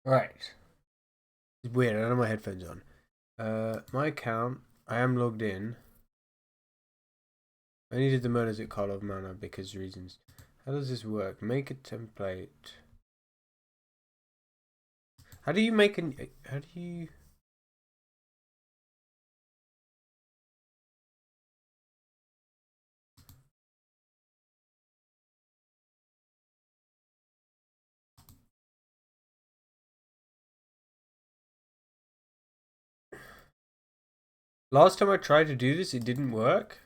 Right. It's weird. I don't have my headphones on. My account. I am logged in. I needed the Monozyte call of mana because reasons. How does this work? Make a template. How do you make an? How do you? Last time I tried to do this, it didn't work.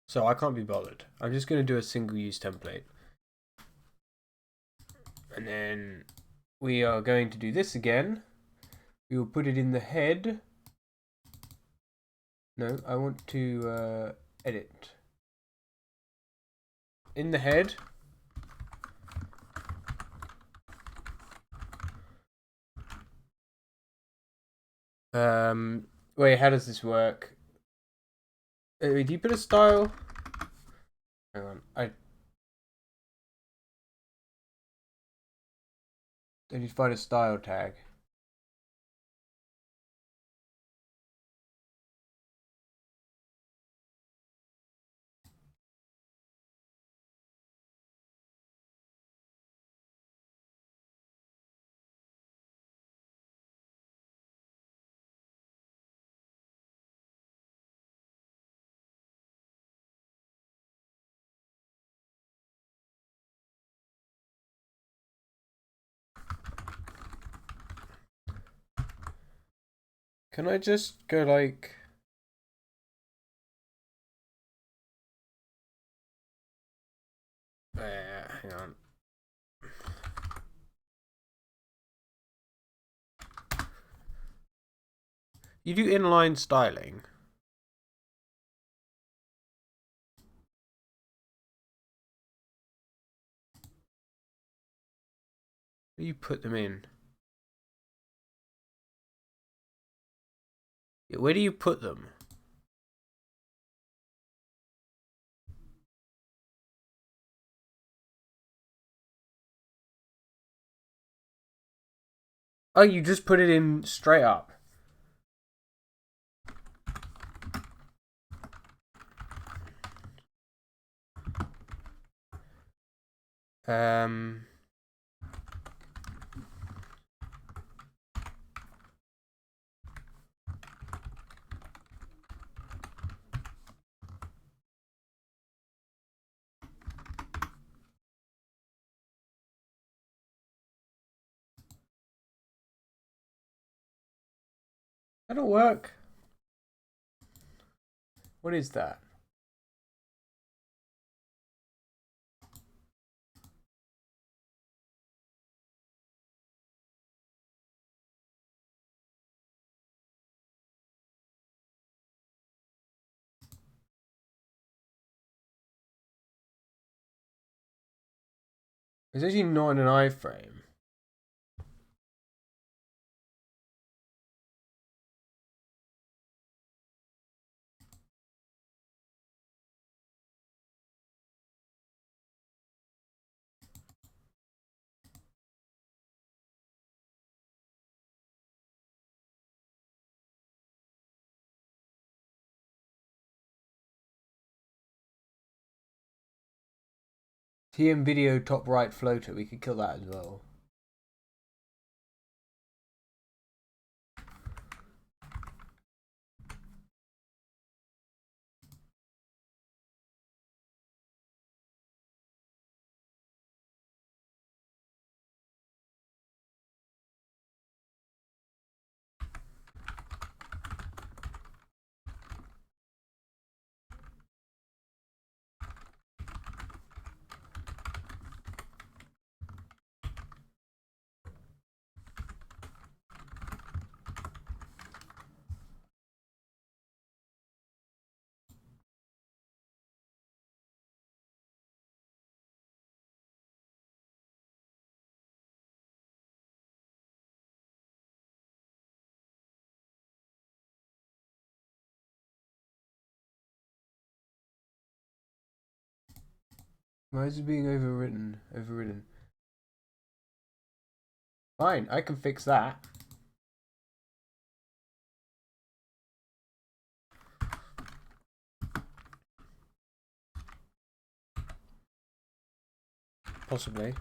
So I can't be bothered. I'm just going to do a single use template. And then we are going to do this again. We will put it in the head. No, I want to edit. In the head. Wait, how does this work? Do you put a style? Hang on, I need to find a style tag. Can I just go like... hang on. You do inline styling. Where do you put them in? Where do you put them? Oh, you just put it in straight up. Um... That'll work. What is that? It's actually not in an iframe. TM video top right floater. We could kill that as well. Why is it being overwritten? Fine, I can fix that. Possibly.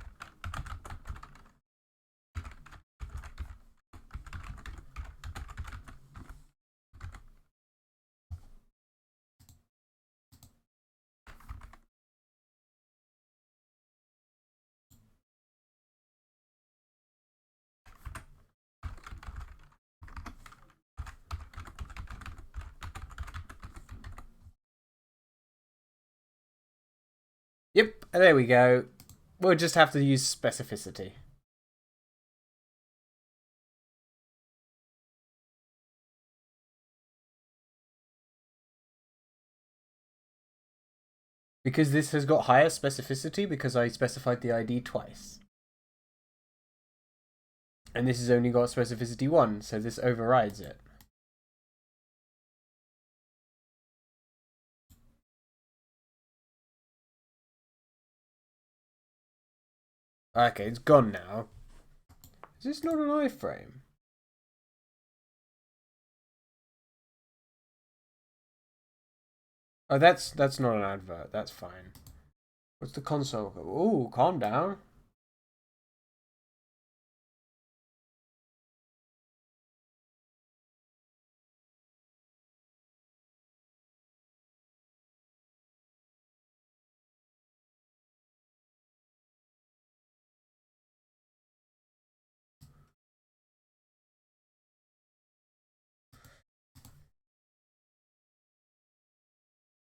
Yep, there we go. We'll just have to use specificity. Because this has got higher specificity because I specified the ID twice. And this has only got specificity 1, so this overrides it. Okay, it's gone now. Is this not an iframe? Oh, that's not an advert. That's fine. What's the console? Ooh, calm down.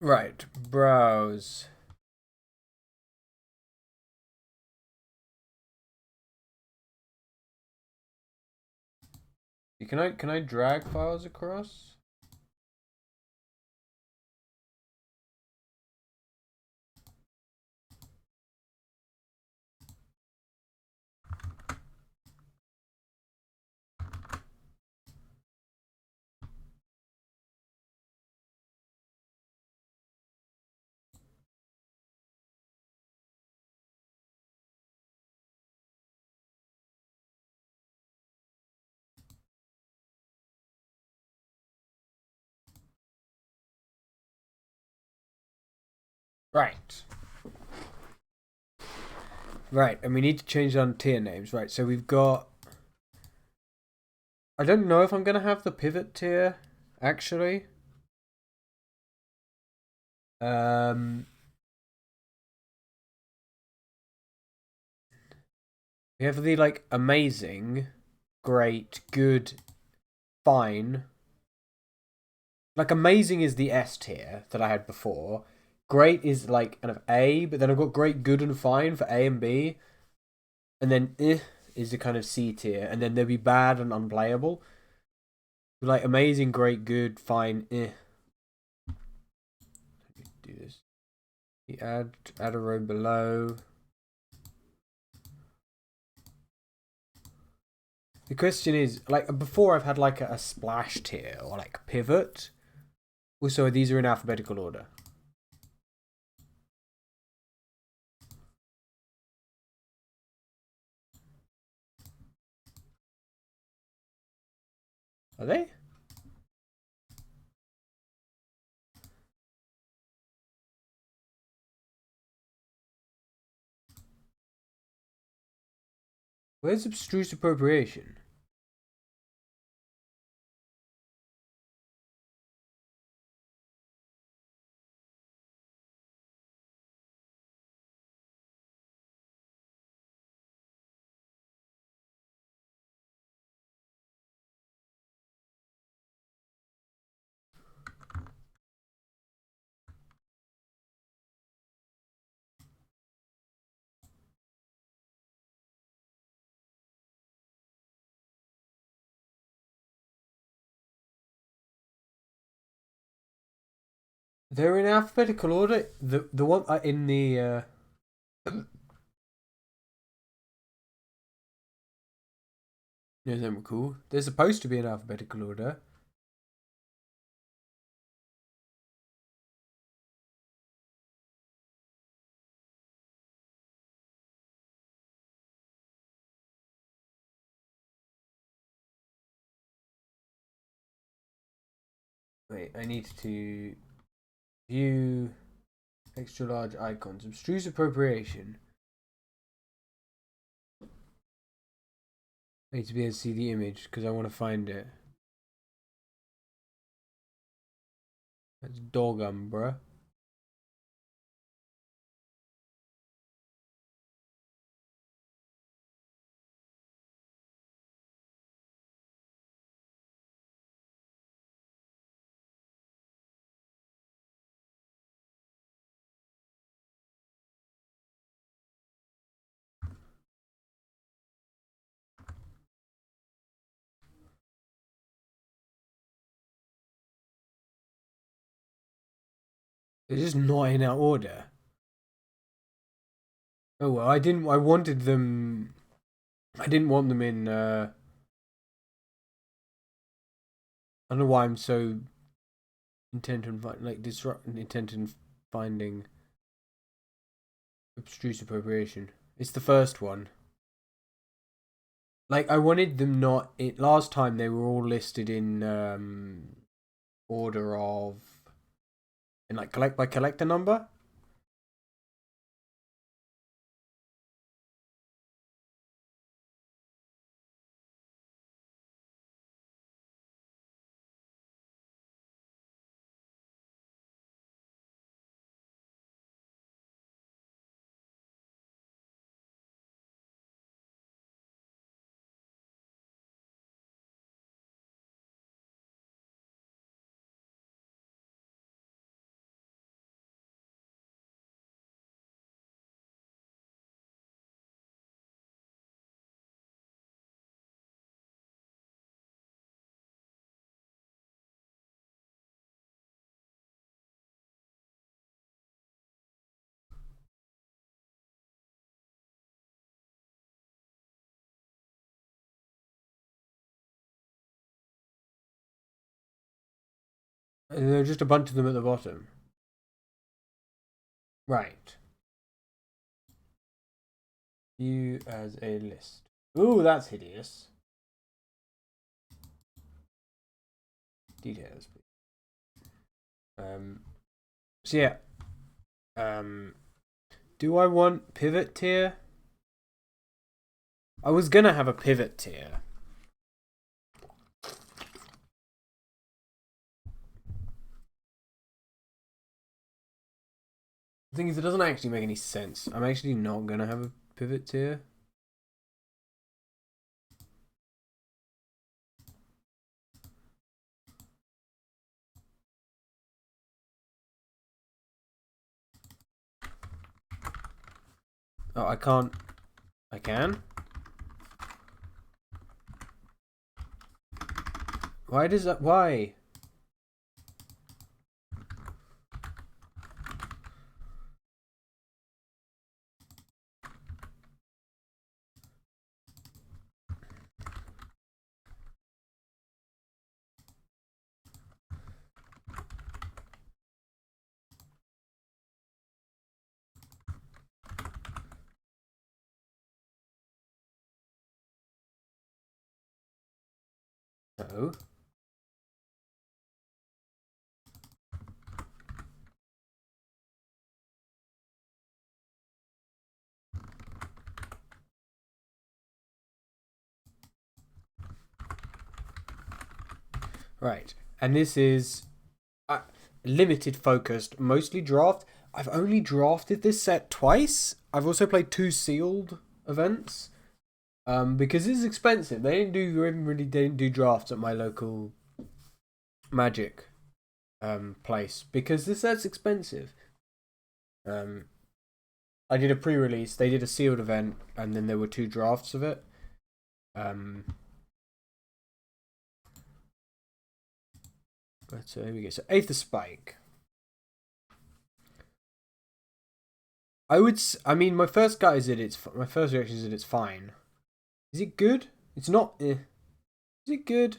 Right, browse. Can I drag files across? Right. Right, and we need to change on tier names. Right, so we've got... I don't know if I'm going to have the pivot tier, actually. We have the, like, amazing, great, good, fine. Like, amazing is the S tier that I had before. Great is, like, kind of A, but then I've got great, good, and fine for A and B. And then is the kind of C tier. And then there'll be bad and unplayable. Like, amazing, great, good, fine, Do this. Add a row below. The question is, like, before I've had like a splash tier or like pivot. Also, these are in alphabetical order. Are they? Where's abstruse appropriation? They're in alphabetical order. The one in the no, they were cool. They're supposed to be in alphabetical order. Wait, I need to view extra large icons. Abstruse appropriation. I need to be able to see the image because I want to find it. That's Dogum, bruh. They're just not in that order. Oh well, I wanted them. I didn't want them in. I don't know why I'm so intent on intent on finding abstruse appropriation. It's the first one. Like I wanted them not. Last time they were all listed in order of in like collect by collector number. And there are just a bunch of them at the bottom. Right. View as a list. Ooh, that's hideous. Details, please. So yeah. Do I want pivot tier? I was gonna have a pivot tier. The thing is, it doesn't actually make any sense. I'm actually not gonna have a pivot tier. Oh, I can't. I can? Why does that. Why? So. Right. And this is limited focused, mostly draft. I've only drafted this set twice. I've also played 2 sealed events. Because this is expensive. They didn't do drafts at my local Magic place because this set's expensive. I did a pre-release. They did a sealed event, and then there were 2 drafts of it. But here we go. So Aether Spike. I mean, my first gut is that my first reaction is that it's fine. Is it good? It's not. Is it good?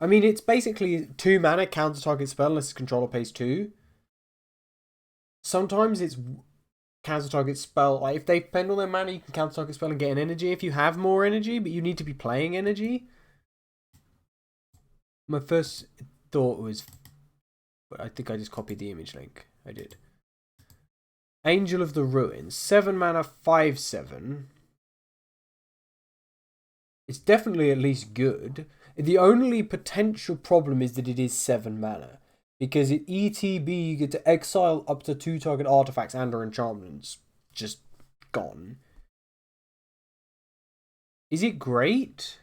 I mean, it's basically 2 mana counter target spell unless the controller pays 2. Sometimes it's counter target spell. Like if they spend all their mana, you can counter target spell and get an energy if you have more energy, but you need to be playing energy. My first thought was... I think I just copied the image link. I did. Angel of the Ruins. 7 mana, 5/7. It's definitely at least good. The only potential problem is that it is 7 mana. Because at ETB, you get to exile up to 2 target artifacts and or enchantments. Just gone. Is it great?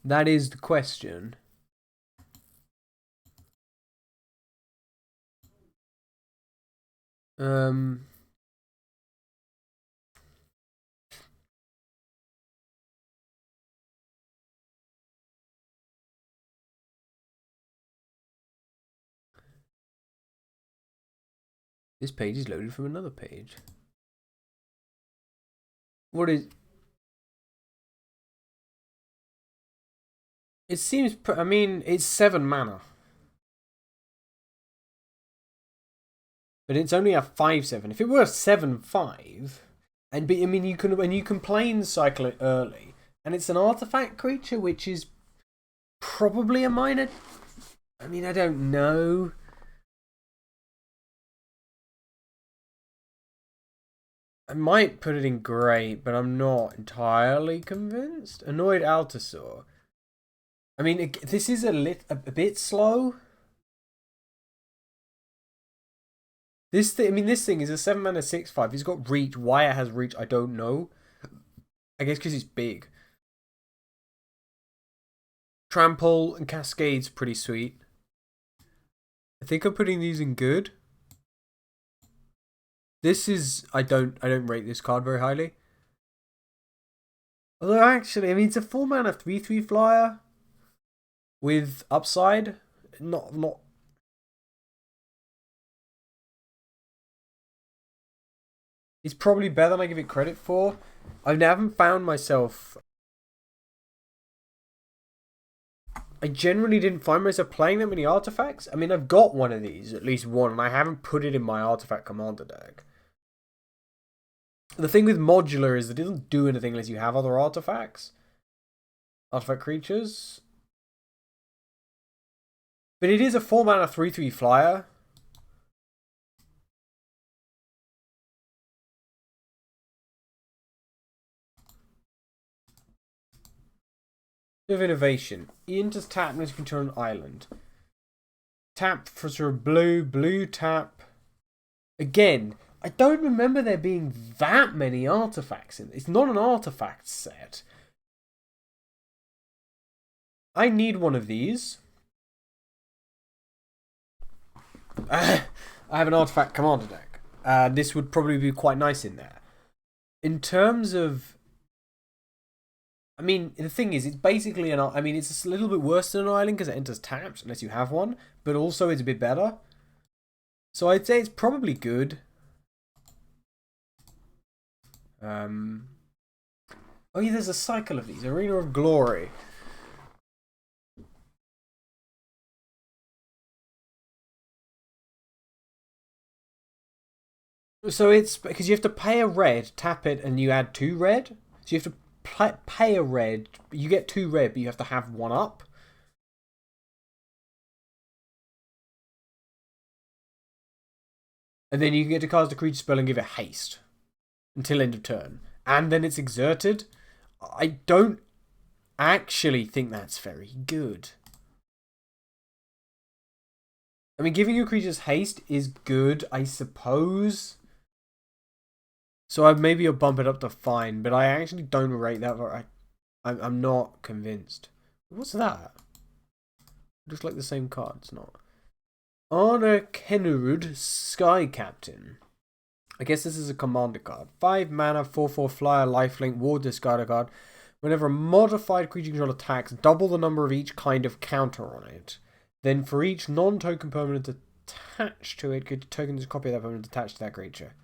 That is the question. This page is loaded from another page. What is... It seems... I mean, it's 7 mana. But it's only a 5/7. If it were a 7/5... I mean, you can plane cycle it early. And it's an artifact creature, which is probably a minor... I mean, I don't know. I might put it in great, but I'm not entirely convinced. Annoyed Altasaur. I mean, this is a bit slow. This thing is a 7 mana 6/5. He's got reach. Why it has reach, I don't know. I guess because he's big. Trample and Cascade's pretty sweet. I think I'm putting these in good. This is... I don't rate this card very highly. Although actually, I mean, it's a 4 mana 3/3 flyer with upside. Not. It's probably better than I give it credit for. I haven't found myself... I generally didn't find myself playing that many artifacts. I mean, I've got one of these, at least one, and I haven't put it in my artifact commander deck. The thing with modular is that it doesn't do anything unless you have other artifacts. Artifact creatures. But it is a 4 mana 3/3 flyer. Bit of innovation. He enters tap when you control an island. Tap for sort of blue tap. Again, I don't remember there being that many artifacts in it. It's not an artifact set. I need one of these. I have an artifact commander deck. This would probably be quite nice in there. In terms of... I mean, the thing is, it's basically an... I mean, it's a little bit worse than an island because it enters tapped, unless you have one. But also, it's a bit better. So I'd say it's probably good. Oh yeah, there's a cycle of these. Arena of Glory. So it's because you have to pay a red, tap it, and you add 2 red. So you have to pay a red. You get 2 red, but you have to have 1 up. And then you can get to cast a creature spell and give it haste until end of turn. And then it's exerted. I don't actually think that's very good. I mean, giving your creatures haste is good, I suppose. So maybe I'll bump it up to fine, but I actually don't rate that. I'm not convinced. What's that? Looks like the same card. It's not. Arna Kenurud, Sky Captain. I guess this is a commander card. 5 mana, 4/4 flyer, lifelink, ward discard a card. Whenever a modified creature control attacks, double the number of each kind of counter on it. Then for each non-token permanent attached to it, get a token to copy of that permanent attached to that creature.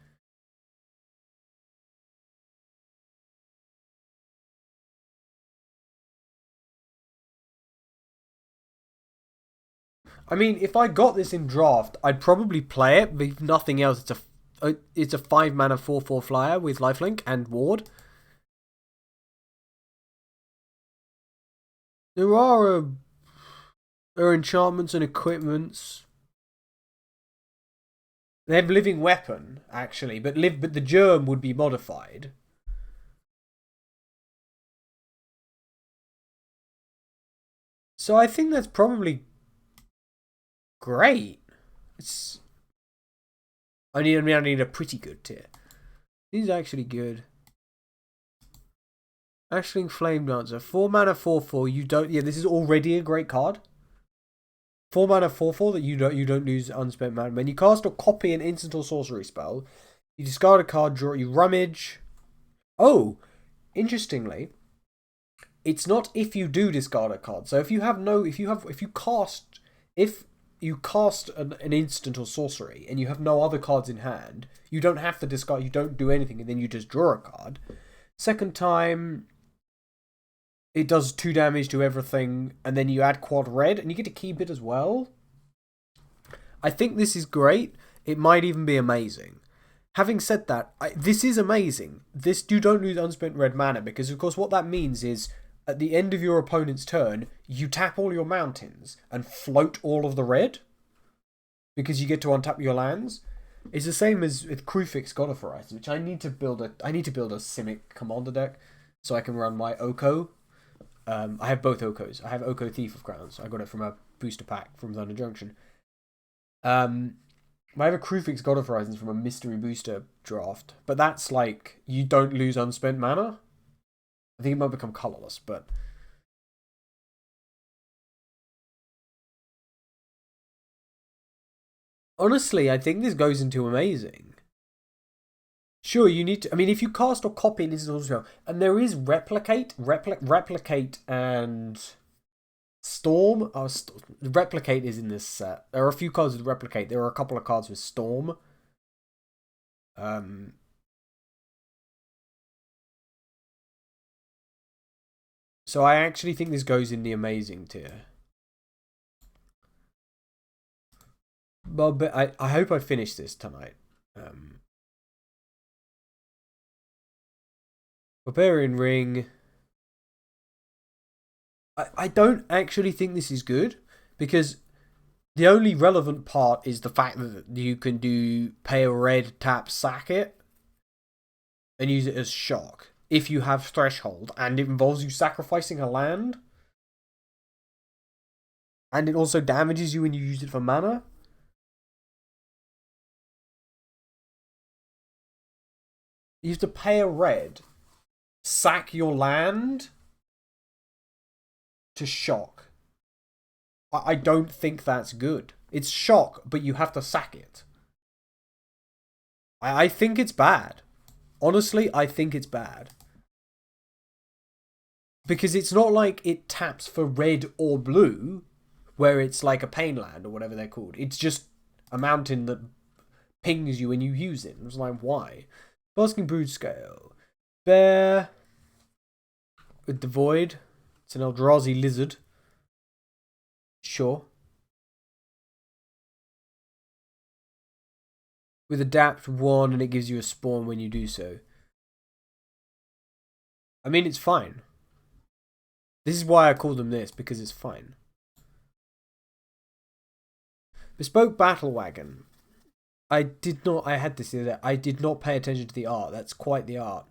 I mean, if I got this in draft, I'd probably play it, but if nothing else, it's a 5-mana 4/4 flyer with lifelink and ward. There are enchantments and equipments. They have living weapon actually, but the germ would be modified. So I think that's probably great. It's I need a pretty good tier. This is actually good. Ashling Flame Dancer, 4-mana 4/4. You don't. Yeah, this is already a great card. 4-mana 4/4 that you don't lose unspent mana. When you cast or copy an instant or sorcery spell, you discard a card, draw. You rummage. Oh, interestingly, it's not if you do discard a card. So if you cast an instant or sorcery and you have no other cards in hand, you don't have to discard. You don't do anything, and then you just draw a card. Second time, it does 2 damage to everything, and then you add quad red, and you get to keep it as well. I think this is great. It might even be amazing. Having said that, this is amazing. You don't lose unspent red mana, because of course what that means is at the end of your opponent's turn, you tap all your mountains and float all of the red, because you get to untap your lands. It's the same as with Kruphix God of Horizon, which I need to build a Simic Commander deck so I can run my Oko. I have both Okos. I have Oko Thief of Crowns. I got it from a booster pack from Thunder Junction. I have a Kruphix God of Horizons from a mystery booster draft, but that's like you don't lose unspent mana. I think it might become colorless, but honestly, I think this goes into amazing. Sure, you need to. I mean, if you cast or copy this also, and there is replicate, and Storm. Replicate is in this set. There are a few cards with replicate. There are a couple of cards with Storm. So I actually think this goes in the amazing tier. But I hope I finish this tonight. Barbarian Ring. I don't actually think this is good, because the only relevant part is the fact that you can pay a red, tap, sack it, and use it as shock if you have Threshold, and it involves you sacrificing a land, and it also damages you when you use it for mana. You have to pay a red, sack your land to shock. I don't think that's good. It's shock, but you have to sack it. I think it's bad. Honestly, I think it's bad. Because it's not like it taps for red or blue, where it's like a pain land or whatever they're called. It's just a mountain that pings you when you use it. It's like, why? Basking Brood Scale. Bear with the Void. It's an Eldrazi lizard. Sure. With Adapt 1, and it gives you a spawn when you do so. I mean, it's fine. This is why I call them this, because it's fine. Bespoke Battle Wagon. I had this the other day. I did not pay attention to the art. That's quite the art.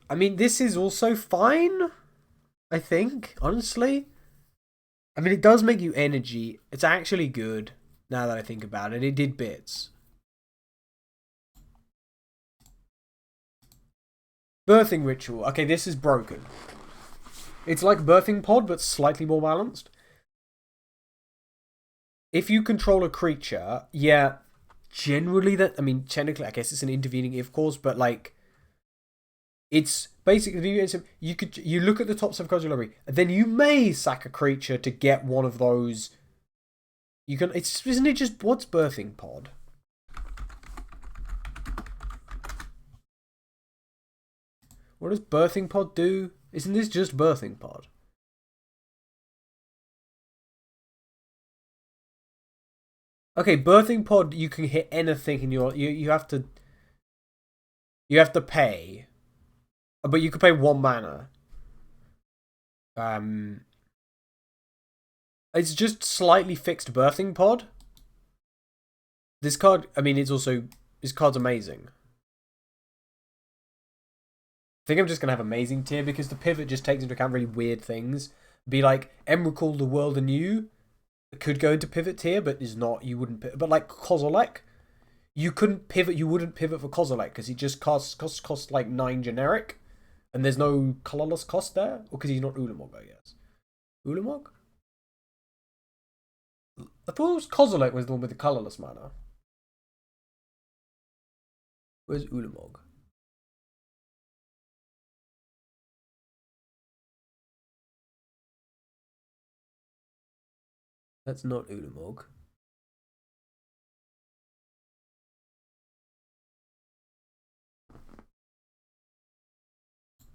I mean, this is also fine, I think, honestly. I mean, it does make you energy. It's actually good, now that I think about it. It did bits. Birthing Ritual. Okay, this is broken. It's like Birthing Pod, but slightly more balanced. If you control a creature, yeah, generally I mean, technically, I guess it's an intervening if clause, but like, it's basically you look at the top 7 cards of your library, and then you may sack a creature to get one of those. Isn't it just what's Birthing Pod? What does Birthing Pod do? Isn't this just Birthing Pod? Okay, birthing pod. You can hit anything in your. You have to. You have to pay, but you can pay 1 mana. Um, it's just slightly fixed birthing pod. This card, I mean, it's also this card's amazing. I think I'm just gonna have amazing tier because the pivot just takes into account really weird things. Be like Emrakul, the world anew, could go into pivot tier, but is not. You wouldn't. But like Kozilek, you couldn't pivot. You wouldn't pivot for Kozilek because he just costs like 9 generic, and there's no colorless cost there, or because he's not Ulamog, I guess. Ulamog? I thought it was Kozilek was the one with the colorless mana. Where's Ulamog? That's not Ulamog.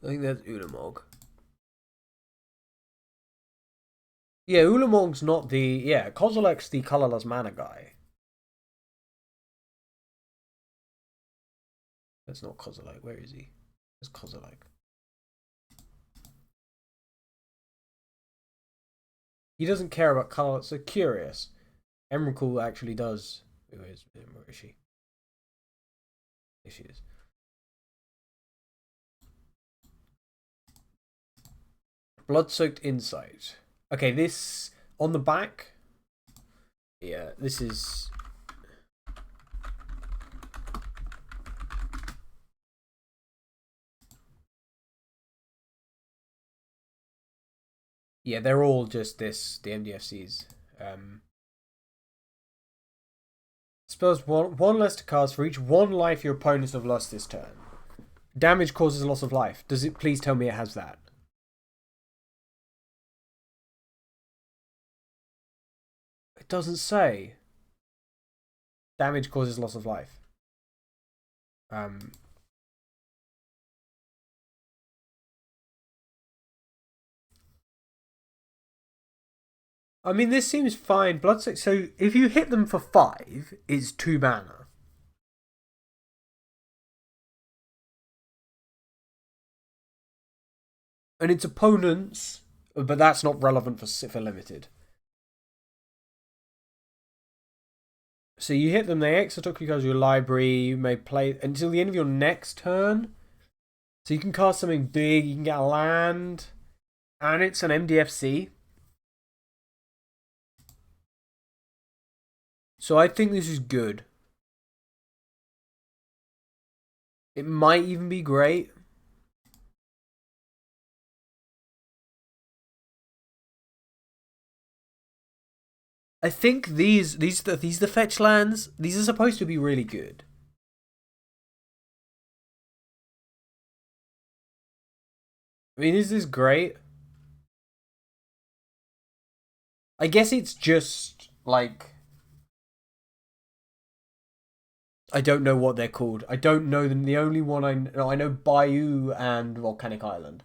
I think that's Ulamog. Yeah, Ulamog's not the... Yeah, Kozilek's the colorless mana guy. That's not Kozilek. Where is he? There's Kozilek. He doesn't care about color. So curious. Emrakul actually does. Where is she? There she is. Blood-soaked insight. Okay, this on the back. Yeah, this is. Yeah, they're all just this. The MDFCs. Spells one less to cast for each 1 life your opponents have lost this turn. Damage causes a loss of life. Does it please tell me it has that? It doesn't say. Damage causes loss of life. I mean, this seems fine. Bloodsoaked. So if you hit them for 5, it's 2 mana. And its opponents, but that's not relevant for limited. So you hit them, they exit because your library. You may play until the end of your next turn. So you can cast something big. You can get a land, and it's an MDFC. So I think this is good. It might even be great. I think these the fetch lands. These are supposed to be really good. I mean, is this great? I guess it's just like I don't know what they're called. I don't know them. The only one I know Bayou and Volcanic Island.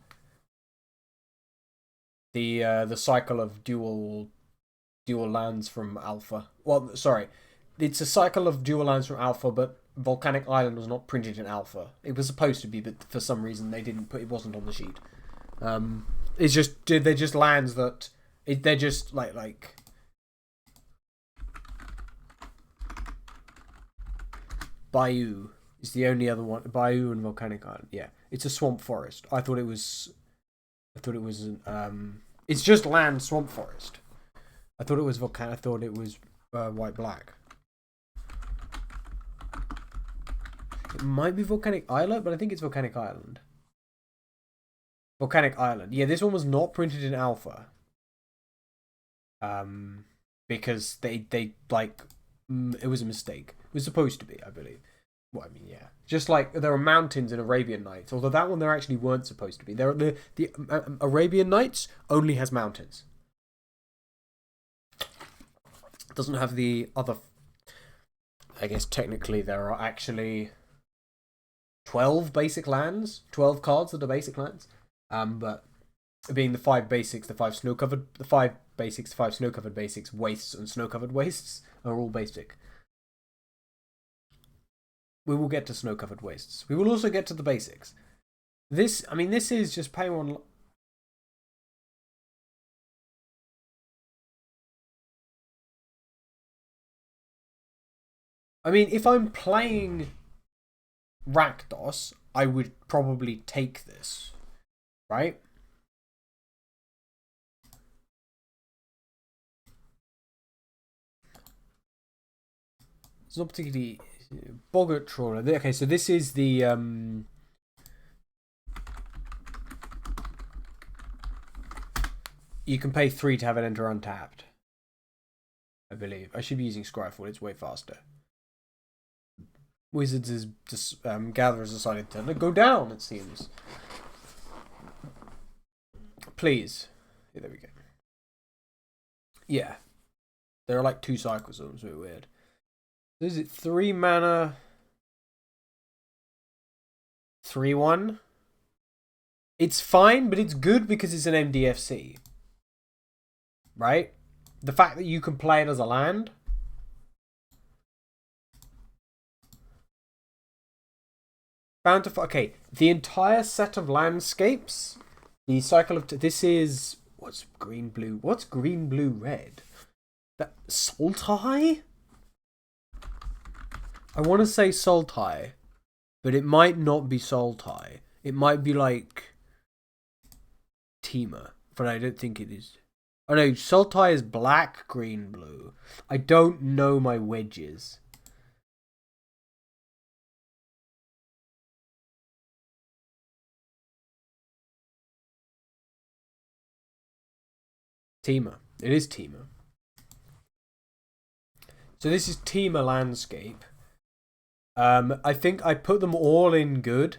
The cycle of dual lands from Alpha. Well, sorry, it's a cycle of dual lands from Alpha, but Volcanic Island was not printed in Alpha. It was supposed to be, but for some reason they didn't put. It wasn't on the sheet. It's just they're just lands that they're just like. Bayou is the only other one. Bayou and Volcanic Island. Yeah, it's a swamp forest. I thought it was. It's just land swamp forest. I thought it was volcanic. I thought it was white black. It might be Volcanic Island, but I think it's Volcanic Island. Volcanic Island. Yeah, this one was not printed in Alpha. Because they like it was a mistake. It was supposed to be, I believe. Well, I mean, yeah. Just like there are mountains in Arabian Nights, although that one there actually weren't supposed to be. There, the Arabian Nights only has mountains. It doesn't have the other. I guess technically there are actually 12 basic lands, 12 cards that are basic lands. But being the 5 basics, the 5 snow covered, the 5 basics, 5 snow-covered basics, wastes, and snow-covered wastes are all basic. We will get to snow-covered wastes. We will also get to the basics. This is just paying one. I mean, if I'm playing Rakdos, I would probably take this, right? It's not particularly Boggart Trawler. Okay, so this is the you can pay 3 to have it enter untapped. I believe I should be using Scryfall. It's way faster. Wizards is just Gatherers decided to go down. It seems. Please, yeah, there we go. Yeah, there are like 2 cycles. So it's very weird. Is it 3 mana? 3/1. It's fine, but it's good because it's an MDFC, right? The fact that you can play it as a land. Bountiful. Okay, the entire set of landscapes. The cycle of this is what's green blue. What's green blue red? That Sultai. I want to say Sultai, but it might not be Sultai. It might be like Temur, but I don't think it is. Oh no, Sultai is black, green, blue. I don't know my wedges. Temur. It is Temur. So this is Temur landscape. I think I put them all in good.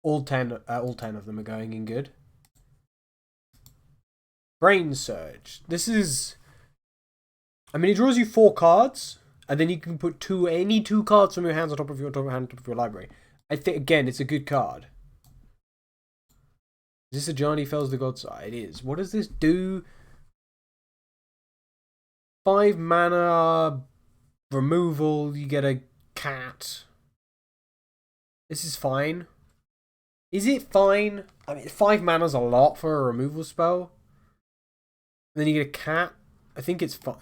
All 10 of them are going in good. Brain Surge. This is. I mean, it draws you 4 cards, and then you can put any 2 cards from your hands on top of your library. I think again, it's a good card. Is this Ajani Fells the God's Eye? It is. What does this do? 5 mana removal. You get a cat. This is fine. Is it fine? I mean, 5 mana's a lot for a removal spell. And then you get a cat. I think it's fine.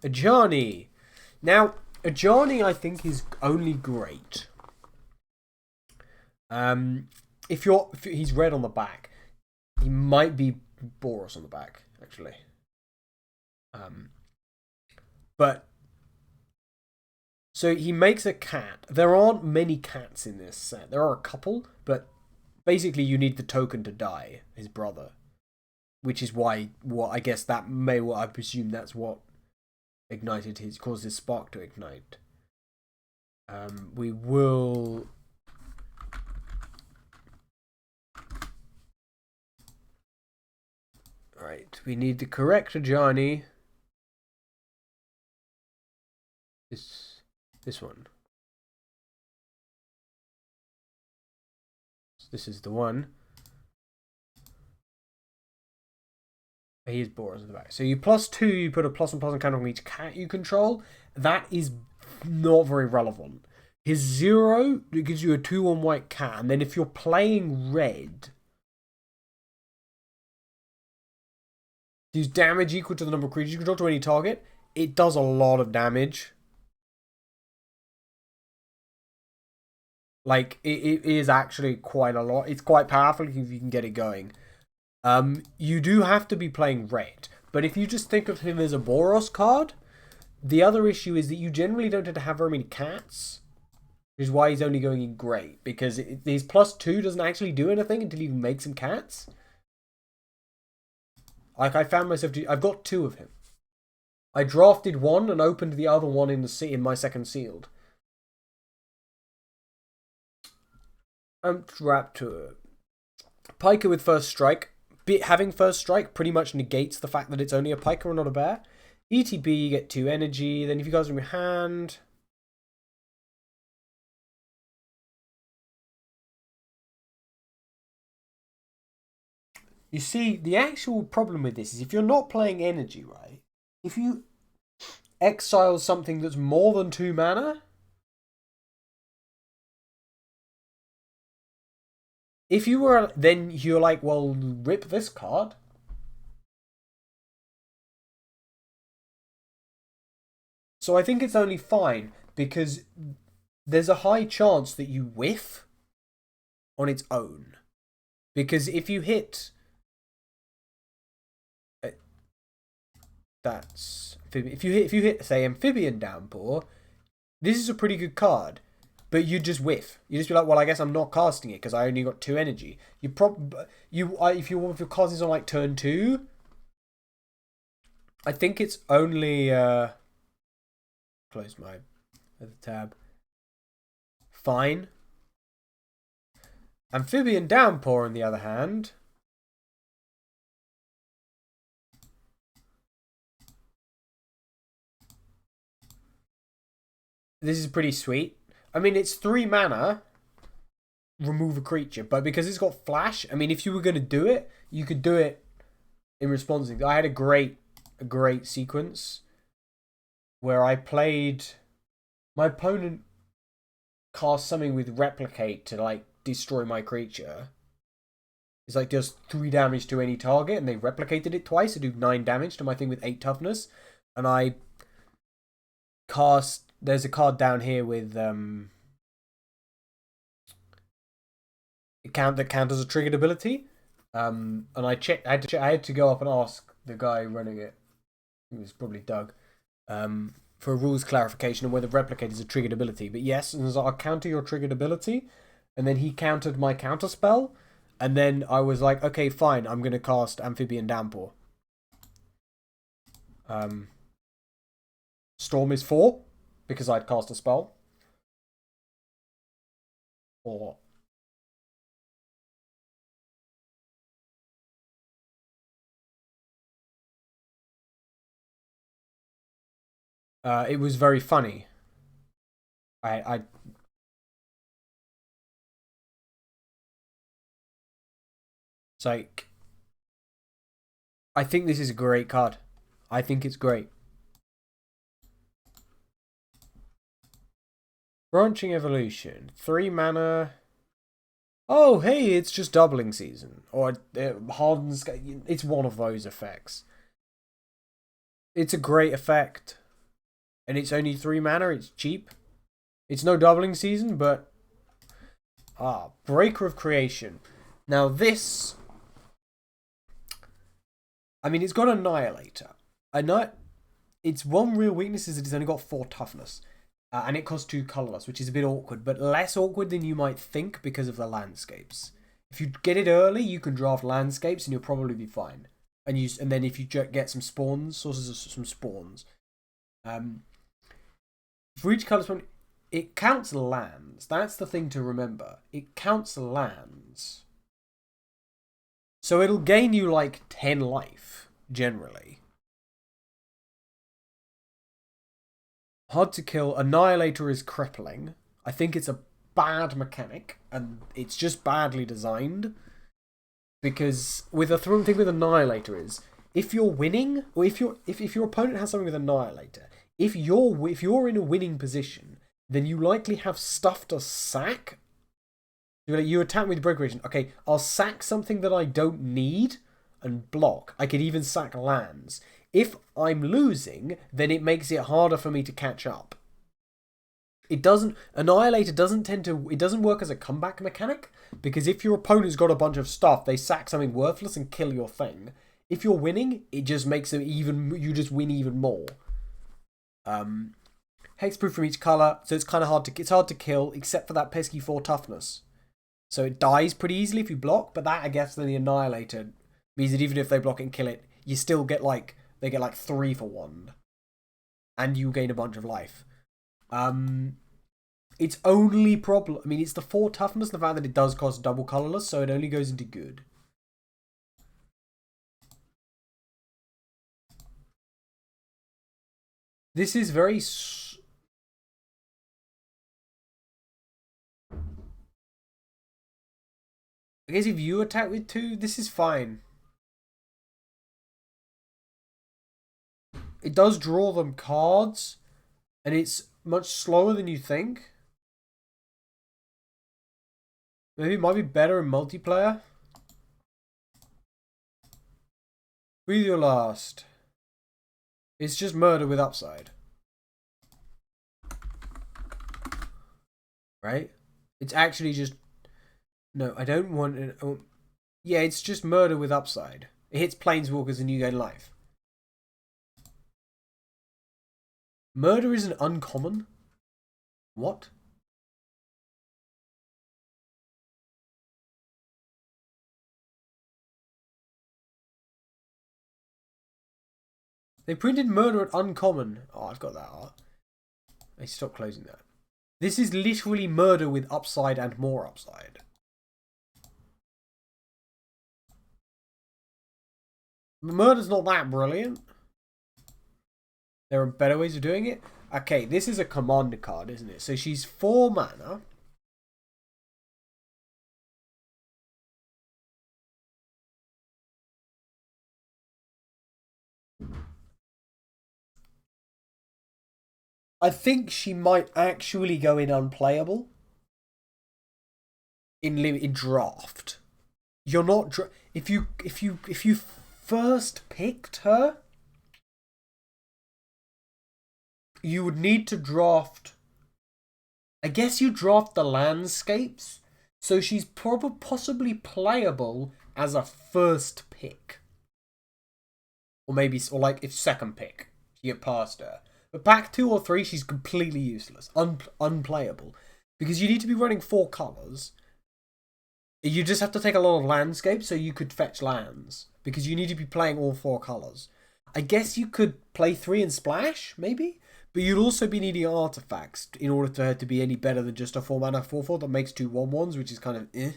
Ajani. Now, Ajani, I think, is only great. If he's red on the back, he might be Boros on the back, actually. But so he makes a cat. There aren't many cats in this set. There are a couple, but basically you need the token to die, his brother. Which is why, I guess that I presume that's what caused his spark to ignite. We will. Right, we need the correct Ajani. This one. This is the one. He is Boros at the back. So you +2, you put a +1/+1 counter on each cat you control. That is not very relevant. His 0, it gives you a 2/1 white cat, and then if you're playing red, deals damage equal to the number of creatures you control to any target. It does a lot of damage. Like, it is actually quite a lot. It's quite powerful if you can get it going. You do have to be playing red. But if you just think of him as a Boros card, the other issue is that you generally don't tend to have very many cats. Which is why he's only going in grey. Because his +2 doesn't actually do anything until you make some cats. Like, I found myself... I've got 2 of him. I drafted 1 and opened the other one in my second sealed. Raptor. Piker with first strike. Having first strike pretty much negates the fact that it's only a piker and not a bear. ETB, you get 2 energy. Then if you guys from your hand... You see, the actual problem with this is if you're not playing energy, right? If you exile something that's more than 2 mana, if you were, then you're like, well, rip this card. So I think it's only fine because there's a high chance that you whiff on its own. Because if you hit... That's... If you hit, say, Amphibian Downpour, this is a pretty good card. But you just whiff. You just be like, well, I guess I'm not casting it because I only got 2 energy. If your casting's on like turn 2, I think it's only close my other tab. Fine. Amphibian Downpour, on the other hand, this is pretty sweet. I mean, it's 3 mana, remove a creature, but because it's got flash, I mean, if you were going to do it, you could do it in response. I had a great sequence where I played... My opponent cast something with Replicate to, like, destroy my creature. It's like does 3 damage to any target, and they replicated it twice to do 9 damage to my thing with 8 toughness. And I cast... There's a card down here with that counters a triggered ability. And I checked. I had to go up and ask the guy running it. It was probably Doug. For a rules clarification on whether replicate is a triggered ability. But yes, and I'll counter your triggered ability, and then he countered my counter spell, and then I was like, okay, fine, I'm gonna cast Amphibian Downpour. Storm is 4 because I'd cast a spell. Or it was very funny. It's like, I think this is a great card. I think it's great. Branching Evolution, 3 mana. Oh, hey, it's just doubling season, or hardens. It's one of those effects. It's a great effect, and it's only 3 mana. It's cheap. It's no doubling season, but Breaker of Creation. Now this, I mean, it's got Annihilator. Its one real weakness is that it's only got 4 toughness. And it costs 2 colorless, which is a bit awkward, but less awkward than you might think because of the landscapes. If you get it early, you can draft landscapes and you'll probably be fine. And then if you get some spawns, sources of some spawns. For each color spawn, it counts lands. That's the thing to remember. It counts lands. So it'll gain you like 10 life, generally. Hard to kill. Annihilator is crippling. I think it's a bad mechanic, and it's just badly designed. Because with the thing with Annihilator is, if you're winning, or if your opponent has something with Annihilator, if you're in a winning position, then you likely have stuff to sack. You attack with Breakation. Okay, I'll sack something that I don't need and block. I could even sack lands. If I'm losing, then it makes it harder for me to catch up. Annihilator doesn't work as a comeback mechanic, because if your opponent's got a bunch of stuff, they sack something worthless and kill your thing. If you're winning, it just makes it you just win even more. Hexproof from each color, so it's hard to kill, except for that pesky 4 toughness. So it dies pretty easily if you block, but that, I guess, then the Annihilator means that even if they block it and kill it, you still get they get 3 for 1. And you gain a bunch of life. Its only problem, I mean, it's the 4 toughness, the fact that it does cost double colorless, so it only goes into good. This is very... I guess if you attack with 2, this is fine. it does draw them cards, and it's much slower than you think. Maybe it might be better in multiplayer. Breathe your last. It's just murder with upside. Right? It's actually just... No, I don't want it. Oh, yeah, it's just murder with upside. It hits planeswalkers and you gain life. Murder isn't uncommon? What? They printed murder at uncommon. Oh, I've got that art. They stopped closing that. This is literally murder with upside and more upside. Murder's not that brilliant. There are better ways of doing it. Okay, this is a commander card, isn't it? So she's 4 mana. I think she might actually go in unplayable in draft. You're not if you first picked her, you would need to draft. I guess you draft the landscapes, so she's possibly playable as a first pick, or maybe like if second pick you get past her. But pack 2 or 3, she's completely useless, unplayable, because you need to be running 4 colors. You just have to take a lot of landscapes so you could fetch lands, because you need to be playing all 4 colors. I guess you could play 3 and splash, maybe? But you'd also be needing artifacts in order for her to be any better than just a 4 mana 4/4 that makes 2 1/1s, which is kind of eh.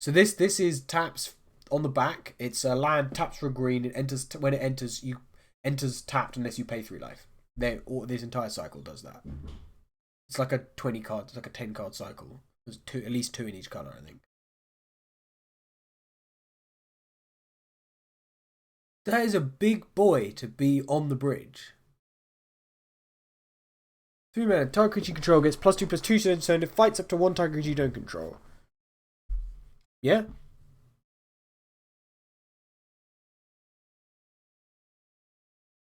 So this is taps on the back. It's a land, taps for a green. It enters when it enters. You enters tapped unless you pay 3 life. This entire cycle does that. It's like a 20 card. It's like a 10 card cycle. There's at least 2 in each color, I think. That is a big boy to be on the bridge. 3 mana. Target creature you control gets +2/+2 turn. It fights up to 1 target creature you don't control. Yeah.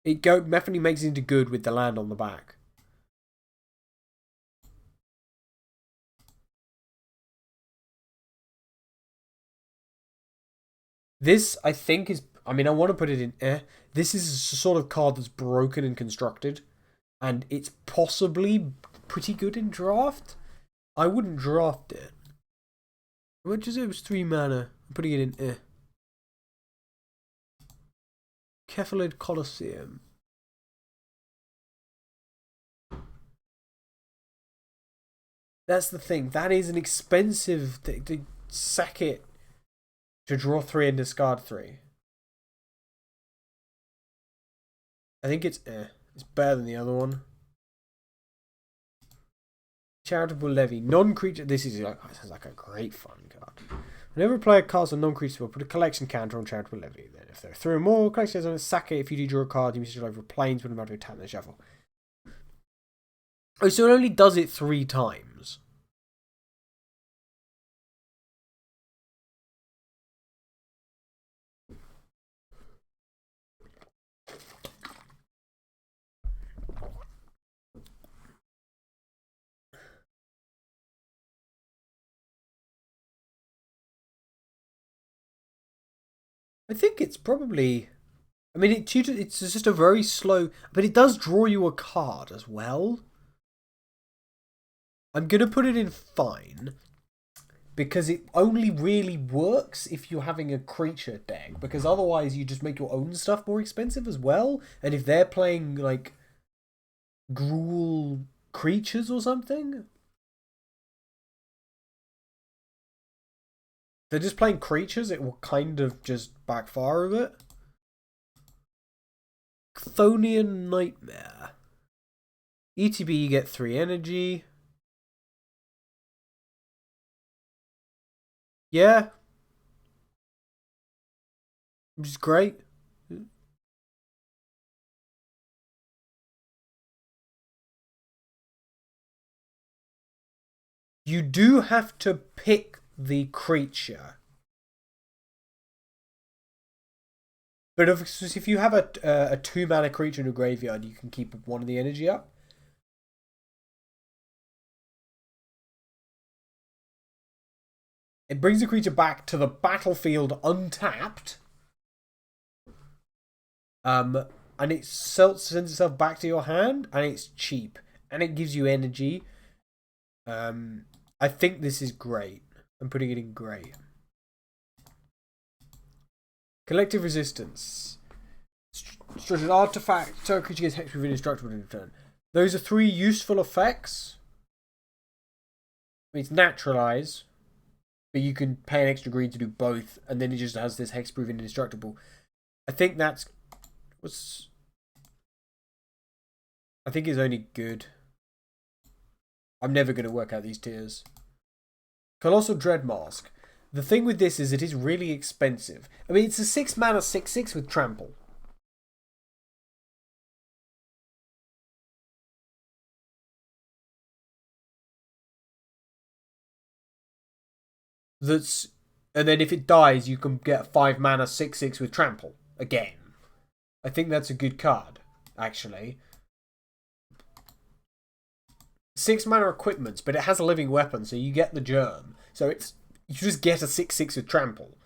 It definitely makes it into good with the land on the back. This, I think, is... I mean, I want to put it in... This is a sort of card that's broken and constructed. And it's possibly pretty good in draft. I wouldn't draft it. How much is it? It was 3 mana. I'm putting it in... Cephalid Colosseum. That's the thing. That is an expensive thing to sack it to draw 3 and discard 3. I think it's It's better than the other one. Charitable Levy. Non-creature... This sounds like a great fun card. Whenever a player casts a non-creature spell, put a collection counter on Charitable Levy. Then if there are 3 or more, collection on sack it. If you do draw a card, you must over planes with a matter of tap and shuffle. Oh, so it only does it 3 times. I think it's probably... I mean, it's just a very slow... But it does draw you a card as well. I'm going to put it in fine. Because it only really works if you're having a creature deck. Because otherwise you just make your own stuff more expensive as well. And if they're playing, like, Gruul creatures or something... They're just playing creatures, it will kind of just backfire a bit. Chthonian Nightmare. ETB, you get 3 energy. Yeah, which is great. You do have to pick the creature. But if you have a 2 mana creature in a graveyard, you can keep one of the energy up. It brings the creature back to the battlefield untapped. And it sends itself back to your hand, and it's cheap, and it gives you energy. I think this is great. I'm putting it in great. Collective Resistance. Structured artifact. Target creature gets hexproof and indestructible in return. Those are 3 useful effects. It's naturalize, but you can pay an extra green to do both, and then it just has this hexproof and indestructible. I think that's what's. I think it's only good. I'm never going to work out these tiers. Colossal Dreadmask. The thing with this is it is really expensive. I mean, it's a 6 mana 6/6 with trample. That's, and then if it dies, you can get 5 mana 6/6 with trample again. I think that's a good card, actually. 6 mana equipment, but it has a living weapon, so you get the germ. So it's, you just get a 6/6 with trample.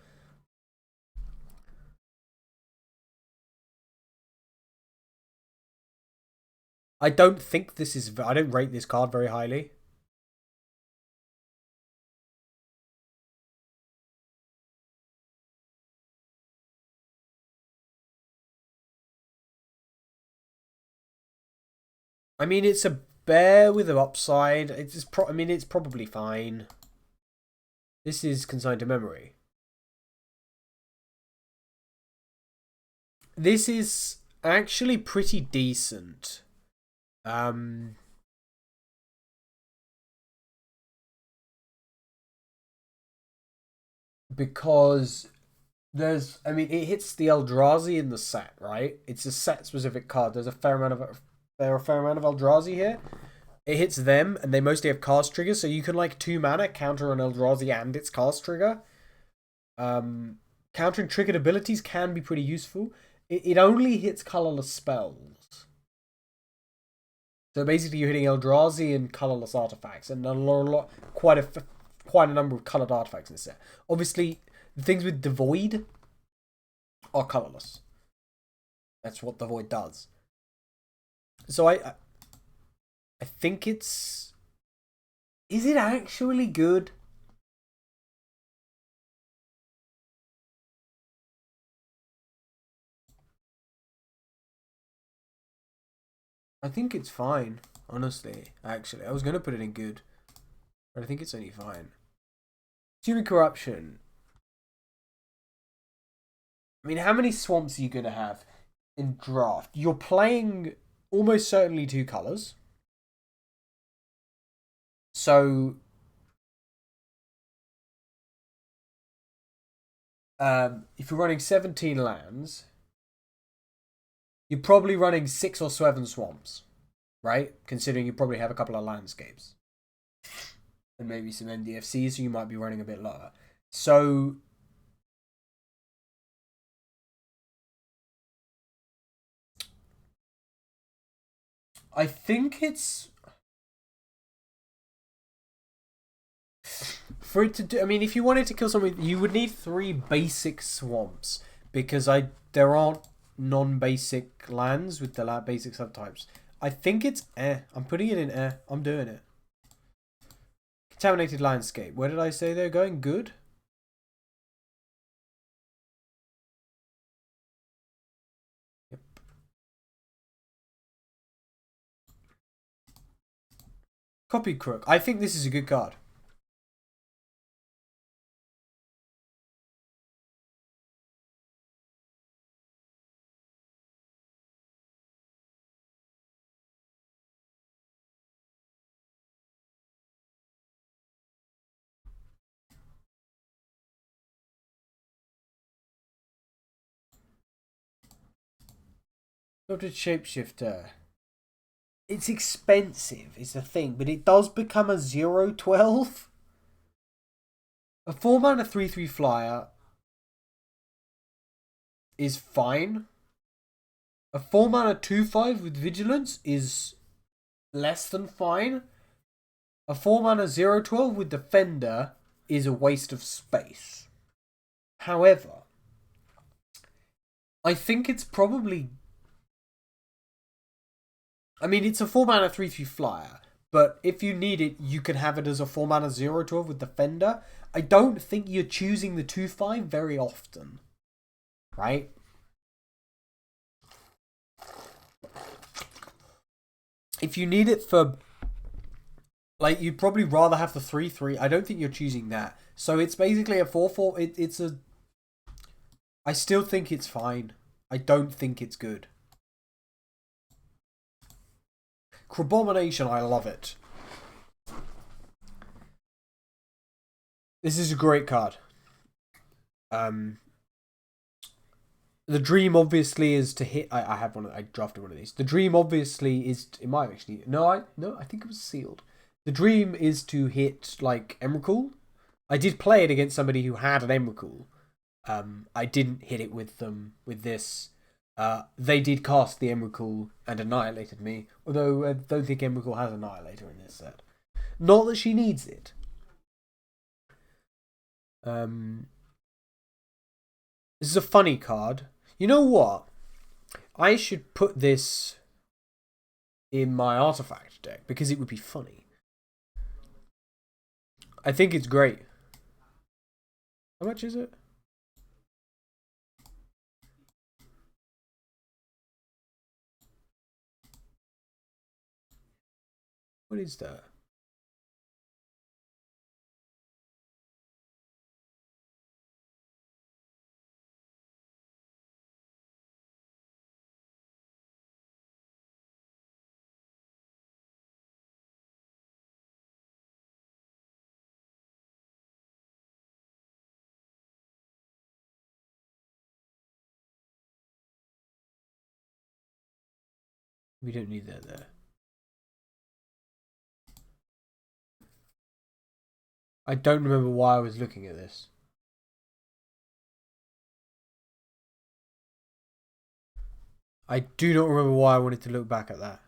I don't think this is. I don't rate this card very highly. I mean, it's a bear with an upside. I mean, it's probably fine. This is consigned to memory. This is actually pretty decent. Because there's, I mean, it hits the Eldrazi in the set, right? It's a set specific card. There's a fair amount of Eldrazi here. It hits them, and they mostly have cast triggers, so you can like 2 mana counter an Eldrazi and its cast trigger. Countering triggered abilities can be pretty useful. It only hits colorless spells. So basically, you're hitting Eldrazi and colorless artifacts, and quite a number of colored artifacts in the set. Obviously, the things with the Void are colorless. That's what the Void does. So I think it's. Is it actually good? I think it's fine, honestly. Actually, I was going to put it in good, but I think it's only fine. Human Corruption. I mean, how many swamps are you going to have in draft? You're playing almost certainly 2 colors. So, if you're running 17 lands, you're probably running 6 or 7 swamps, right? Considering you probably have a couple of landscapes. And maybe some NDFCs, so you might be running a bit lower. So, I think it's. For it to do, I mean, if you wanted to kill something, you would need 3 basic swamps because there aren't non-basic lands with the basic subtypes. I think it's eh. I'm putting it in eh. I'm doing it. Contaminated landscape. Where did I say they're going? Good. Yep. Copy Crook. I think this is a good card. Adopted Shapeshifter. It's expensive, is the thing, but it does become a 0/12. A 4-mana 3/3 flyer is fine. A 4-mana 2/5 with Vigilance is less than fine. A 4-mana 0/12 with Defender is a waste of space. However, I think it's probably... I mean, it's a 4-mana 3/3 flyer, but if you need it, you can have it as a 4-mana 0/12 with Defender. I don't think you're choosing the 2/5 very often. Right? If you need it for... Like, you'd probably rather have the 3/3. I don't think you're choosing that. So it's basically a 4/4. It's a... I still think it's fine. I don't think it's good. Crabomination, I love it. This is a great card. The dream obviously is to hit... I have one. I drafted one of these. The dream obviously is... It might actually... No, I think it was sealed. The dream is to hit, like, Emrakul. I did play it against somebody who had an Emrakul. I didn't hit it with them with this. They did cast the Emrakul and annihilated me. Although I don't think Emrakul has Annihilator in this set. Not that she needs it. This is a funny card. You know what? I should put this in my artifact deck because it would be funny. I think it's great. How much is it? What is that? We don't need that there. I don't remember why I was looking at this. I do not remember why I wanted to look back at that.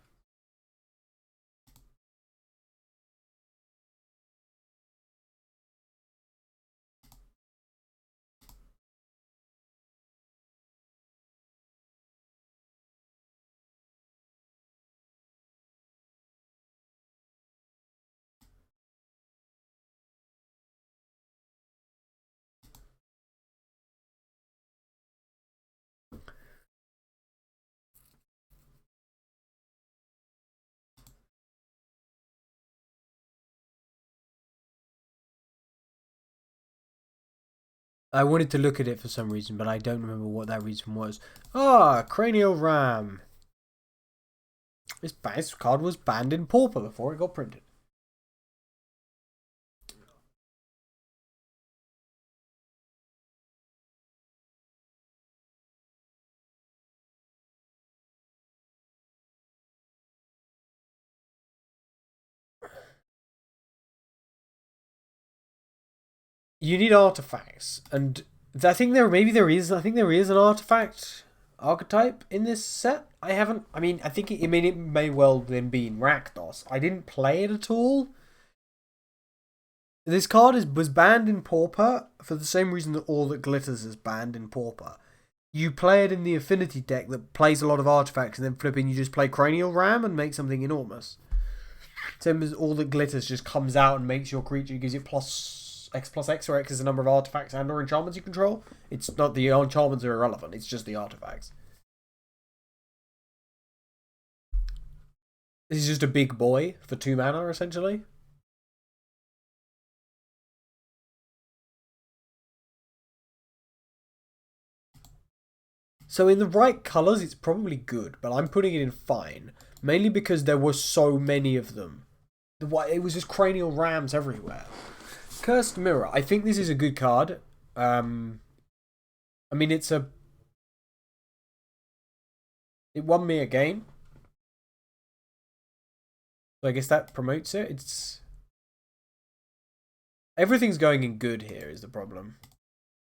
I wanted to look at it for some reason, but I don't remember what that reason was. Ah, Cranial Ram. This card was banned in Pauper before it got printed. You need artifacts, and I think there is an artifact archetype in this set. I mean, it may well then be in Rakdos. I didn't play it at all. This card was banned in Pauper for the same reason that All That Glitters is banned in Pauper. You play it in the Affinity deck that plays a lot of artifacts, and then flipping you just play Cranial Ram and make something enormous. Same as All That Glitters just comes out and makes your creature, gives it +X, where X is the number of artifacts and or enchantments you control. It's not the enchantments are irrelevant, it's just the artifacts. This is just a big boy for 2 mana, essentially. So in the right colours, it's probably good, but I'm putting it in fine. Mainly because there were so many of them. It was just Cranial Rams everywhere. Cursed Mirror. I think this is a good card. I mean, it's a... It won me a game. So I guess that promotes it. It's everything's going in good here is the problem.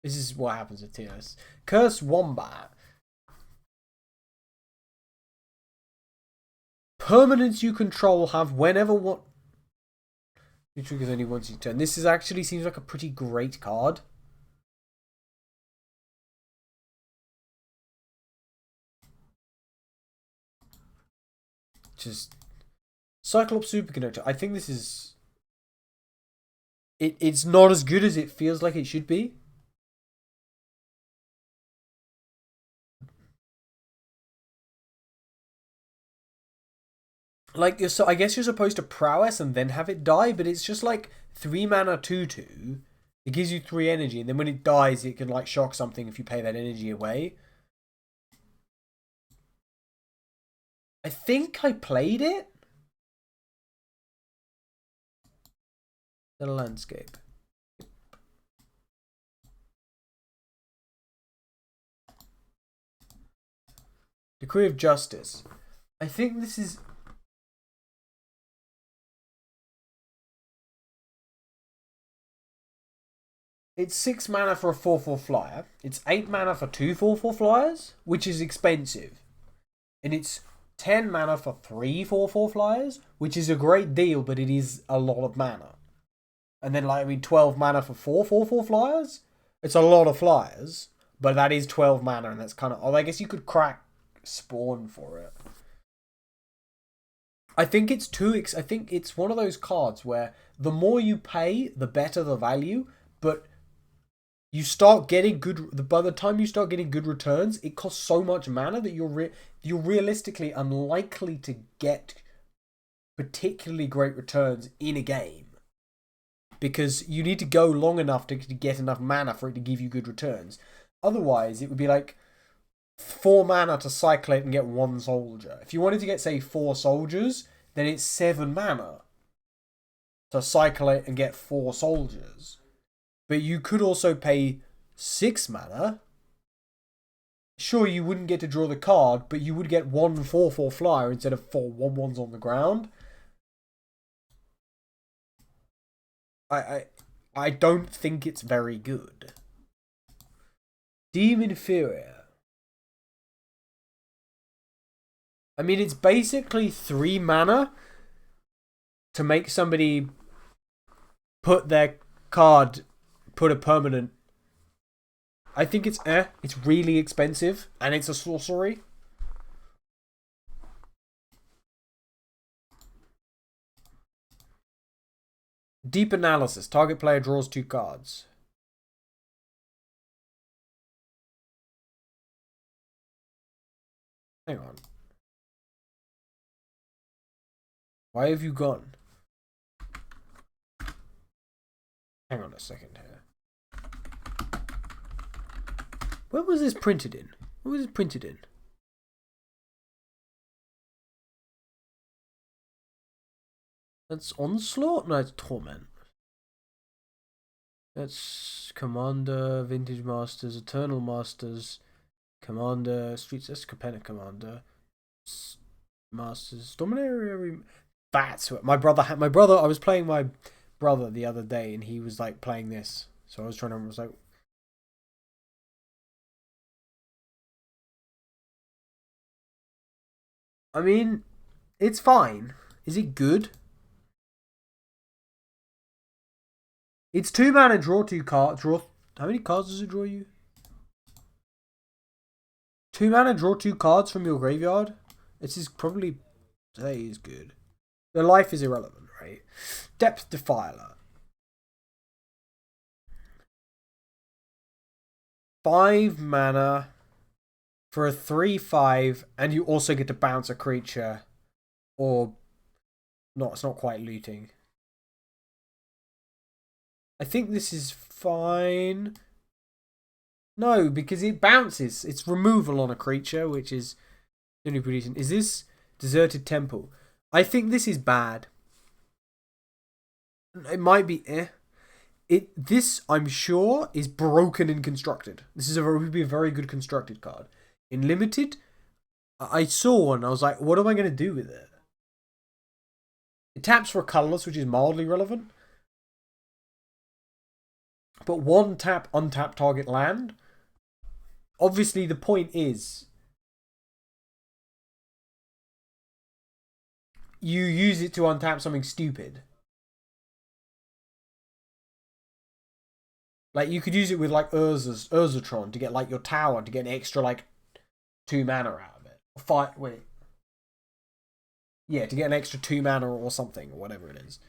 This is what happens with TS. Curse Wombat. Permanents you control have whenever what. It triggers only once you turn. This is actually seems like a pretty great card. Just Cyclops Superconductor. I think this is. It's not as good as it feels like it should be. Like, so I guess you're supposed to prowess and then have it die, but it's just like 3 mana 2/2. It gives you 3 energy, and then when it dies, it can like shock something if you pay that energy away. I think I played it. The landscape. Decree of Justice. I think this is. It's 6 mana for a 4/4 flyer. It's 8 mana for 2 4/4 flyers, which is expensive. And it's 10 mana for 3 4/4 flyers, which is a great deal, but it is a lot of mana. And then, 12 mana for 4 4/4 flyers? It's a lot of flyers, but that is 12 mana, and that's kind of. Oh, I guess you could crack Spawn for it. I think it's I think it's one of those cards where the more you pay, the better the value, but you start getting good. By the time you start getting good returns, it costs so much mana that you're realistically unlikely to get particularly great returns in a game, because you need to go long enough to get enough mana for it to give you good returns. Otherwise, it would be like 4 mana to cycle it and get 1 soldier. If you wanted to get, say, 4 soldiers, then it's 7 mana to cycle it and get 4 soldiers. But you could also pay 6 mana. Sure, you wouldn't get to draw the card, but you would get 1 4/4 flyer instead of 4 1/1s on the ground. I don't think it's very good. Demon Inferior. I mean, it's basically 3 mana to make somebody put their card, put a permanent. I think it's It's really expensive, and it's a sorcery. Deep Analysis. Target player draws 2 cards. Hang on. Why have you gone? Hang on a second here. Where was this printed in? What was it printed in? That's Onslaught? No, it's Torment. That's Commander, Vintage Masters, Eternal Masters, Commander, Streets, that's Capenna Commander, Masters, Dominaria. That's what my brother had. I was playing my brother the other day, and he was like playing this. So I was trying to. I was like, I mean, it's fine. Is it good? It's 2 mana, draw 2 cards. How many cards does it draw you? 2 mana, draw 2 cards from your graveyard. This is probably. Today is good. The life is irrelevant, right? Depth Defiler. 5 mana for a 3/5, and you also get to bounce a creature. Or. No, it's not quite looting. I think this is fine. No, because it bounces. It's removal on a creature, which is only producing. Is this Deserted Temple? I think this is bad. It might be This, I'm sure, is broken in constructed. This would be a very good constructed card. In limited, I saw one. I was like, what am I going to do with it? It taps for colorless, which is mildly relevant. But one tap, untap target land. Obviously, the point is you use it to untap something stupid. Like, you could use it with, like, Urzatron to get, like, your tower to get an extra, like, 2 mana out of it. Wait. Yeah, to get an extra 2 mana or something, or whatever it is.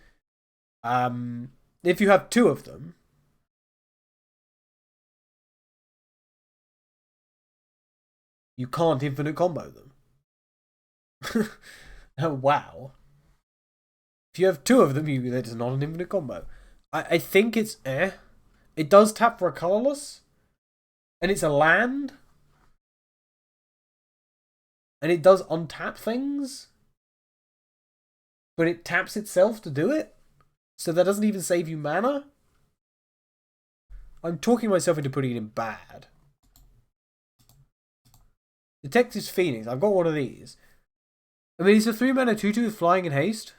If you have 2 of them, you can't infinite combo them. Oh, wow. If you have 2 of them, that is not an infinite combo. I think it's eh. It does tap for a colorless. And it's a land. And it does untap things. But it taps itself to do it. So that doesn't even save you mana. I'm talking myself into putting it in bad. Detective's Phoenix. I've got one of these. I mean, it's a 3 mana 2/2 with flying and haste.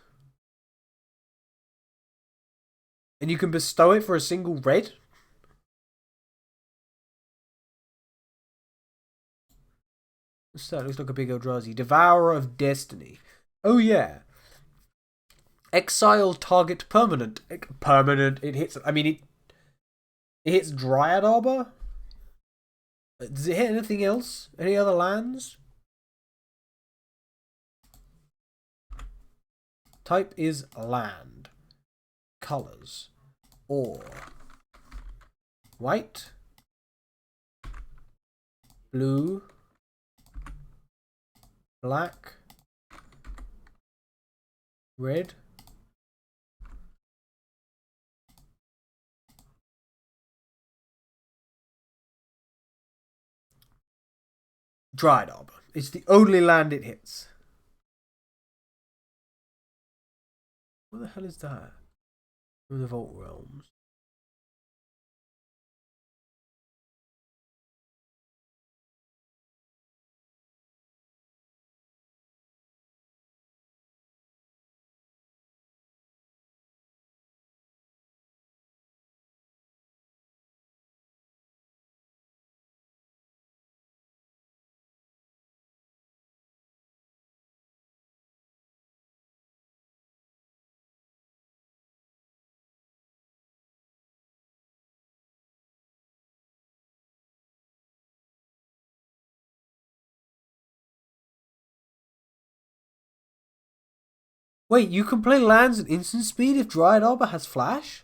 And you can bestow it for a single red. What's that? Looks like a big Eldrazi. Devourer of Destiny. Oh, yeah. Exile target permanent. Permanent. It hits. I mean, it hits Dryad Arbor. Does it hit anything else? Any other lands? Type is land. Colors. Or. White. Blue. Black. Red. Dryad Arbor. It's the only land it hits. What the hell is that? From the Vault Realms. Wait, you can play lands at instant speed if Dryad Arbor has flash?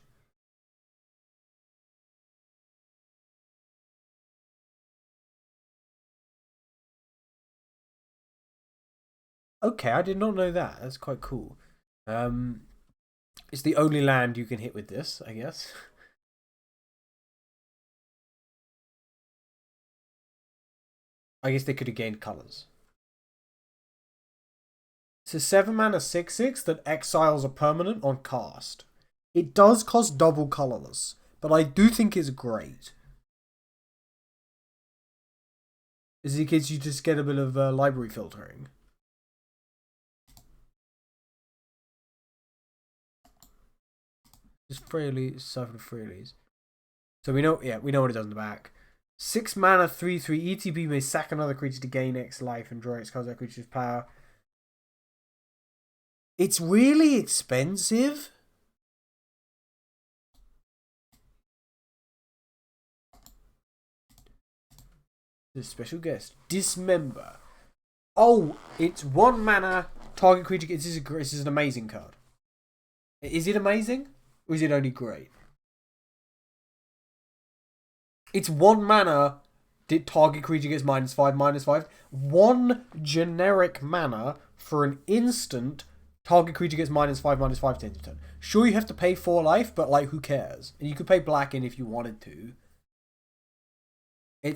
Okay, I did not know that. That's quite cool. It's the only land you can hit with this, I guess. I guess they could have gained colors. It's a 7 mana 6/6 that exiles a permanent on cast. It does cost double colorless, but I do think it's great. Is it gives you just get a bit of library filtering? Just freely suffer freelies. So we know, yeah, we know what it does in the back. 6 mana 3/3 ETB may sack another creature to gain X life and draw X cards that creature's power. It's really expensive. The special guest. Dismember. Oh, it's 1 mana. Target creature. This is an amazing card. Is it amazing? Or is it only great? It's 1 mana. Target creature gets -5/-5. 1 generic mana for an instant. Target creature gets -5/-5 to end of turn. Sure, you have to pay 4 life, but like, who cares? And you could pay black in if you wanted to.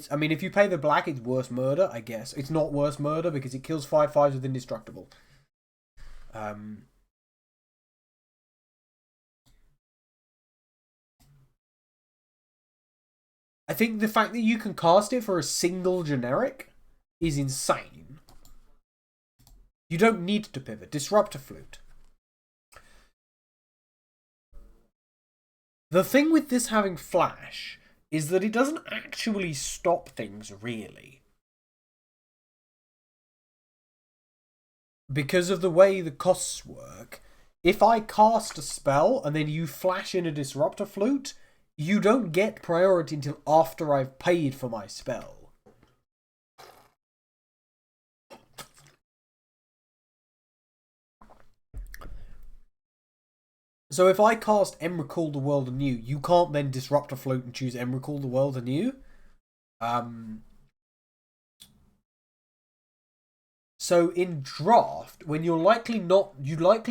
I mean, if you pay the black, it's worse murder, I guess. It's not worse murder because it kills 5/5s with indestructible. I think the fact that you can cast it for a single generic is insane. You don't need to pivot. Disruptor Flute. The thing with this having flash is that it doesn't actually stop things, really. Because of the way the costs work, if I cast a spell and then you flash in a Disruptor Flute, you don't get priority until after I've paid for my spell. So if I cast Emrakul the World Anew, you can't then Disruptor Flute and choose Emrakul the World Anew. So in draft, when you likely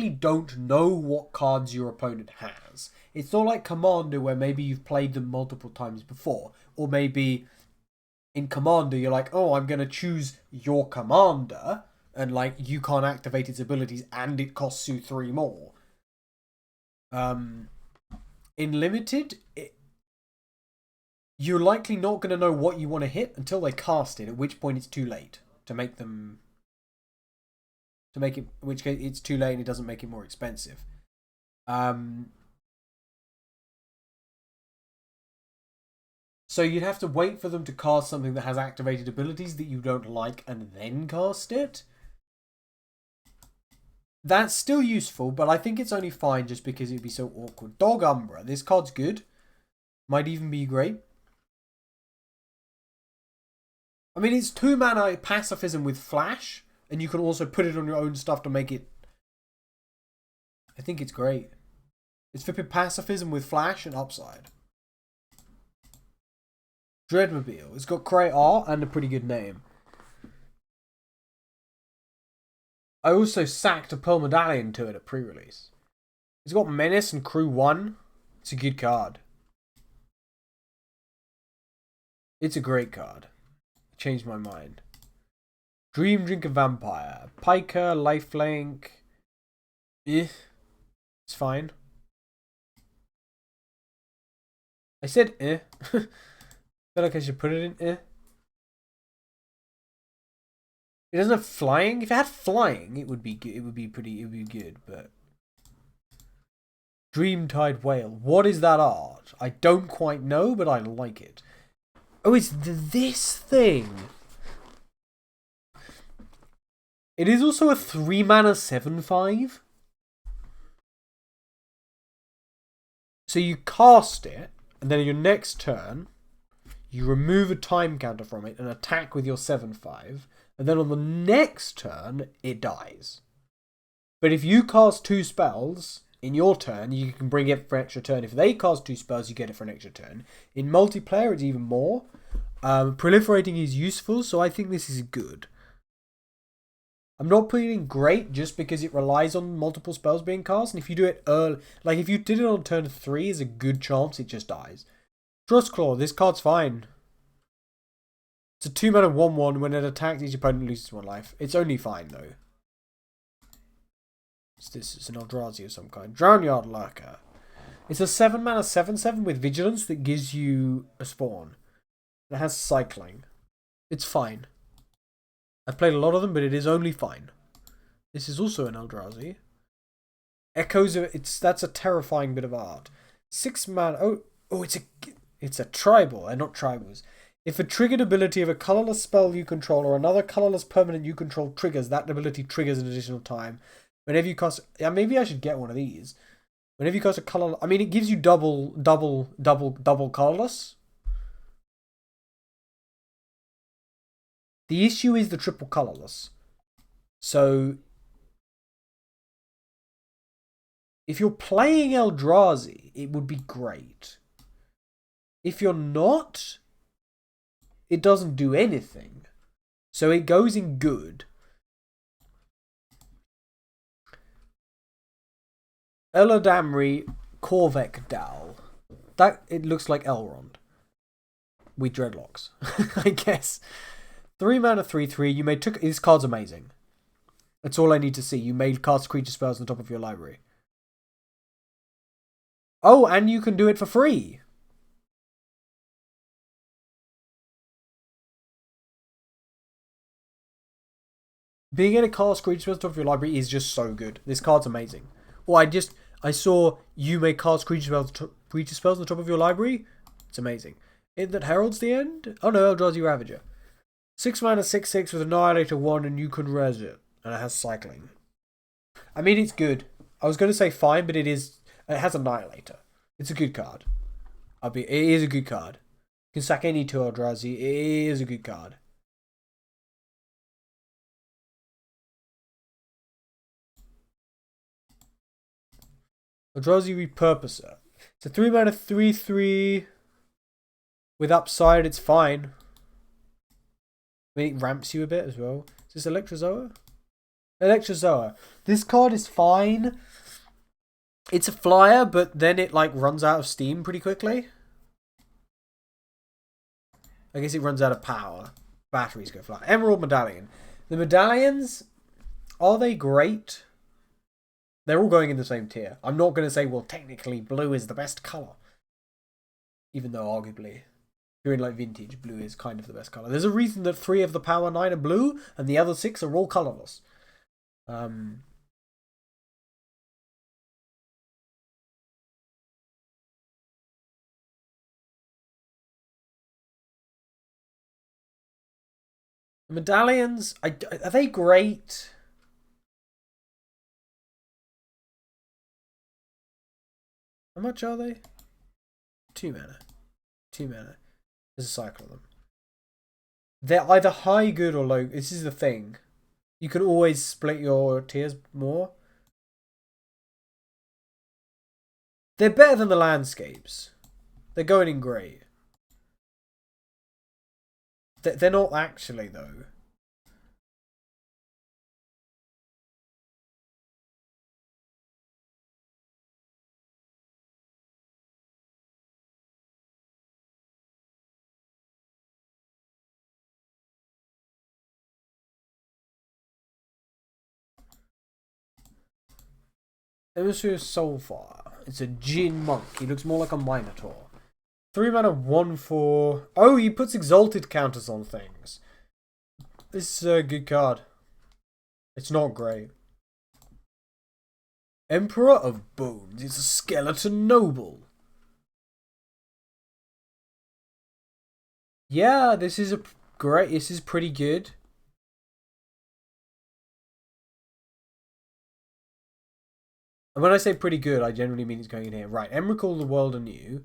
don't know what cards your opponent has. It's not like Commander where maybe you've played them multiple times before. Or maybe in Commander you're like, oh, I'm going to choose your Commander. And like, you can't activate its abilities and it costs you 3 more. In Limited, you're likely not going to know what you want to hit until they cast it, at which point it's too late to make them... in which case it's too late and it doesn't make it more expensive. So you'd have to wait for them to cast something that has activated abilities that you don't like and then cast it. That's still useful, but I think it's only fine just because it'd be so awkward. Dog Umbra. This card's good. Might even be great. I mean, it's 2 mana pacifism with flash, and you can also put it on your own stuff to make it... I think it's great. It's for pacifism with flash and upside. Dreadmobile. It's got great art and a pretty good name. I also sacked a Pearl Medallion to it at pre-release. It's got Menace and Crew 1. It's a good card. It's a great card. Changed my mind. Dream Drinker Vampire. Piker, Lifelink. It's fine. I said I feel like I should put it in It doesn't have flying. If it had flying, it would be good. It would be good, but Dreamtide Whale. What is that art? I don't quite know, but I like it. Oh, it's this thing. It is also a 3 mana 7/5. So you cast it, and then on your next turn, you remove a time counter from it and attack with your 7/5. And then on the next turn, it dies. But if you cast 2 spells in your turn, you can bring it for an extra turn. If they cast 2 spells, you get it for an extra turn. In multiplayer, it's even more. Proliferating is useful, so I think this is good. I'm not putting it in great just because it relies on multiple spells being cast. And if you do it early, like if you did it on turn 3, there's a good chance it just dies. Trustclaw, this card's fine. It's a 2 mana 1/1. When it attacks, each opponent loses 1 life. It's only fine though. It's an Eldrazi of some kind. Drownyard Lurker. It's a 7 mana 7/7 with Vigilance that gives you a spawn. It has cycling. It's fine. I've played a lot of them, but it is only fine. This is also an Eldrazi. Echoes of that's a terrifying bit of art. 6 mana. Oh, it's a tribal. They're not tribals. If a triggered ability of a colorless spell you control or another colorless permanent you control triggers, that ability triggers an additional time. Whenever you cast... Yeah, maybe I should get one of these. Whenever you cast a color... I mean, it gives you double colorless. The issue is the triple colorless. So... if you're playing Eldrazi, it would be great. If you're not... it doesn't do anything. So it goes in good. Eladamri Korvek Dal. That, it looks like Elrond. With dreadlocks. I guess. 3 mana 3/3. You may took... this card's amazing. That's all I need to see. You may cast creature spells on top of your library. Oh, and you can do it for free. being able to cast creature spells on top of your library is just so good. This card's amazing. Or I saw you may cast creature spells on the top of your library. It's amazing. It that heralds the end? Oh no, Eldrazi Ravager. 6 mana, 6/6 with Annihilator 1, and you can res it. And it has cycling. I mean, it's good. I was going to say fine, but it has Annihilator. It's a good card. It is a good card. You can sack any 2 Eldrazi. It is a good card. Eldrazi Repurposer. It's a 3 mana 3/3 with upside. It's fine. I mean, it ramps you a bit as well. Is this Electrozoa? Electrozoa. This card is fine. It's a flyer, but then it like runs out of steam pretty quickly. I guess it runs out of power. Batteries go flat. Emerald Medallion. The medallions, are they great? They're all going in the same tier. I'm not going to say, well, technically blue is the best colour. Even though arguably, if you're in like vintage, blue is kind of the best colour. There's a reason that 3 of the power 9 are blue and the other 6 are all colourless. Medallions, are they great? How much are they? 2 mana. 2 mana. There's a cycle of them. They're either high good or low. This is the thing. You can always split your tiers more. They're better than the landscapes. They're going in great. They're not actually, though. Emissary of Soulfire. It's a Djinn monk. He looks more like a Minotaur. 3 mana 1/4. Oh, he puts exalted counters on things. This is a good card. It's not great. Emperor of Bones. It's a skeleton noble. Yeah, this is great. This is pretty good. And when I say pretty good, I generally mean it's going in here. Right, Emrakul the World Anew.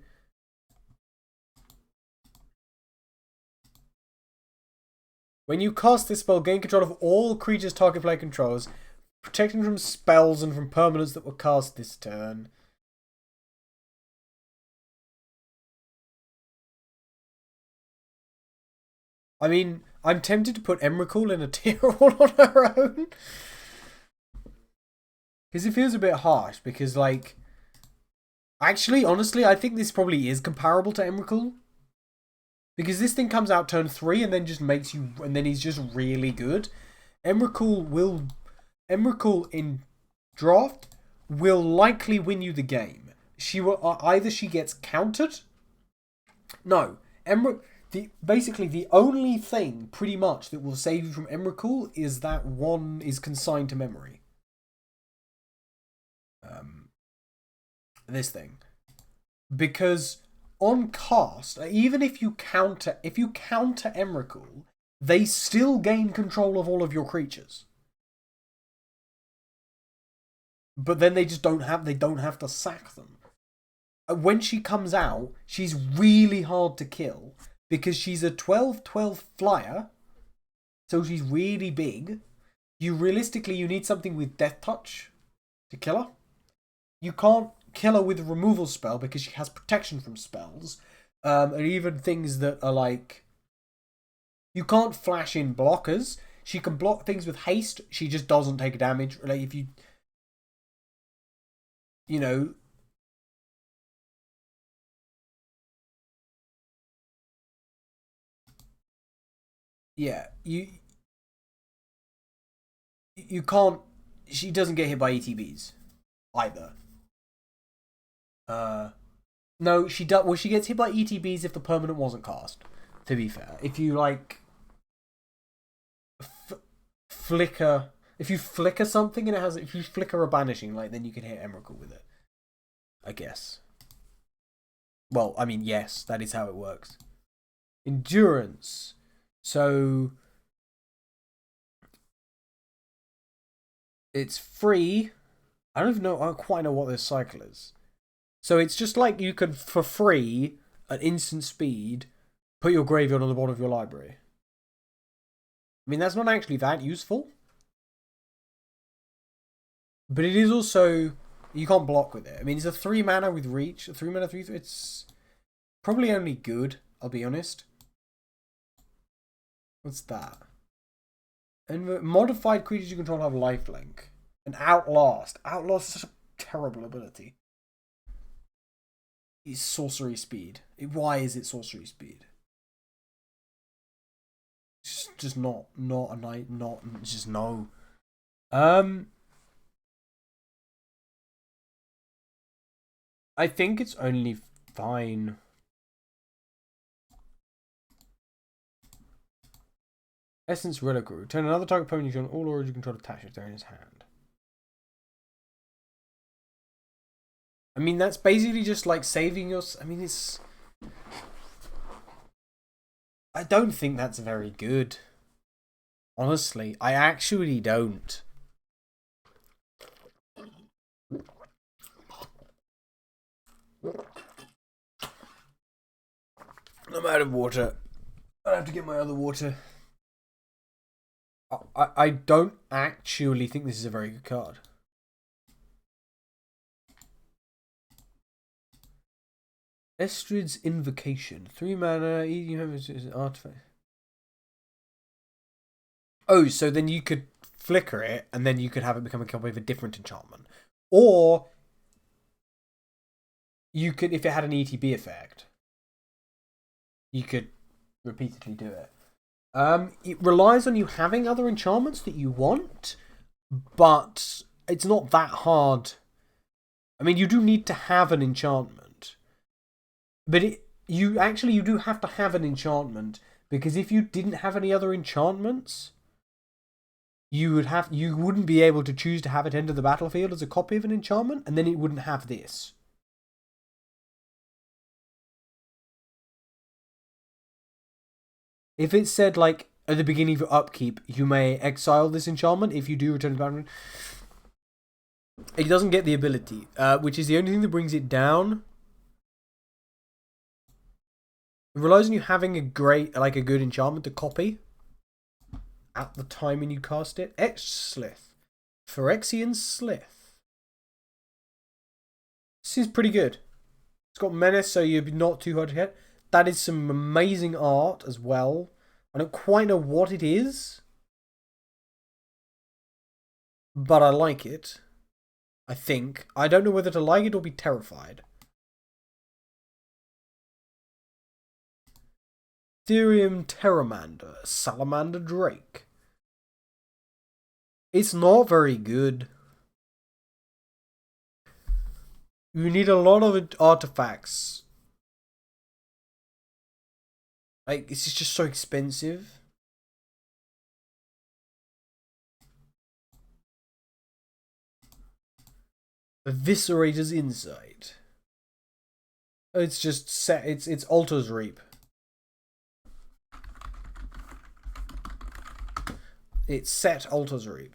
When you cast this spell, gain control of all creatures target player controls, protecting from spells and from permanents that were cast this turn. I mean, I'm tempted to put Emrakul in a tier all on her own. Because it feels a bit harsh, because, like... Actually, honestly, I think this probably is comparable to Emrakul. Because this thing comes out turn 3 and then just makes you... And then he's just really good. Emrakul in draft will likely win you the game. She will... Either she gets countered... No. Basically, the only thing, pretty much, that will save you from Emrakul is that one is consigned to memory. This thing. Because on cast, even if you counter Emrakul, they still gain control of all of your creatures. But then they just don't have to sack them. When she comes out, she's really hard to kill because she's a 12/12 flyer. So she's really big. You need something with Death Touch to kill her. You can't kill her with a removal spell because she has protection from spells. And even things that are like... You can't flash in blockers. She can block things with haste. She just doesn't take damage. Like, if you... You know... Yeah, you can't... She doesn't get hit by ETBs. Either. No, she does. Well, she gets hit by ETBs if the permanent wasn't cast. To be fair, if you like flicker something and it has, if you flicker a banishing light, then you can hit Emrakul with it. I guess. Well, I mean, yes, that is how it works. Endurance. So it's free. I don't even know. I don't quite know what this cycle is. So it's just like you could, for free, at instant speed, put your graveyard on the bottom of your library. I mean, that's not actually that useful. But it is also, you can't block with it. I mean, it's a 3 mana with reach. A 3 mana 3. It's probably only good, I'll be honest. What's that? And modified creatures you control have lifelink. And Outlast. Outlast is such a terrible ability. It's sorcery speed. Why is it sorcery speed? It's just not a night. Not just no. I think it's only fine. Essence Reliquary. Turn another target opponent you control, all auras you control attached if they're in his hand. I mean, that's basically just like saving your... I mean, it's... I don't think that's very good. Honestly, I actually don't. I'm out of water. I have to get my other water. I don't actually think this is a very good card. Estrid's Invocation. 3 mana, you have an artifact. Oh, so then you could flicker it, and then you could have it become a copy of a different enchantment. Or you could, if it had an ETB effect, you could repeatedly do it. It relies on you having other enchantments that you want, but it's not that hard. I mean, you do need to have an enchantment, but you do have to have an enchantment, because if you didn't have any other enchantments, you wouldn't be able to choose to have it enter the battlefield as a copy of an enchantment, and then it wouldn't have this. If it said, like, at the beginning of your upkeep, you may exile this enchantment if you do return to the battlefield, it doesn't get the ability, which is the only thing that brings it down. It relies on you having a good enchantment to copy at the time when you cast it. Slith. Phyrexian Slith. This is pretty good. It's got menace, so you're not too hard to hit. That is some amazing art as well. I don't quite know what it is, but I like it. I think. I don't know whether to like it or be terrified. Therium Pteramander. Salamander Drake. It's not very good. You need a lot of artifacts. Like, it's just so expensive. Eviscerator's Insight. It's just set. It's Altar's Reap. It's set Altar's Reap.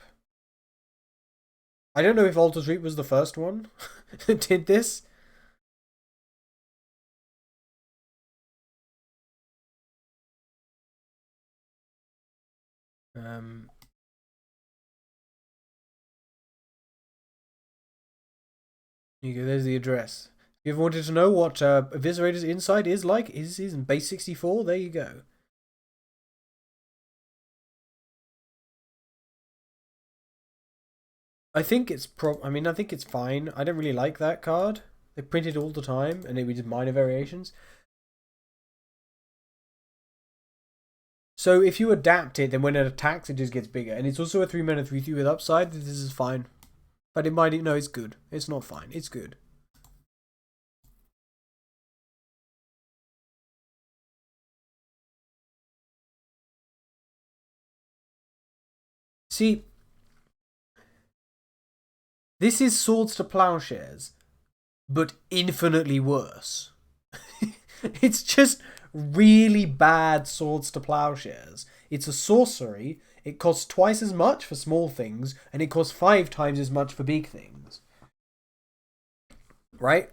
I don't know if Altar's Reap was the first one that did this. Here you go, there's the address. If you ever wanted to know what Eviscerator's Insight is like, is in base 64, there you go. I think it's I think it's fine. I don't really like that card. They print it all the time, and we did minor variations. So if you adapt it, then when it attacks, it just gets bigger. And it's also a 3 mana 3/3 with upside. This is fine. But it might... No, it's good. It's not fine. It's good. See, this is Swords to Plowshares, but infinitely worse. It's just really bad Swords to Plowshares. It's a sorcery. It costs twice as much for small things, and it costs 5 times as much for big things. Right?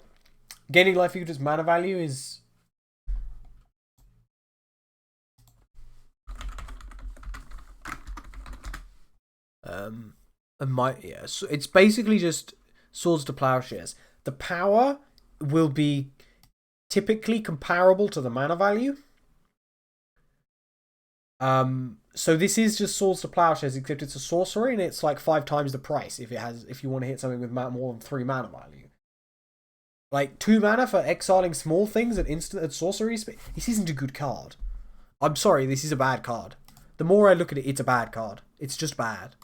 Gaining life equals mana value is... so it's basically just Swords to Plowshares. The power will be typically comparable to the mana value. So this is just Swords to Plowshares, except it's a sorcery and it's like 5 times the price if you want to hit something with more than 3 mana value. Like 2 mana for exiling small things at instant at sorcery speed. This isn't a good card. I'm sorry, this is a bad card. The more I look at it, it's a bad card. It's just bad.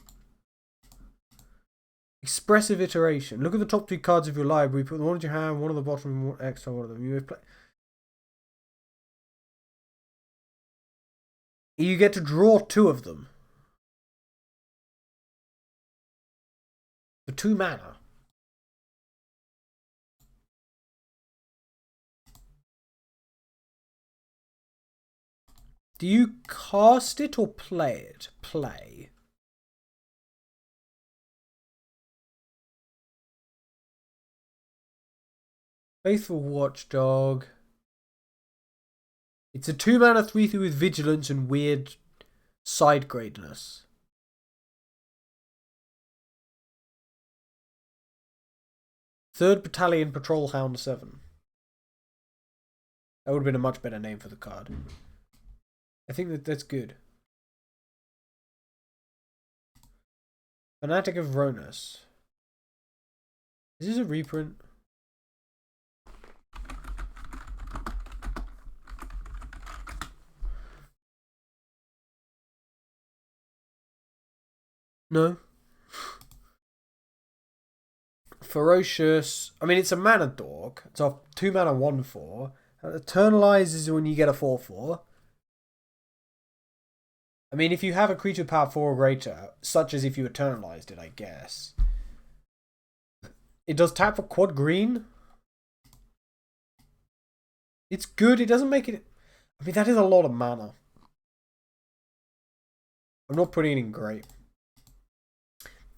Expressive Iteration. Look at the top 2 cards of your library. Put the one at your hand, one at the bottom, one extra, one of them. You get to draw 2 of them. For 2 mana. Do you cast it or play it? Play. Faithful Watchdog. It's a 2 mana 3/3 with Vigilance and weird side greatness. Third Battalion Patrol Hound 7. That would have been a much better name for the card. I think that's good. Fanatic of Ronus. Is this a reprint? No. Ferocious. I mean, it's a mana dork. It's a 2 mana 1/4. Eternalize is when you get a 4/4. I mean, if you have a creature with power 4 or greater, such as if you eternalized it, I guess. It does tap for quad green. It's good. It doesn't make it... I mean, that is a lot of mana. I'm not putting it in great.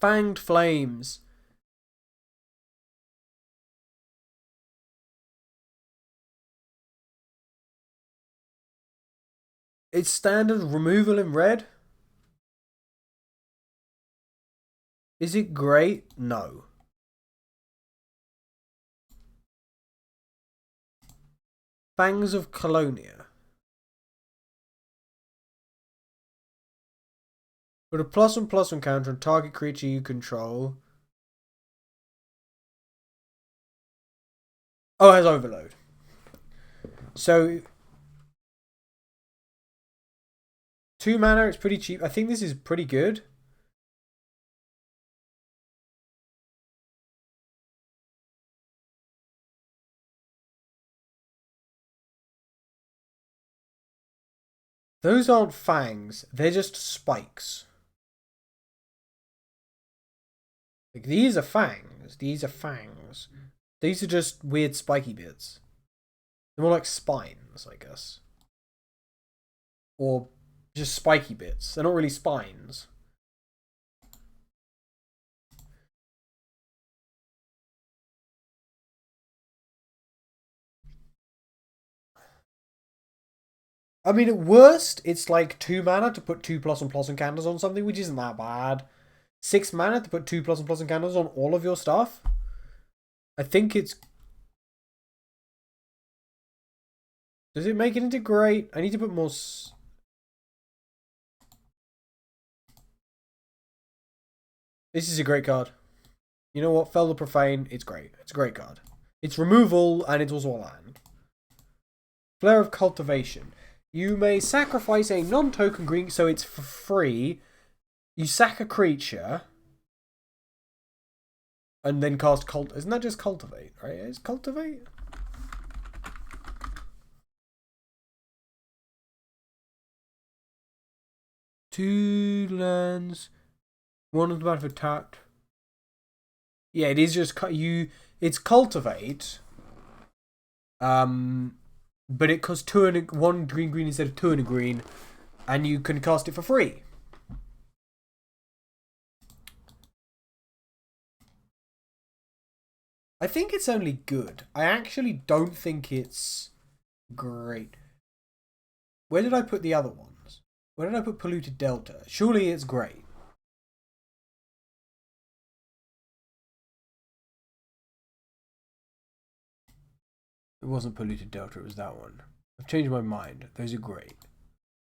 Fanged Flames. It's standard removal in red. Is it great? No. Fangs of Colonia. Put a +1/+1 counter on target creature you control. Oh, it has Overload. So 2 mana, it's pretty cheap. I think this is pretty good. Those aren't fangs. They're just spikes. Like, these are fangs. These are fangs. These are just weird spiky bits. They're more like spines, I guess. Or just spiky bits. They're not really spines. I mean, at worst, it's like 2 mana to put 2 +1/+1 counters on something, which isn't that bad. 6 mana to put 2 +1/+1 counters on all of your stuff. I think it's... Does it make it into great? I need to put more... This is a great card. You know what? Fel the Profane, it's great. It's a great card. It's removal, and it's also a land. Flare of Cultivation. You may sacrifice a non-token green, so it's for free. You sack a creature, and then cast Isn't that just Cultivate, right? It's Cultivate? Two lands. One of them have attacked. Yeah, it is just you. It's cultivate. But it costs one green instead of two and a green, and you can cast it for free. I think it's only good. I actually don't think it's great. Where did I put the other ones? Where did I put Polluted Delta? Surely it's great. It wasn't Polluted Delta, it was that one. I've changed my mind. Those are great.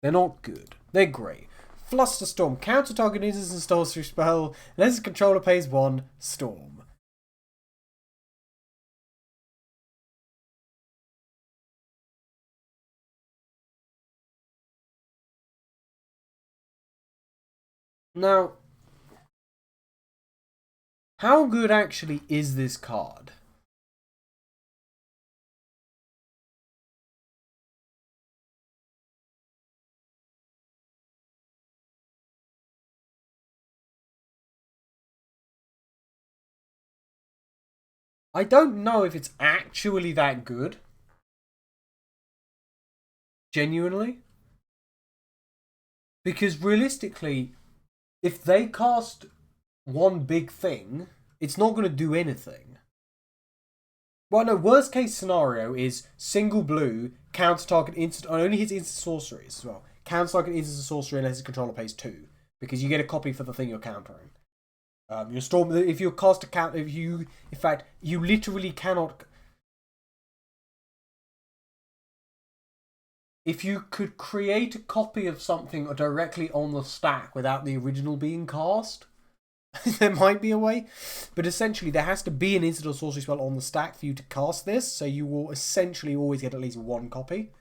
They're not good. They're great. Flusterstorm. Counter target uses and sorcery spell. Unless its controller pays 1. Storm. Now, how good actually is this card? I don't know if it's actually that good. Genuinely. Because realistically, if they cast one big thing, it's not going to do anything. Well, no, worst case scenario is single blue, counter target instant, only hits instant sorceries as well. Counter target instant sorcery unless its controller pays 2. Because you get a copy for the thing you're countering. Your storm, if you cast a count, in fact, you literally cannot. If you could create a copy of something directly on the stack without the original being cast, there might be a way. But essentially, there has to be an instant or sorcery spell on the stack for you to cast this, so you will essentially always get at least one copy.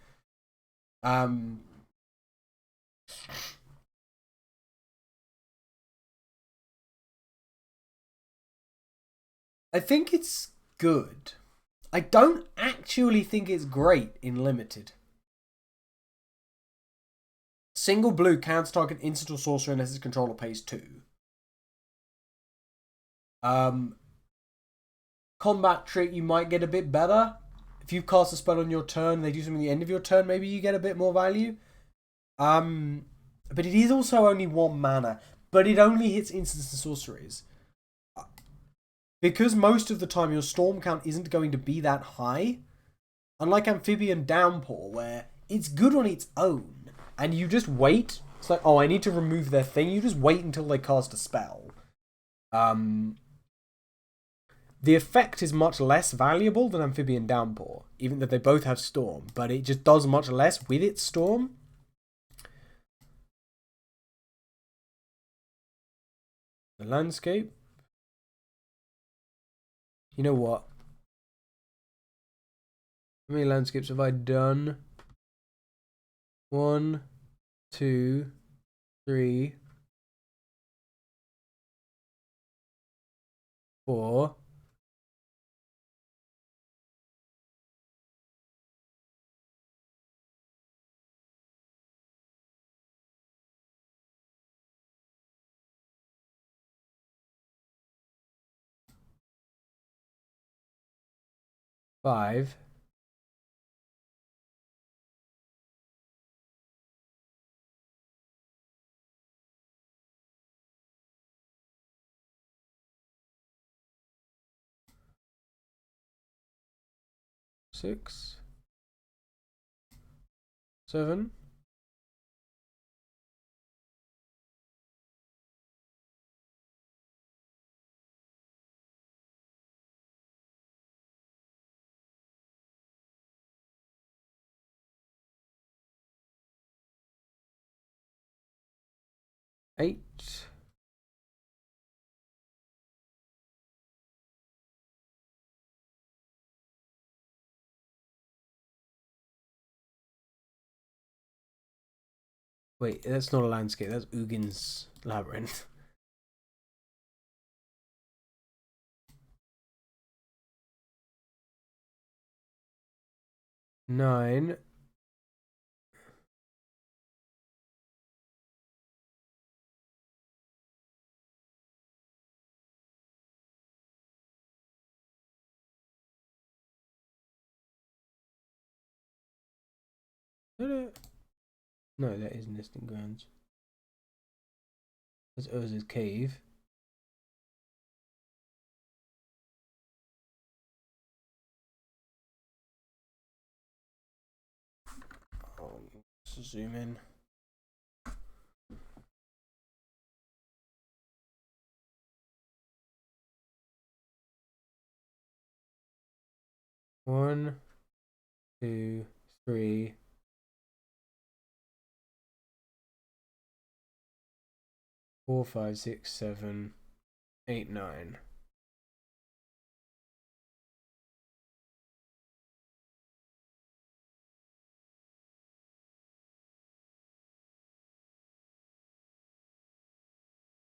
I think it's good. I don't actually think it's great in limited. Single blue counter target instant or sorcery unless its controller pays 2. Combat trick, you might get a bit better. If you cast a spell on your turn, they do something at the end of your turn, maybe you get a bit more value. But it is also only 1 mana, but it only hits instants and sorceries. Because most of the time your storm count isn't going to be that high, unlike Amphibian Downpour, where it's good on its own, and you just wait. It's like, oh, I need to remove their thing. You just wait until they cast a spell. The effect is much less valuable than Amphibian Downpour, even though they both have Storm, but it just does much less with its Storm. The landscape. You know what? How many landscapes have I done? 1, 2, 3, 4. 5. 6. 7. 8. Wait, that's not a landscape. That's Ugin's Labyrinth. 9. No, that is Nesting Grounds. That's Urza's Cave. Let's zoom in. One, two, three. 4, 5, 6, 7, 8, 9.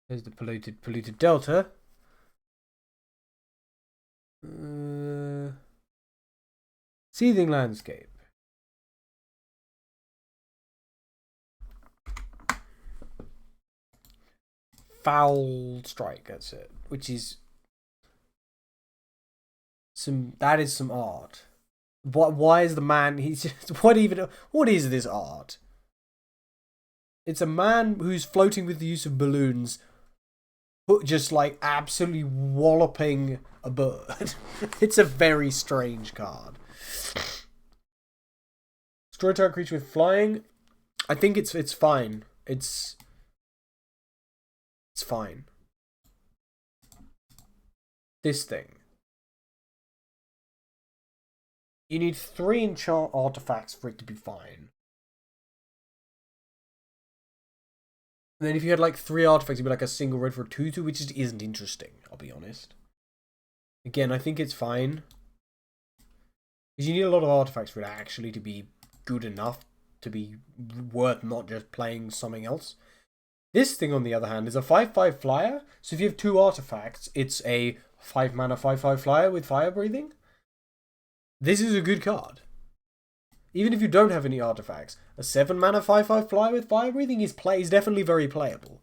There's the polluted delta. Seething landscape. Foul strike, that's it. Which is that is some art. Why is the man he's just what is this art? It's a man who's floating with the use of balloons, just like absolutely walloping a bird. It's a very strange card. Destroy target creature with flying. I think it's fine. It's fine. This thing. You need 3 enchant artifacts for it to be fine. And then if you had like 3 artifacts, it'd be like a single red for a 2/2, which just isn't interesting, I'll be honest. Again, I think it's fine. Because you need a lot of artifacts for it actually to be good enough to be worth not just playing something else. This thing, on the other hand, is a 5/5 flyer. So if you have 2 artifacts, it's a 5 mana 5/5 flyer with fire breathing. This is a good card. Even if you don't have any artifacts, a 7 mana 5/5 flyer with fire breathing is definitely very playable.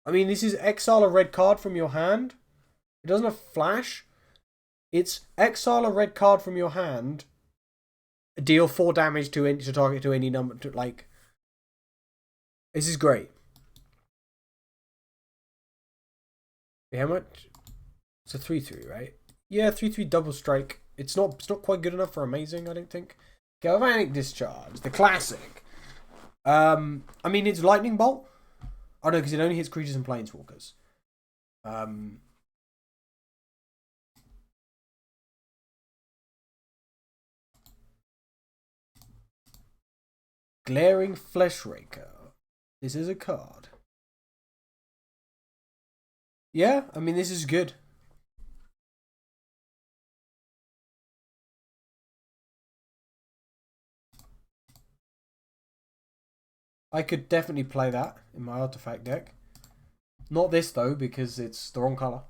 I mean, this is exile a red card from your hand. It doesn't have flash. It's exile a red card from your hand. Deal 4 damage to target to any number. This is great. How much? It's a 3/3, right? Yeah, 3/3 double strike. It's not quite good enough for amazing, I don't think. Galvanic Discharge, the classic. I mean, it's lightning bolt. Oh no, because it only hits creatures and planeswalkers. Glaring Fleshraker. This is a card. Yeah, I mean, this is good. I could definitely play that in my artifact deck. Not this though, because it's the wrong color.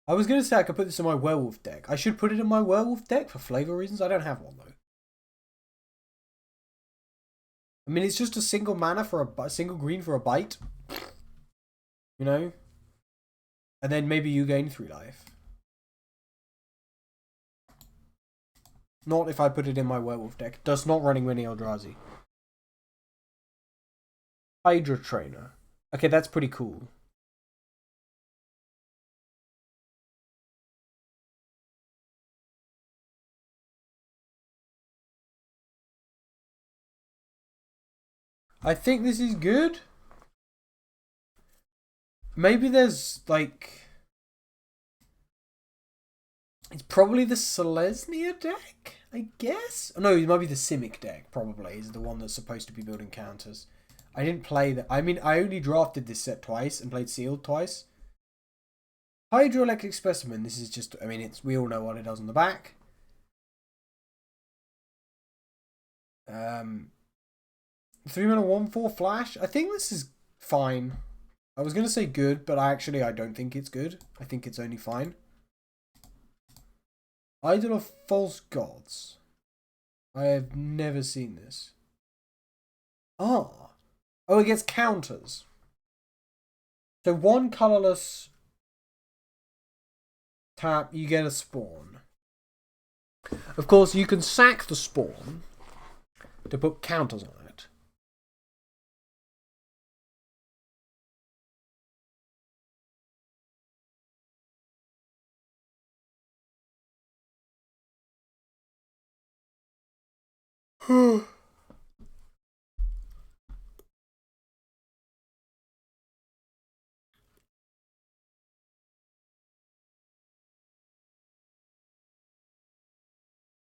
I was going to say I could put this in my werewolf deck. I should put it in my werewolf deck for flavor reasons. I don't have one though. I mean, it's just a single mana for a single green for a bite. You know? And then maybe you gain 3 life. Not if I put it in my werewolf deck. Does not running Winnie Eldrazi. Hydra Trainer. Okay, that's pretty cool. I think this is good. Maybe there's like... It's probably the Selesnya deck, I guess? Oh, no, it might be the Simic deck, probably, is the one that's supposed to be building counters. I didn't play that. I mean, I only drafted this set twice and played Sealed twice. Hydroelectric Specimen, this is just... I mean, we all know what it does on the back. 3 mana 1/4 flash. I think this is fine. I was going to say good, but I don't think it's good. I think it's only fine. Idol of False Gods. I have never seen this. Ah. Oh, it gets counters. So one colorless tap, you get a spawn. Of course, you can sack the spawn to put counters on it.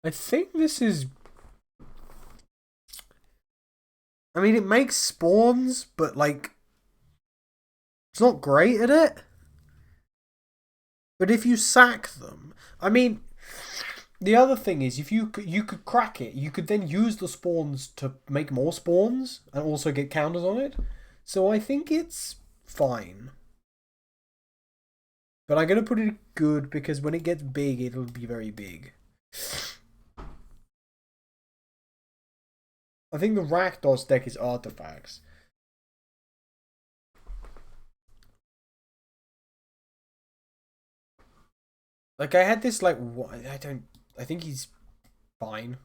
I think this is... I mean, it makes spawns, but, like... It's not great at it. But if you sack them... I mean... The other thing is, if you could crack it, you could then use the spawns to make more spawns and also get counters on it. So I think it's fine. But I'm going to put it good because when it gets big, it'll be very big. I think the Rakdos deck is artifacts. Like, I had this, like, I think he's fine.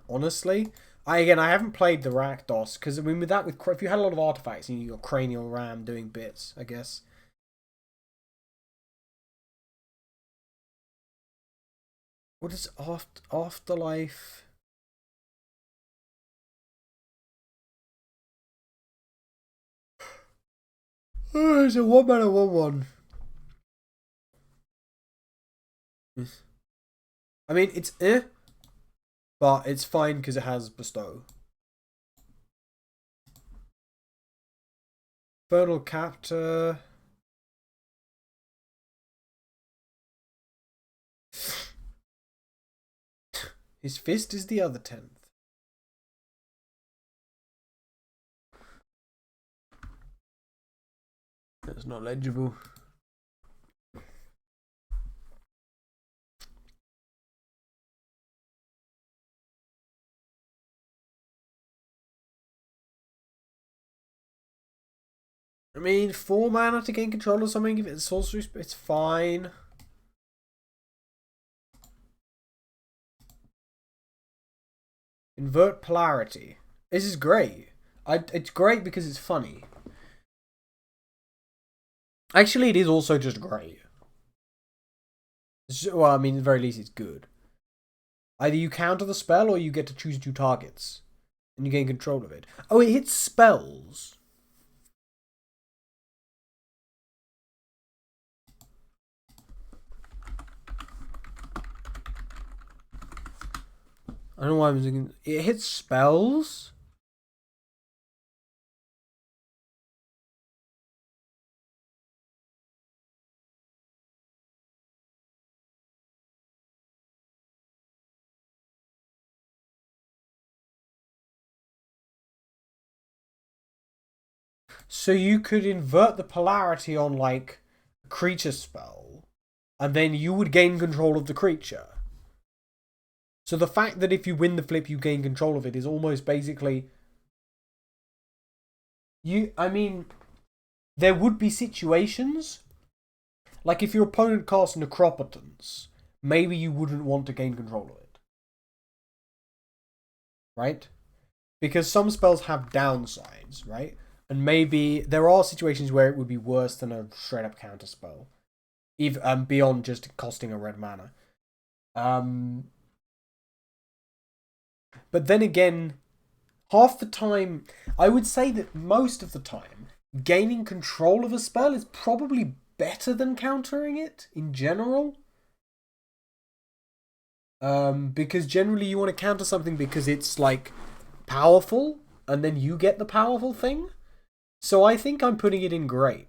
Honestly. I haven't played the Rakdos, because, I mean, if you had a lot of artifacts, and you got Cranial Ram doing bits, I guess. What is Afterlife? Oh, it's a 1-mana 1/1. I mean, it's but it's fine because it has Bestow. Infernal Captor. His Fist is the other 10th. That's not legible. I mean, 4 mana to gain control of something, if it's sorcery, it's fine. Invert Polarity. This is great. It's great because it's funny. Actually, it is also just great. Well, I mean, at the very least, it's good. Either you counter the spell or you get to choose 2 targets. And you gain control of it. Oh, it hits spells. I don't know why I'm thinking. It hits spells? So you could invert the polarity on, like, a creature spell, and then you would gain control of the creature. So the fact that if you win the flip, you gain control of it is almost basically... I mean, there would be situations, like if your opponent casts Necropotence, maybe you wouldn't want to gain control of it. Right? Because some spells have downsides, right? And maybe there are situations where it would be worse than a straight up counter spell. Even beyond just costing a red mana. But then again, half the time, I would say that most of the time, gaining control of a spell is probably better than countering it in general. Because generally you want to counter something because it's, like, powerful, and then you get the powerful thing. So I think I'm putting it in great.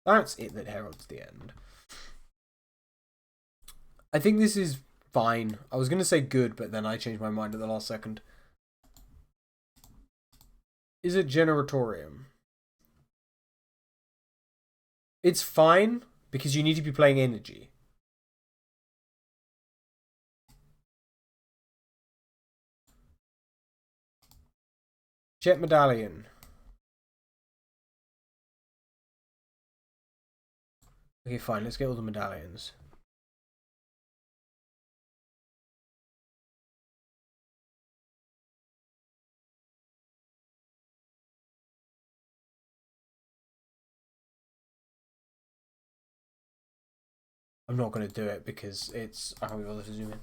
That's it that heralds the end. I think this is fine. I was going to say good, but then I changed my mind at the last second. Is it Generatorium? It's fine because you need to be playing energy. Jet medallion. Okay, fine. Let's get all the medallions. I'm not going to do it because it's... I can't be bothered to zoom in.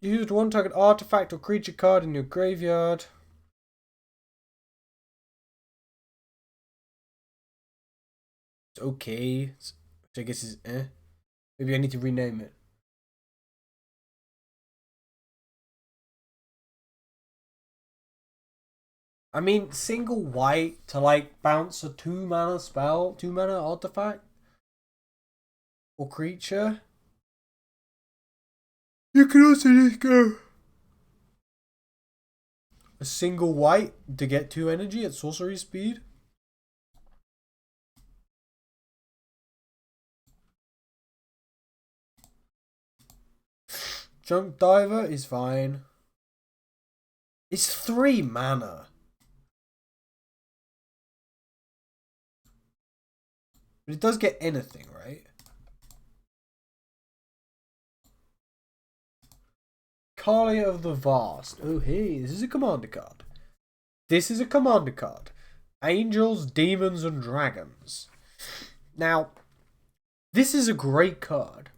You used one target artifact or creature card in your graveyard. It's okay. Which I guess is eh. Maybe I need to rename it. I mean, single white to like bounce a 2-mana spell, 2-mana artifact or creature. You can also just go a single white to get 2 energy at sorcery speed. Junk Diver is fine. It's 3 mana. But it does get anything, right? Kali of the Vast. Oh, hey, this is a commander card. This is a commander card. Angels, Demons, and Dragons. Now, this is a great card.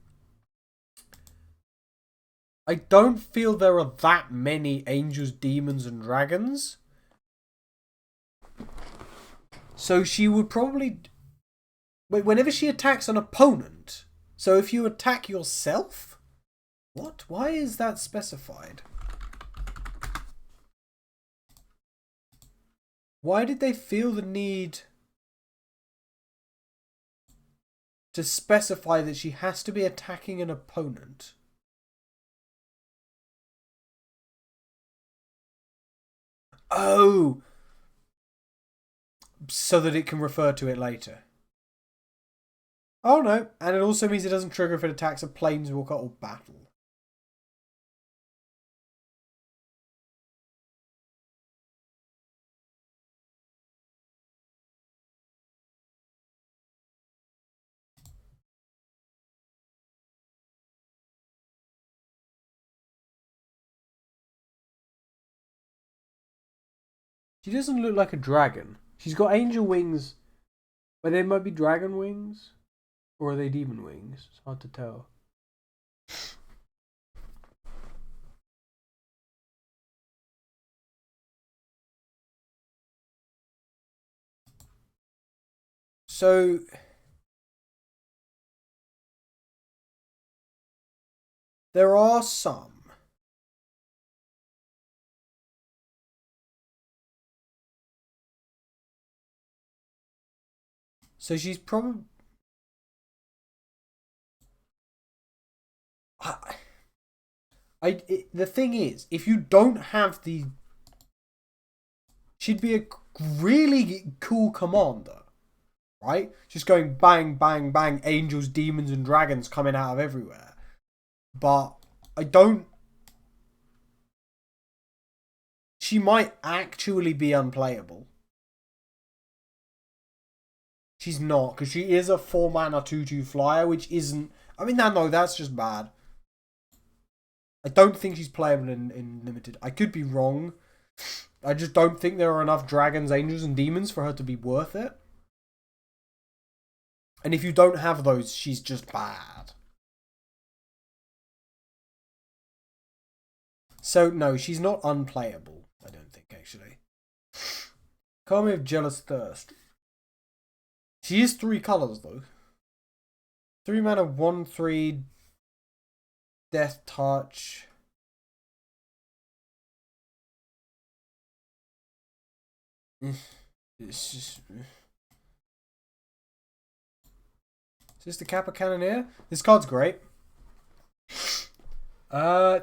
I don't feel there are that many Angels, Demons, and Dragons. So she would probably... Wait, whenever she attacks an opponent... So if you attack yourself... What? Why is that specified? Why did they feel the need to specify that she has to be attacking an opponent? Oh! So that it can refer to it later. Oh no, and it also means it doesn't trigger if it attacks a planeswalker or battle. She doesn't look like a dragon. She's got angel wings, but they might be dragon wings. Or are they demon wings? It's hard to tell. So... there are some. So she's probably... the thing is, if you don't have the... she'd be a really cool commander, right? Just going bang, bang, bang, angels, demons, and dragons coming out of everywhere. But I don't... she might actually be unplayable. She's not, because she is a 4-mana 2/2 flyer, which isn't... I mean, no, that's just bad. I don't think she's playable in Limited. I could be wrong. I just don't think there are enough dragons, angels, and demons for her to be worth it. And if you don't have those, she's just bad. So, no, she's not unplayable, I don't think, actually. Karma of Jealous Thirst. She is 3 colours, though. 3 mana, 1/3, Death Touch. It's just... is this the Kappa Cannoneer? This card's great. The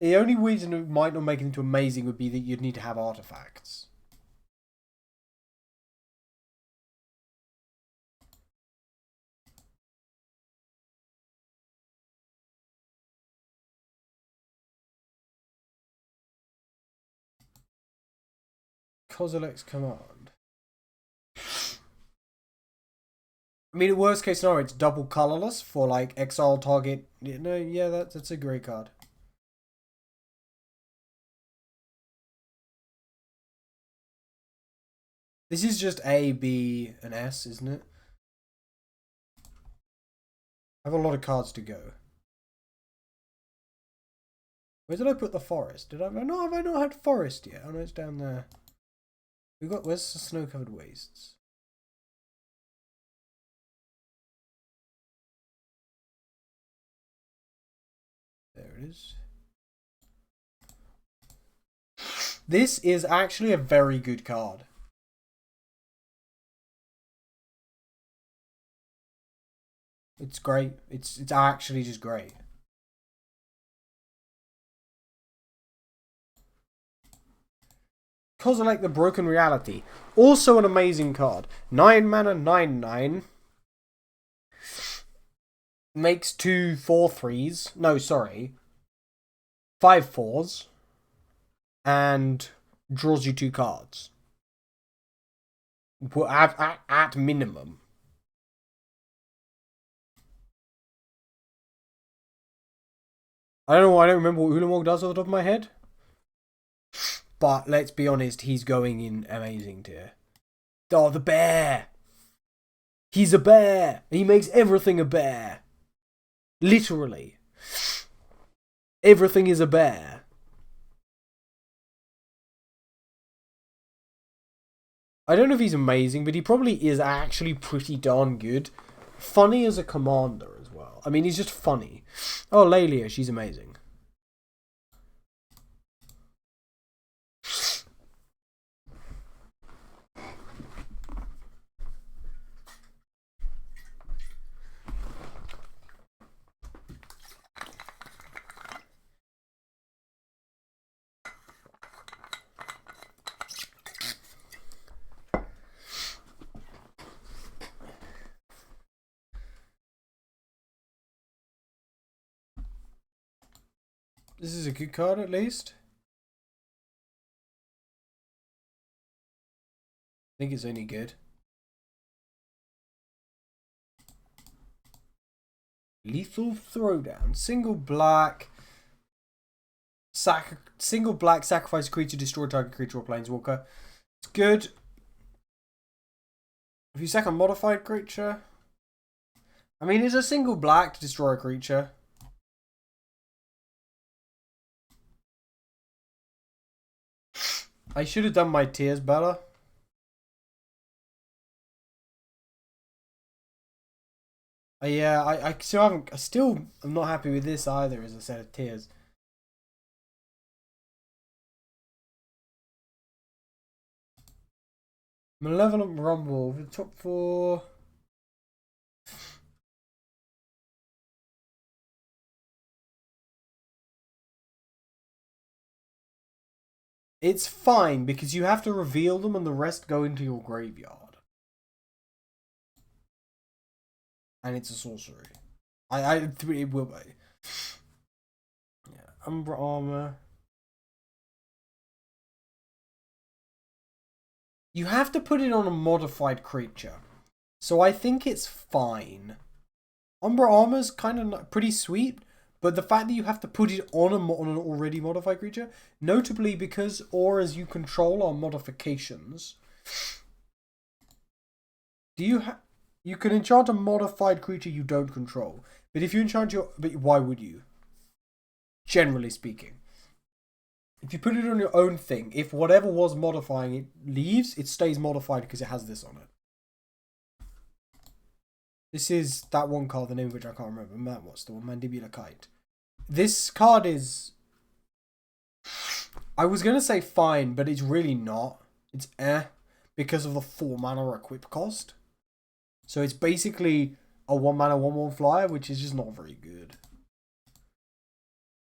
only reason it might not make it into amazing would be that you'd need to have artifacts. Kozilek's command. I mean, worst case scenario, it's double colorless for like exile target. No, yeah, that's a great card. This is just A, B, and S, isn't it? I have a lot of cards to go. Where did I put the forest? Have I not had forest yet? Oh no, it's down there. Where's the snow-covered wastes? There it is. This is actually a very good card. It's great. It's actually just great. Kozilek the Broken Reality. Also an amazing card. 9 mana, 9/9. Makes 2 4/3s. No, sorry. 5/4s. And draws you 2 cards. At minimum. I don't know. I don't remember what Ulamog does off the top of my head. But let's be honest, he's going in amazing tier. Oh, the bear! He's a bear! He makes everything a bear. Literally. Everything is a bear. I don't know if he's amazing, but he probably is actually pretty darn good. Funny as a commander as well. I mean, he's just funny. Oh, Lelia, she's amazing. This is a good card, at least. I think it's only good. Lethal Throwdown. Single black, sacrifice creature, destroy target creature or planeswalker. It's good. If you sack a modified creature, I mean, it's a single black to destroy a creature. I should have done my tiers better. Yeah, I still I'm not happy with this either as a set of tiers. Malevolent Rumble for the top 4. It's fine because you have to reveal them and the rest go into your graveyard. And it's a sorcery. It will be. Yeah, Umbra Armor. You have to put it on a modified creature. So I think it's fine. Umbra Armor's kind of pretty sweet, but the fact that you have to put it on an already modified creature, notably because auras you control are modifications. You can enchant a modified creature you don't control, but if you enchant but why would you? Generally speaking, if you put it on your own thing, if whatever was modifying it leaves, it stays modified because it has this on it. This is that one card, the name of which I can't remember. What's the one? Mandibular Kite. This card is... I was going to say fine, but it's really not. It's because of the 4 mana equip cost. So it's basically a 1 mana 1/1 flyer, which is just not very good.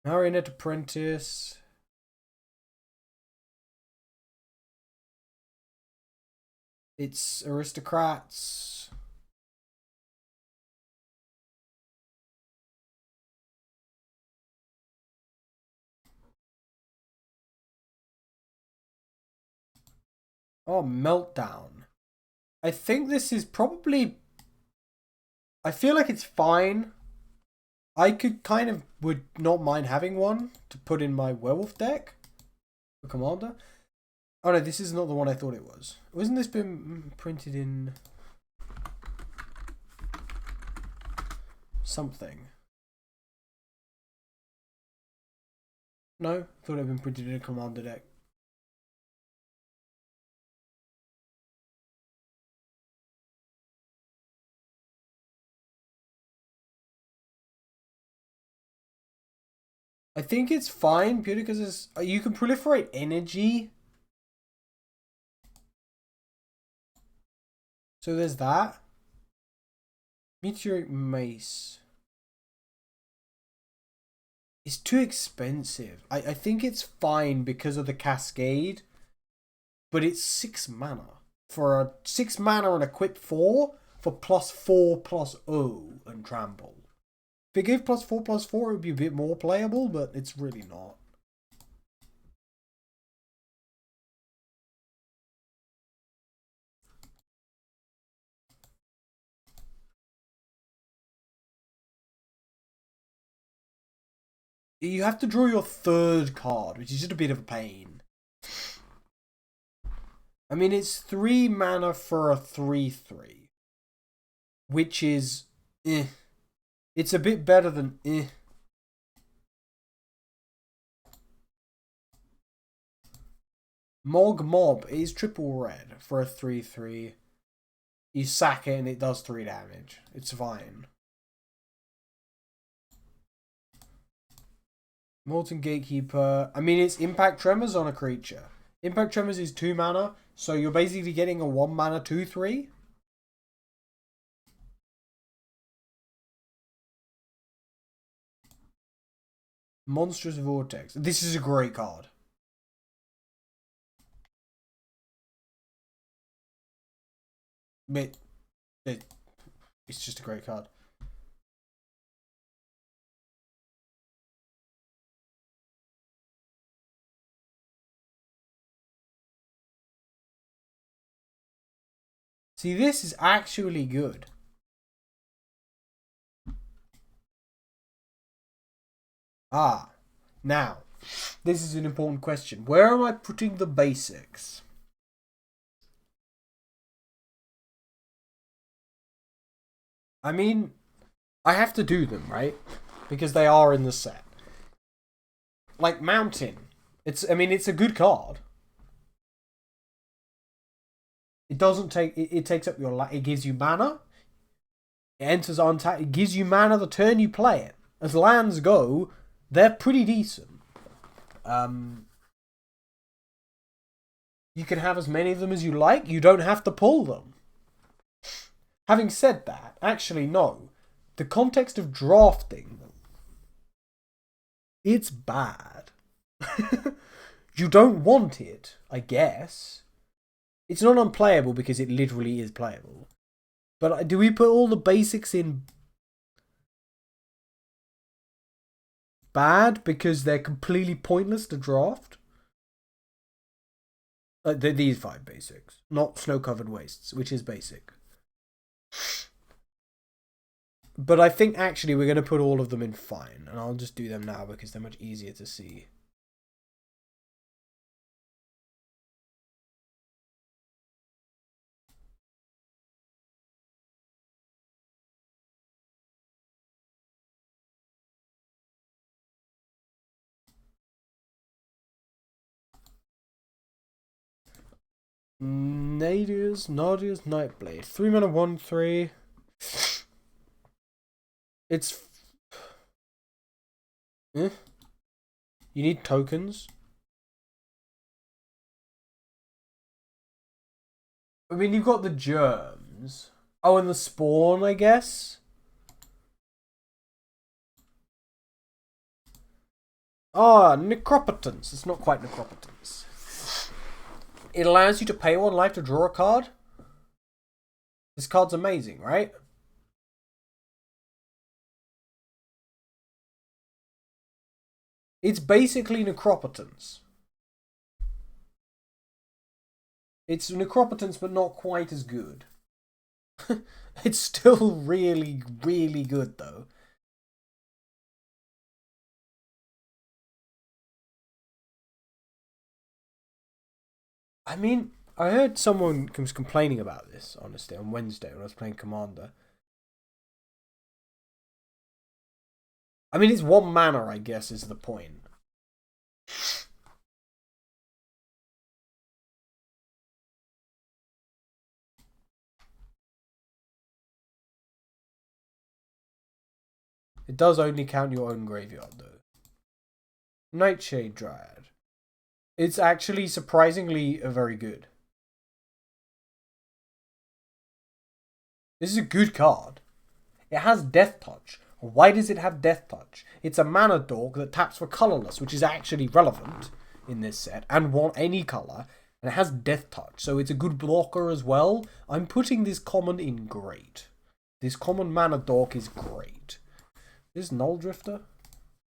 Marionette Apprentice. It's Aristocrats. Oh, Meltdown. I think this is probably... I feel like it's fine. I would not mind having one to put in my werewolf deck. The commander. Oh no, this is not the one I thought it was. Wasn't this been printed in... something? No? Thought it had been printed in a commander deck. I think it's fine purely because you can proliferate energy. So there's that. Meteoric Mace. It's too expensive. I think it's fine because of the Cascade. But it's 6 mana. For a 6 mana and equip 4 for +4/+0 and trample. If it gave +4/+4, it would be a bit more playable, but it's really not. You have to draw your 3rd card, which is just a bit of a pain. I mean, it's 3 mana for a 3/3. Which is... eh. It's a bit better than... eh. Mog Mob is triple red for a 3/3. You sack it and it does 3 damage. It's fine. Molten Gatekeeper. I mean, it's Impact Tremors on a creature. Impact Tremors is 2 mana, so you're basically getting a 1 mana 2/3. Monstrous Vortex. This is a great card. But it's just a great card. See, this is actually good. Now, this is an important question. Where am I putting the basics? I mean, I have to do them, right? Because they are in the set. Like Mountain. It's a good card. It doesn't take... It takes up your... It gives you mana. It enters on tap. It gives you mana the turn you play it. As lands go, they're pretty decent. You can have as many of them as you like. You don't have to pull them. Having said that, actually, no. The context of drafting them, it's bad. You don't want it, I guess. It's not unplayable because it literally is playable. But do we put all the basics in bad because they're completely pointless to draft? These 5 basics, not Snow-Covered Wastes, which is basic. But I think actually we're going to put all of them in fine, and I'll just do them now because they're much easier to see. Nadia's Nightblade. 3 mana 1/3. It's... You need tokens. I mean, you've got the germs. Oh, and the spawn, I guess. Necropotence. It's not quite Necropotence. It allows you to pay 1 life to draw a card. This card's amazing, right? It's basically Necropotence. It's Necropotence, but not quite as good. It's still really, really good, though. I mean, I heard someone was complaining about this, honestly, on Wednesday when I was playing Commander. I mean, it's one mana, I guess, is the point. It does only count your own graveyard, though. Nightshade Dryad. It's actually surprisingly very good. This is a good card. It has Death Touch. Why does it have Death Touch? It's a mana dork that taps for colorless, which is actually relevant in this set, and want any color. And it has Death Touch, so it's a good blocker as well. I'm putting this common in great. This common mana dork is great. This is Null Drifter.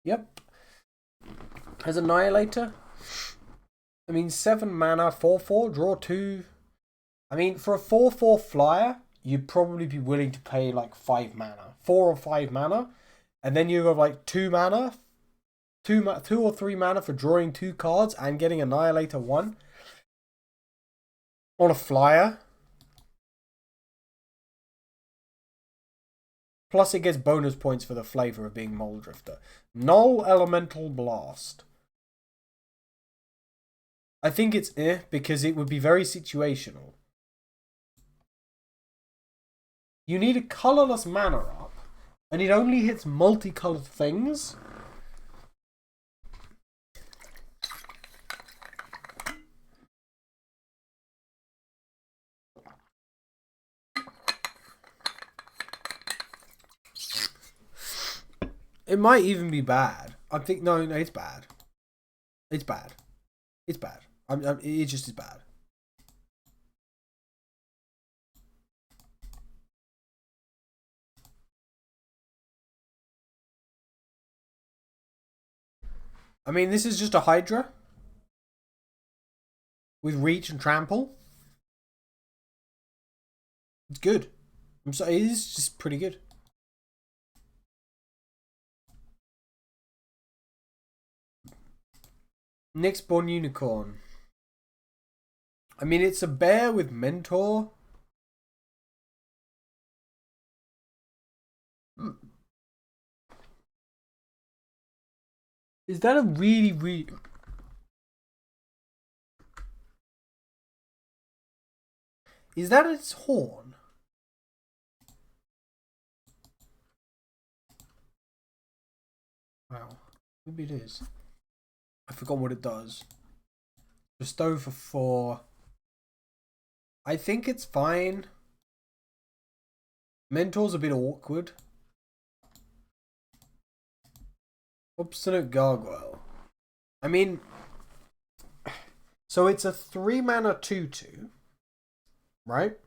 Yep. Has Annihilator. I mean, 7 mana, 4/4, draw 2. I mean, for a 4/4 flyer, you'd probably be willing to pay like 5 mana. 4 or 5 mana. And then you have like 2 mana. 2 or 3 mana for drawing 2 cards and getting Annihilator 1. On a flyer. Plus it gets bonus points for the flavor of being Muldrifter. Null Elemental Blast. I think it's because it would be very situational. You need a colorless mana up, and it only hits multicolored things. It might even be bad. I think no, it's bad. It's bad. It's bad. It just is bad. I mean, this is just a Hydra with reach and trample. It's good. I'm sorry, it is just pretty good. Nyxborn Unicorn. I mean, it's a bear with Mentor. Is that a really... Is that its horn? Wow. Maybe it is. I forgot what it does. Bestow for 4. I think it's fine. Mentor's a bit awkward. Obstinate Gargoyle. I mean... So it's a 3 mana 2/2. Right?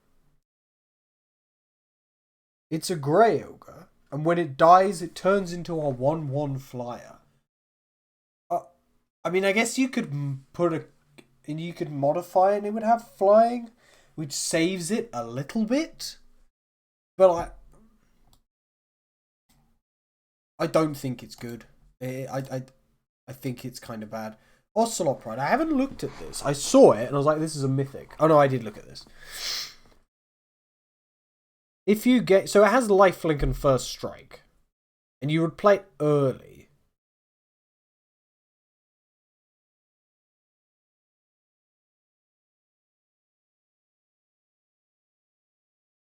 It's a Grey Ogre. And when it dies, it turns into a 1/1 flyer. I mean, I guess you could put a... And you could modify it and it would have flying, which saves it a little bit. But I don't think it's good. I think it's kind of bad. Ocelot Pride. I haven't looked at this. I saw it and I was like, this is a mythic. Oh no, I did look at this. If you get... So it has lifelink and first strike. And you would play it early.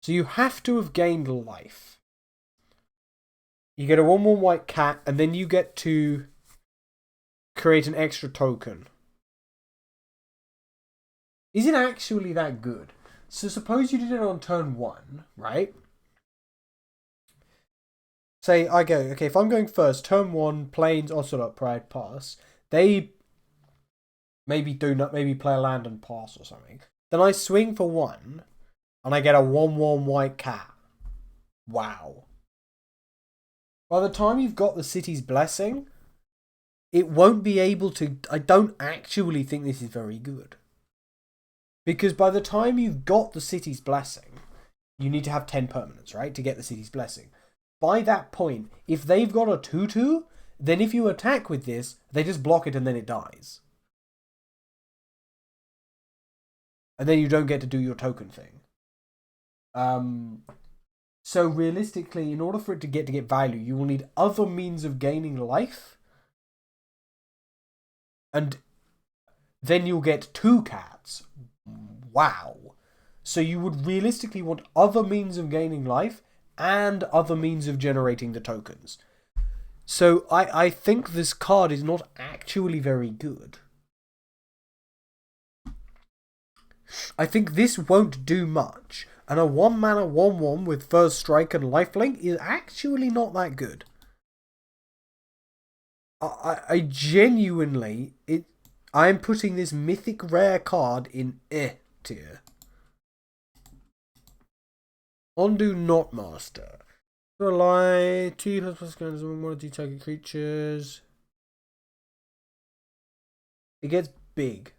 So you have to have gained life. You get a 1/1 white cat, and then you get to create an extra token. Is it actually that good? So suppose you did it on turn 1, right? Say, I go, okay, if I'm going first, turn 1, Plains, Ocelot, Pride, pass. They maybe play a land and pass or something. Then I swing for 1, and I get a 1/1 white cat. Wow. By the time you've got the City's Blessing, it won't be able to... I don't actually think this is very good. Because by the time you've got the city's blessing, you need to have 10 permanents, right? To get the city's blessing. By that point, if they've got a 2/2, then if you attack with this, they just block it and then it dies. And then you don't get to do your token thing. So realistically, in order for it to get value, you will need other means of gaining life. And then you'll get 2 cats. Wow. So you would realistically want other means of gaining life and other means of generating the tokens. So I think this card is not actually very good. I think this won't do much. And a 1-mana 1/1 with First Strike and Lifelink is actually not that good. I genuinely... I'm putting this mythic rare card in tier. Undo Not Master. Rely 2+ guns on 1 of 2 target creatures. It gets big.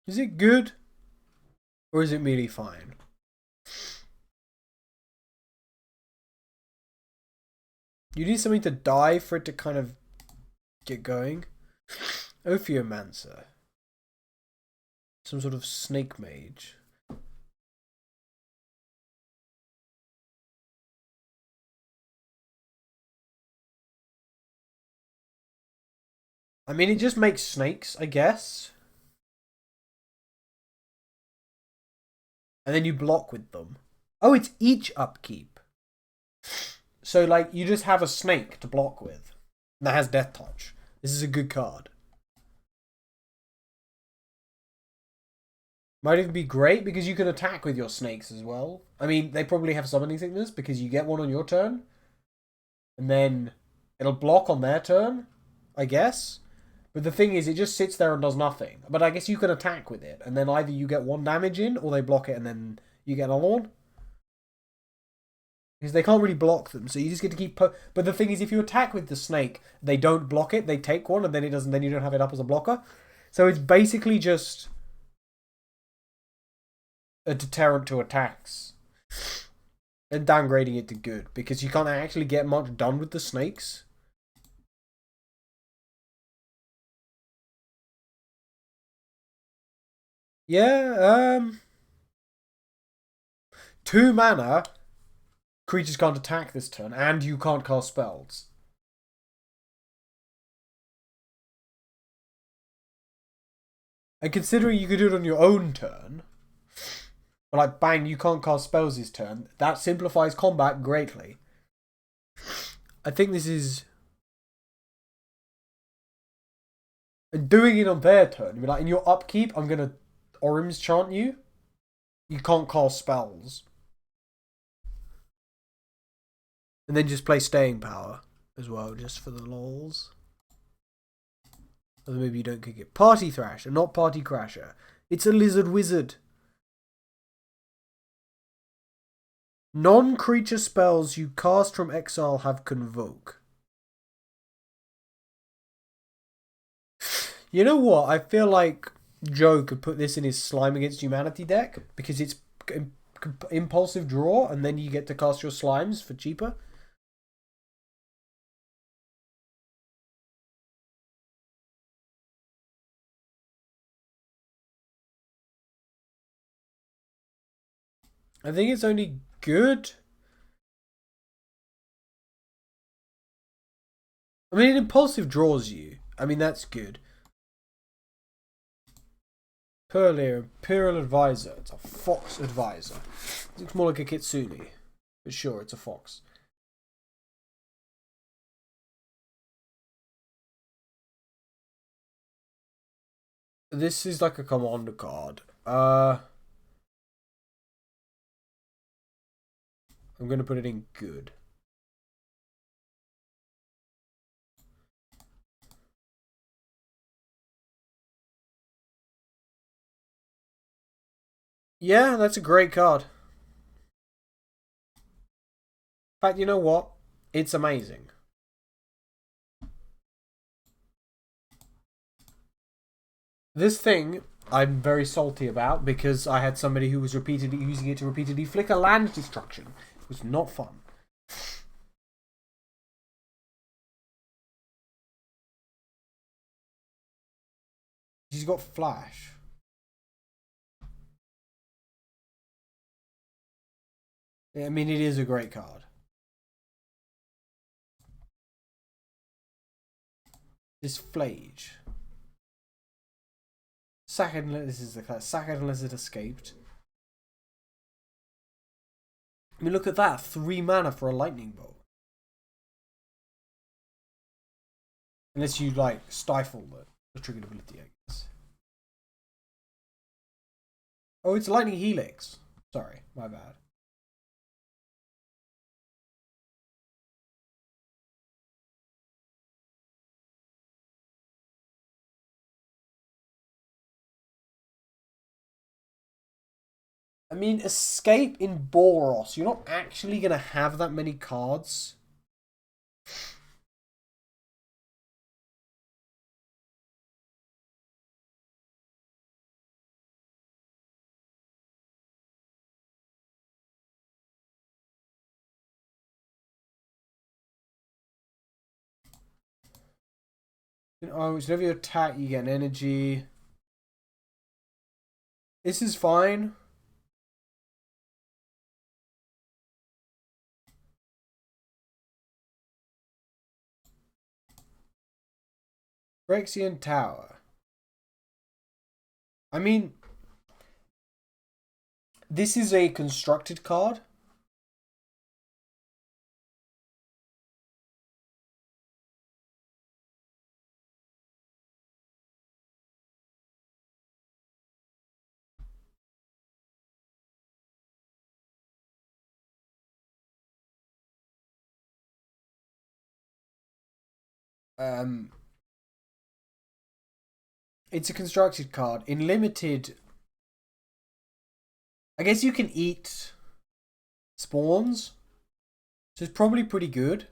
Is it good? Or is it merely fine? You need something to die for it to kind of get going. Ophiomancer. Some sort of snake mage. I mean, it just makes snakes, I guess. And then you block with them. Oh, it's each upkeep. So, like, you just have a snake to block with. And that has Death Touch. This is a good card. Might even be great because you can attack with your snakes as well. I mean, they probably have summoning sickness because you get one on your turn. And then it'll block on their turn, I guess. But the thing is, it just sits there and does nothing. But I guess you can attack with it. And then either you get 1 damage in, or they block it and then you get another one. Because they can't really block them, so you just get to keep... But the thing is, if you attack with the snake, they don't block it, they take one, and then it doesn't. Then you don't have it up as a blocker. So it's basically just a deterrent to attacks. And downgrading it to good, because you can't actually get much done with the snakes. Yeah, 2 mana, creatures can't attack this turn, and you can't cast spells. And considering you could do it on your own turn, but like, bang, you can't cast spells this turn, that simplifies combat greatly. I think this is... And doing it on their turn, you'd be like, in your upkeep, I'm gonna Orim's Chant you. You can't cast spells. And then just play Staying Power as well, just for the lols. Or maybe you don't kick it. Party Thrasher, not Party Crasher. It's a Lizard Wizard. Non-creature spells you cast from exile have Convoke. You know what? I feel like Joe could put this in his Slime Against Humanity deck, because it's impulsive draw, and then you get to cast your slimes for cheaper. I think it's only good. I mean, it impulsive draws you. I mean, that's good. Imperial Advisor. It's a fox advisor. It looks more like a kitsune. But sure, it's a fox. This is like a commander card. I'm going to put it in good. Yeah, that's a great card. In fact, you know what? It's amazing. This thing I'm very salty about because I had somebody who was repeatedly using it to repeatedly flicker land destruction. It was not fun. She's got flash. I mean, it is a great card. This Flage. Sack it unless this is the class. Sack it unless it escaped. I mean, look at that. 3 mana for a lightning bolt. Unless you, like, stifle the triggered ability, I guess. Oh, it's Lightning Helix. Sorry, my bad. I mean, Escape in Boros. You're not actually going to have that many cards. Oh, it's whenever you attack, you get an energy. This is fine. Phyrexian Tower. I mean, this is a constructed card. It's a constructed card. In limited, I guess you can eat spawns, so it's probably pretty good.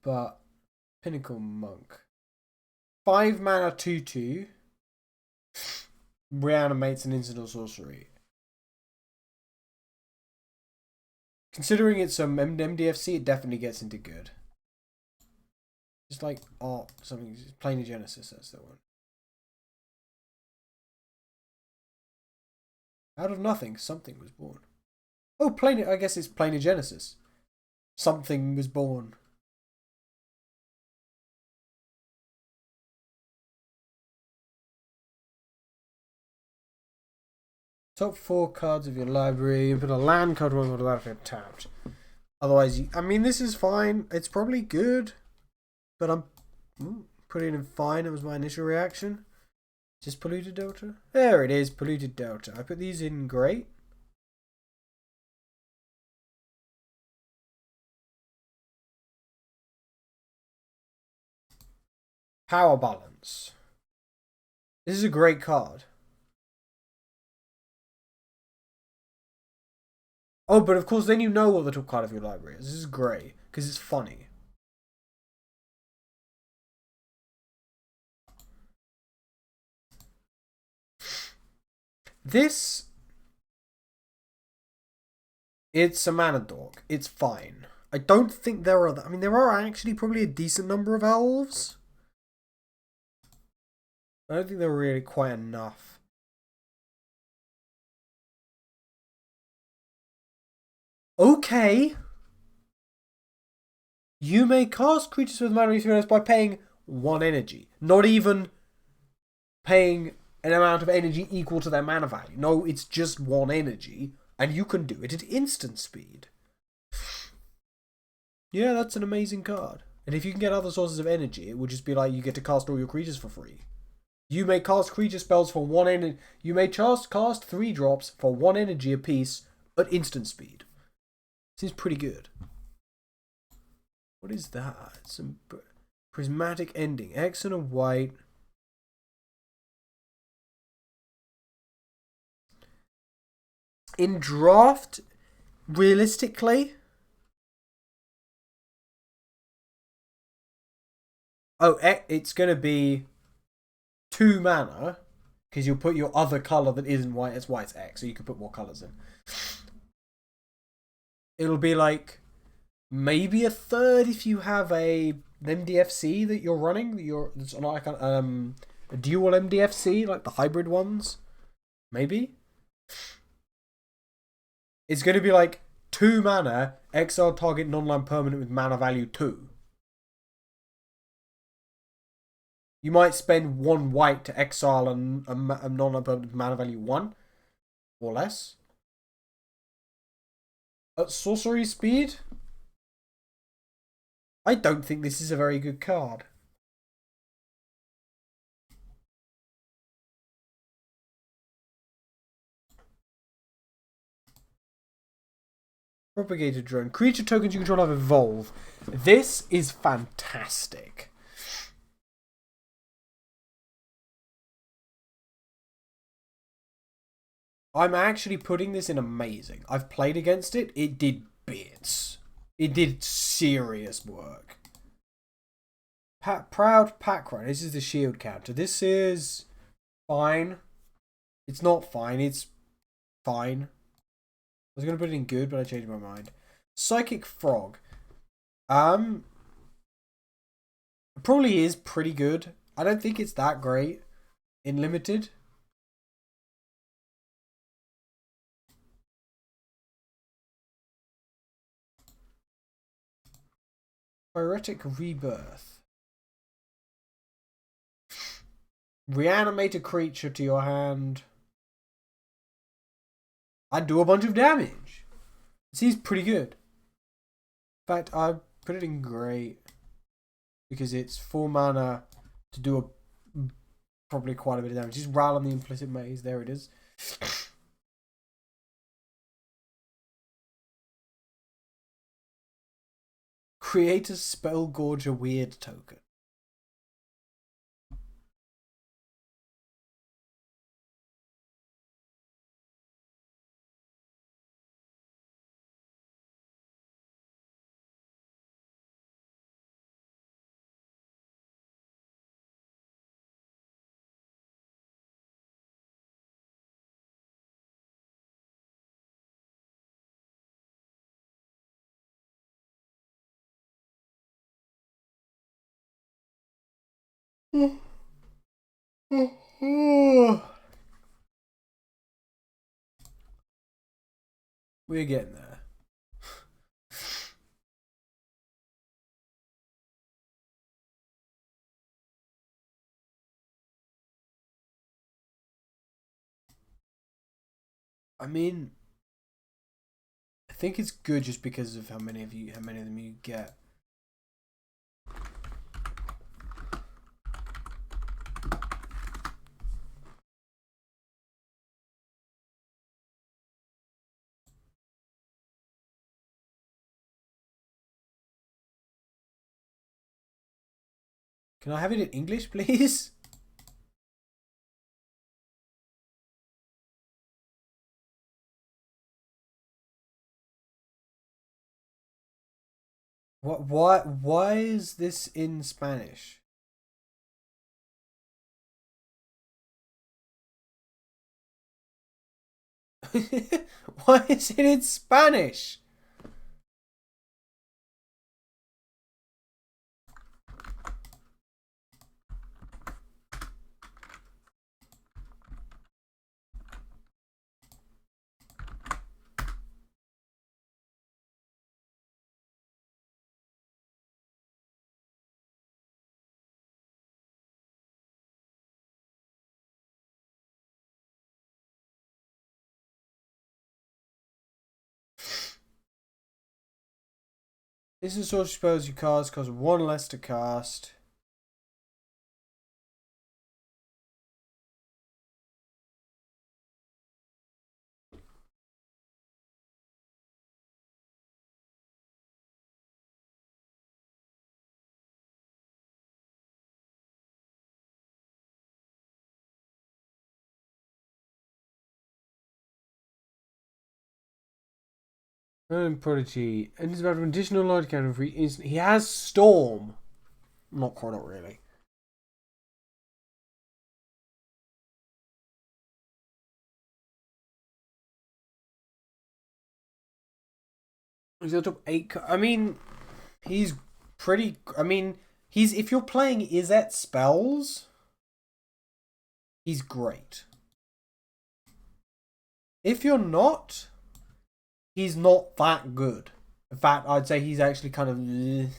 But Pinnacle Monk, 5 mana 2/2, reanimates an instant or sorcery. Considering it's some MDFC, it definitely gets into good. Just like something, Planar Genesis, that's the one. Out of nothing, something was born. Oh, I guess it's Planar Genesis. Something was born. Top 4 cards of your library. You put a land card on the battlefield tapped. Otherwise, I mean, this is fine. It's probably good. But I'm putting it in fine. It was my initial reaction. Just Polluted Delta? There it is, Polluted Delta. I put these in great. Power Balance. This is a great card. Oh, but of course, then you know what the top card of your library is. This is great, because it's funny. This... It's a mana dog. It's fine. I don't think there are... I mean, there are actually probably a decent number of elves. I don't think there are really quite enough. Okay. You may cast creatures with mana resource by paying 1 energy. Not even paying an amount of energy equal to their mana value. No, it's just 1 energy, and you can do it at instant speed. Yeah, that's an amazing card. And if you can get other sources of energy, it would just be like you get to cast all your creatures for free. You may cast creature spells for 1 energy. You may cast 3 drops for 1 energy apiece at instant speed. Seems pretty good. What is that? Some prismatic ending. X and a white. In draft, realistically, it's gonna be 2 mana because you'll put your other color that isn't white as white's X, so you can put more colors in. It'll be like maybe a third if you have a MDFC that you're running. It's like a dual MDFC, like the hybrid ones. Maybe it's going to be like 2 mana, exile target non-land permanent with mana value 2. You might spend 1 white to exile a non-land permanent with mana value 1 or less. At sorcery speed, I don't think this is a very good card. Propagated drone. Creature tokens you control have evolve. This is fantastic. I'm actually putting this in amazing. I've played against it. It did bits. It did serious work. Proud Pack Run. This is the shield counter. This is fine. It's not fine. It's fine. I was going to put it in good, but I changed my mind. Psychic Frog. Probably is pretty good. I don't think it's that great in limited. Pyretic Rebirth. Reanimate a creature to your hand. I'd do a bunch of damage. This is pretty good. In fact, I put it in great because it's 4 mana to do probably quite a bit of damage. Just Ral on the Implicit Maze. There it is. Create a Spellgorger Weird token. We're getting there. I mean, I think it's good just because of how many of them you get. Can I have it in English, please? What? Why is this in Spanish? Why is it in Spanish? This is sorcery spells you cast cost 1 less to cast. And Prodigy. And it's about an additional large cannon for instant. He has Storm. Not quite, not really. He's got top 8. I mean, he's pretty. I mean, he's. If you're playing Izzet spells, he's great. If you're not, he's not that good. In fact, I'd say he's actually kind of.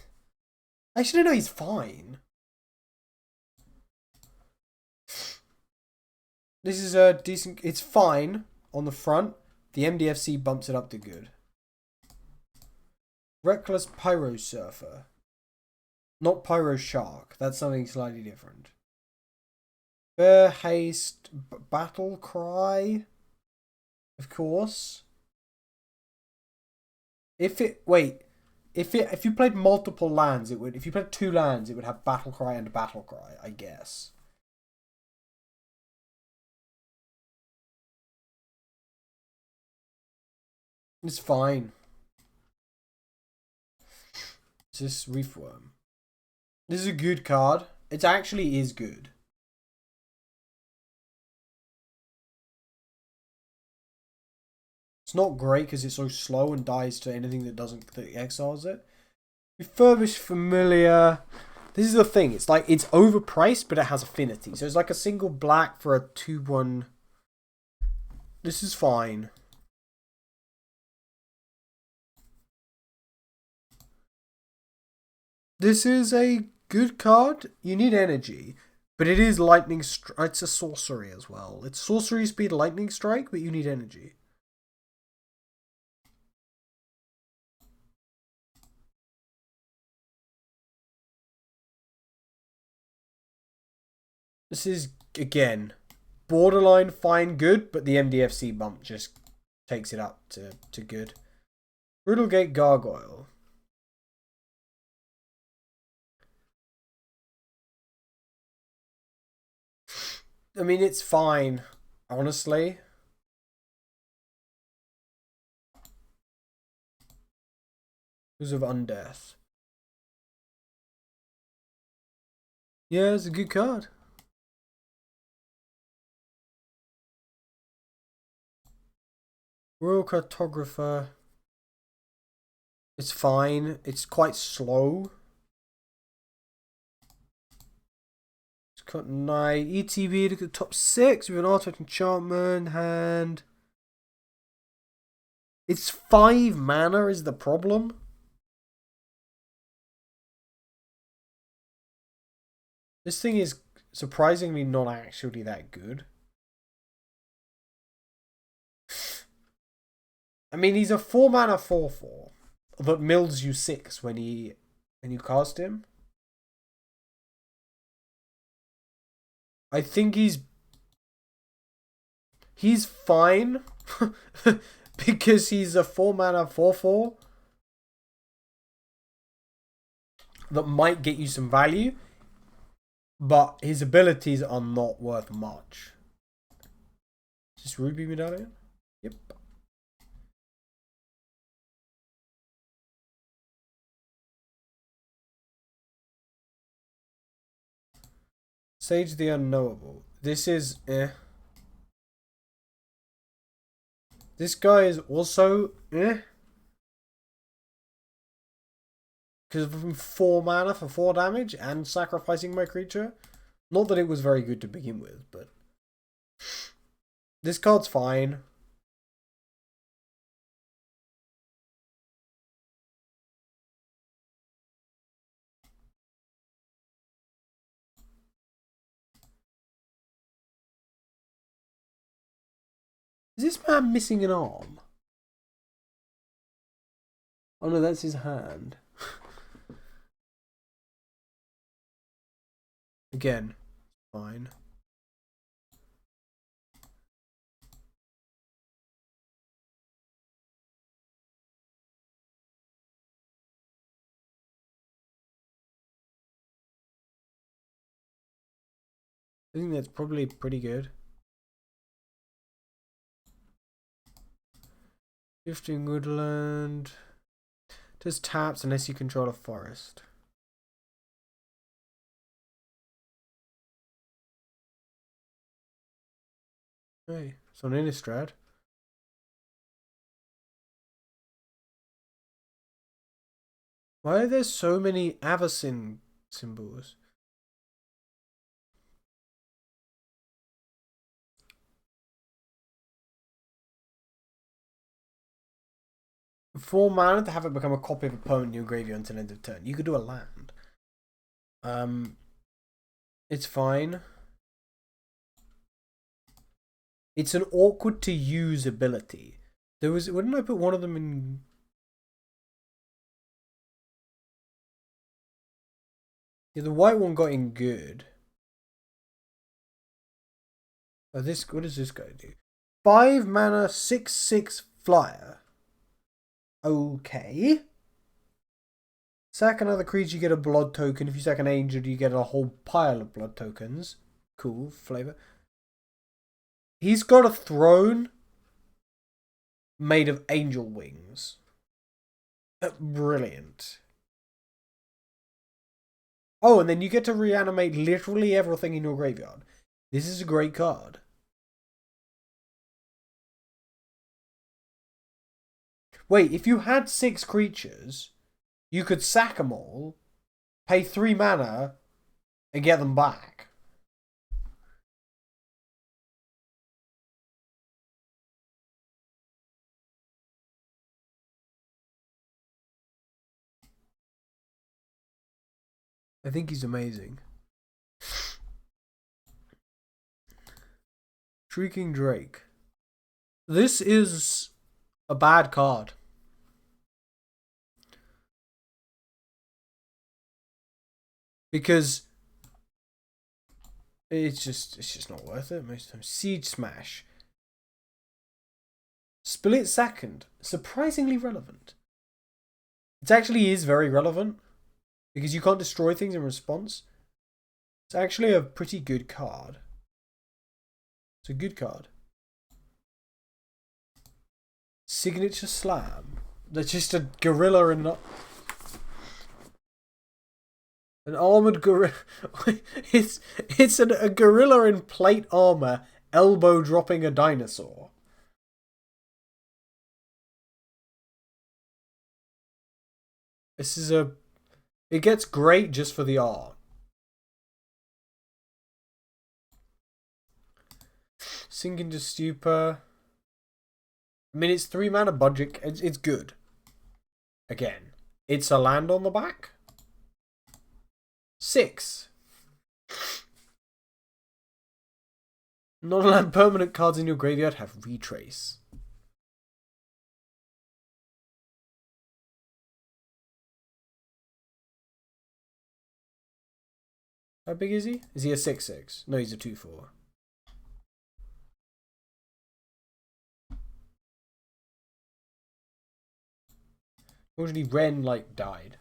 Actually, no, he's fine. This is a decent. It's fine on the front. The MDFC bumps it up to good. Reckless Pyro Surfer. Not Pyro Shark. That's something slightly different. Bear Haste Battle Cry. Of course. If you played multiple lands, it would. If you played 2 lands, it would have Battle Cry and Battle Cry, I guess. It's fine. It's just Reefworm. This is a good card. It actually is good. It's not great because it's so slow and dies to anything that exiles it. Refurbished Familiar. This is the thing. It's like it's overpriced, but it has affinity. So it's like a single black for a 2/1. This is fine. This is a good card. You need energy, but it is lightning. It's a sorcery as well. It's sorcery speed lightning strike, but you need energy. This is again borderline fine good, but the MDFC bump just takes it up to good. Brutalgate Gargoyle. I mean, it's fine, honestly. Because of Undeath. Yeah, it's a good card. Royal Cartographer. It's fine. It's quite slow. It's got 9 ETB to the top 6 with an Artifact Enchantment hand. It's 5 mana is the problem. This thing is surprisingly not actually that good. I mean, he's a 4 mana 4/4 that mills you 6 when you cast him. I think he's fine because he's a 4 mana 4/4 that might get you some value, but his abilities are not worth much. Is this Ruby Medallion? Yep. Sage the Unknowable. This is This guy is also because of 4 mana for 4 damage and sacrificing my creature. Not that it was very good to begin with, but this card's fine. Is this man missing an arm? Oh no, that's his hand. Again, fine. I think that's probably pretty good. Gifting Woodland. Just taps unless you control a forest. Hey, it's on Innistrad. Why are there so many Avacyn symbols? For mana to have it become a copy of a permanent in your graveyard until end of turn. You could do a land. It's fine. It's an awkward to use ability. Wouldn't I put one of them in? Yeah, the white one got in good. Oh, what does this guy do? 5 mana, 6/6 flyer. Okay. Sack another creature, you get a blood token. If you sack an angel, you get a whole pile of blood tokens. Cool flavor. He's got a throne made of angel wings. Brilliant. Oh, and then you get to reanimate literally everything in your graveyard. This is a great card. Wait, if you had 6 creatures, you could sack them all, pay 3 mana, and get them back. I think he's amazing. Shrieking Drake. This is a bad card. Because it's just not worth it most of the time. Siege Smash. Split Second. Surprisingly relevant. It actually is very relevant. Because you can't destroy things in response. It's actually a pretty good card. It's a good card. Signature Slam. That's just a gorilla in an armored gorilla. it's a gorilla in plate armor, elbow dropping a dinosaur. This is it gets great just for the art. Sink into Stupor. I mean, it's 3 mana budget. It's good. Again, it's a land on the back. 6. Non-land permanent cards in your graveyard have Retrace. How big is he? Is he a 6/6? No, he's a 2/4. Fortunately, Ren, like, died.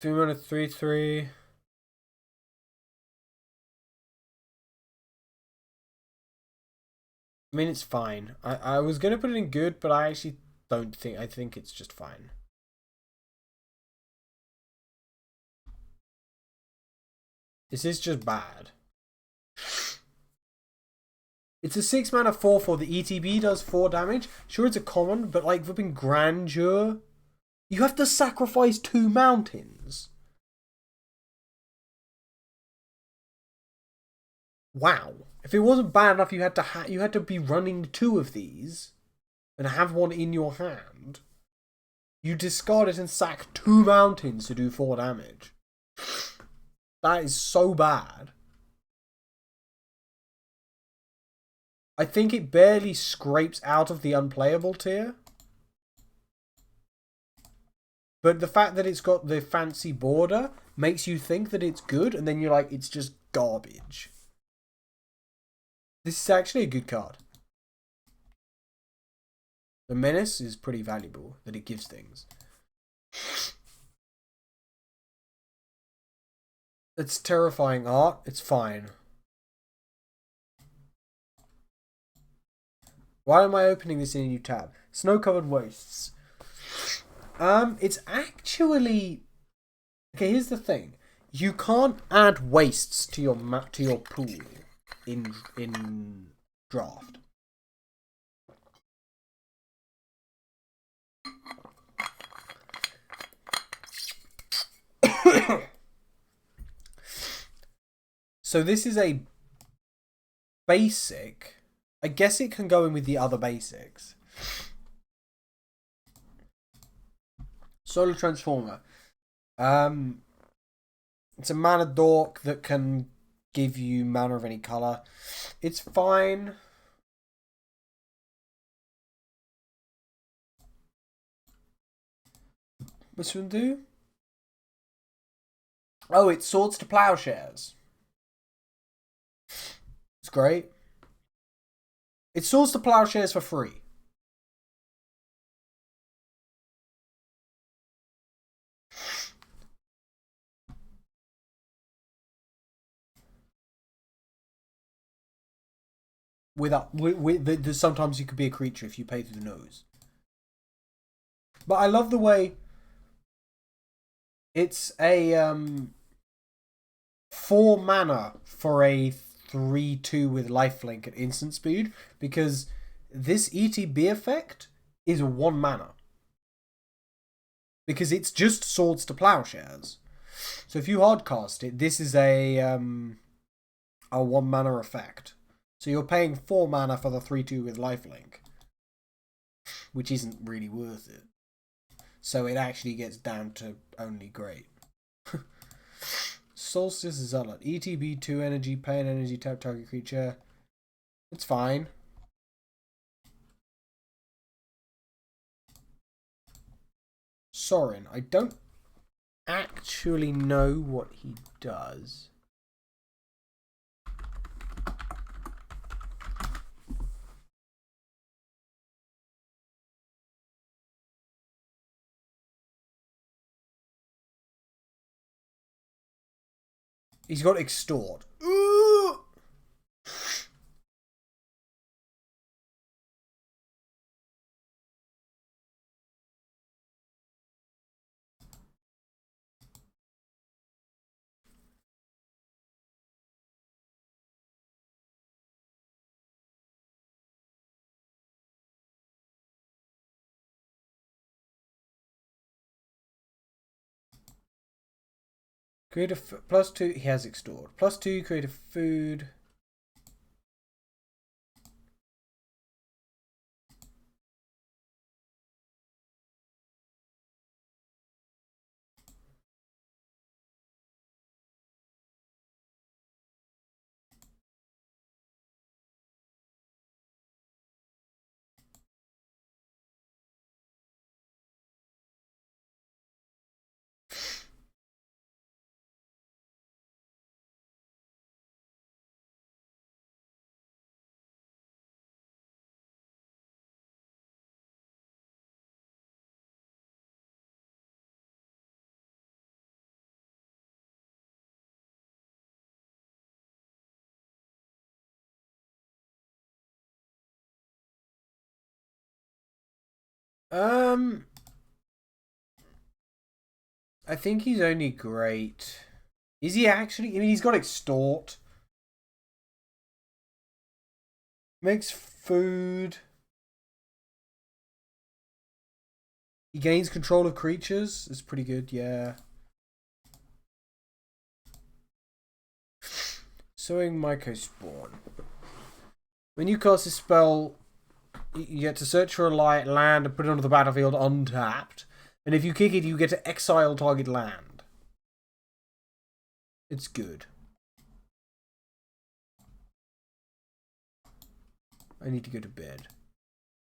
Three mana, 3/3. I mean, it's fine. I was gonna put it in good, but I actually don't think. I think it's just fine. This is just bad. It's a 6 mana 4/4. The ETB does 4 damage. Sure, it's a common, but like flipping Grandeur, you have to sacrifice 2 mountains. Wow. If it wasn't bad enough, you had to be running 2 of these and have one in your hand. You discard it and sack 2 mountains to do 4 damage. That is so bad. I think it barely scrapes out of the unplayable tier. But the fact that it's got the fancy border makes you think that it's good, and then you're like, it's just garbage. This is actually a good card. The Menace is pretty valuable, that it gives things. It's terrifying art. It's fine. Why am I opening this in a new tab? Snow-covered wastes. It's actually okay. Here's the thing: you can't add wastes to your map to your pool in draft. So this is a basic. I guess it can go in with the other basics. Solar Transformer. It's a mana dork that can give you mana of any color. It's fine. What's this one do? Oh, it swords to plowshares. It's great. It swords to plowshares for free. Sometimes you could be a creature if you pay through the nose. But I love the way it's a 4 mana for a 3/2 with lifelink at instant speed, because this ETB effect is 1 mana. Because it's just swords to plowshares. So if you hardcast it, this is a 1 mana effect. So you're paying 4 mana for the 3/2 with lifelink, which isn't really worth it. So it actually gets down to only great. Solstice Zealot. ETB 2 energy, pay an energy, tap target creature. It's fine. Sorin. I don't actually know what he does. He's got Extort. Ooh! Creative +2. He has Extort. +2 creative food. I think he's only great. Is he actually? I mean, he's got Extort. Makes food. He gains control of creatures. It's pretty good, yeah. Sowing Mycospawn. When you cast a spell, you get to search for a land and put it onto the battlefield untapped. And if you kick it, you get to exile target land. It's good. I need to go to bed.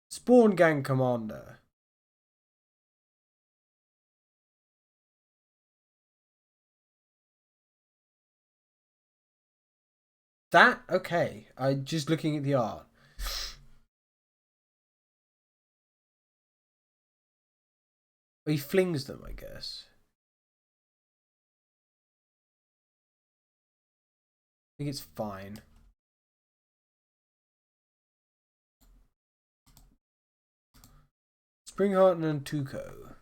Spawn Gang Commander. That, okay. I just looking at the art. He flings them, I guess. think it's fine. Springheart and Tuco.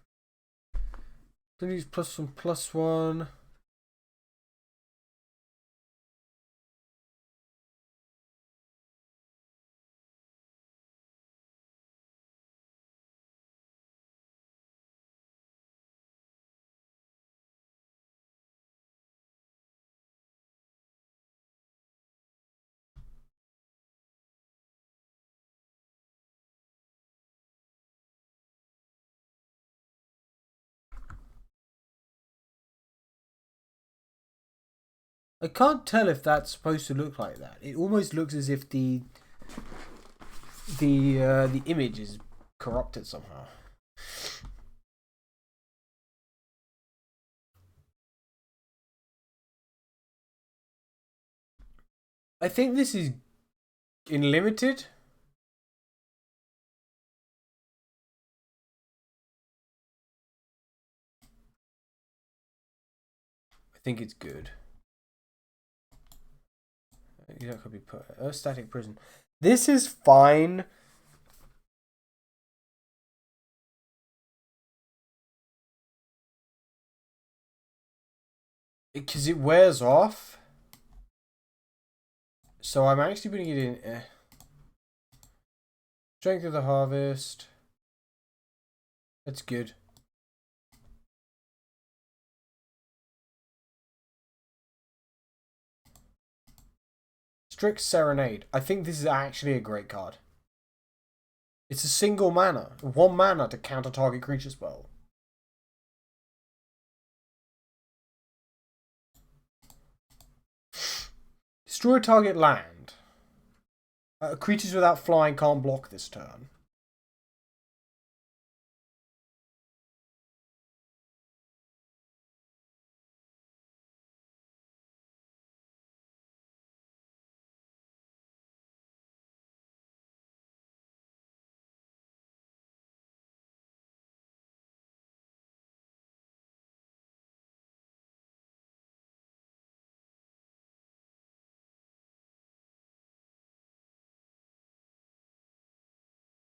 Then use +1/+1. I can't tell if that's supposed to look like that. It almost looks as if the image is corrupted somehow. I think this is in limited. I think it's good. That could be put. Static prison. This is fine. Because it wears off. So I'm actually putting it in. Strength of the Harvest. That's good. Strict Serenade. I think this is actually a great card. It's a single mana. 1 mana to counter target creature spell. Destroy target land. Creatures without flying can't block this turn.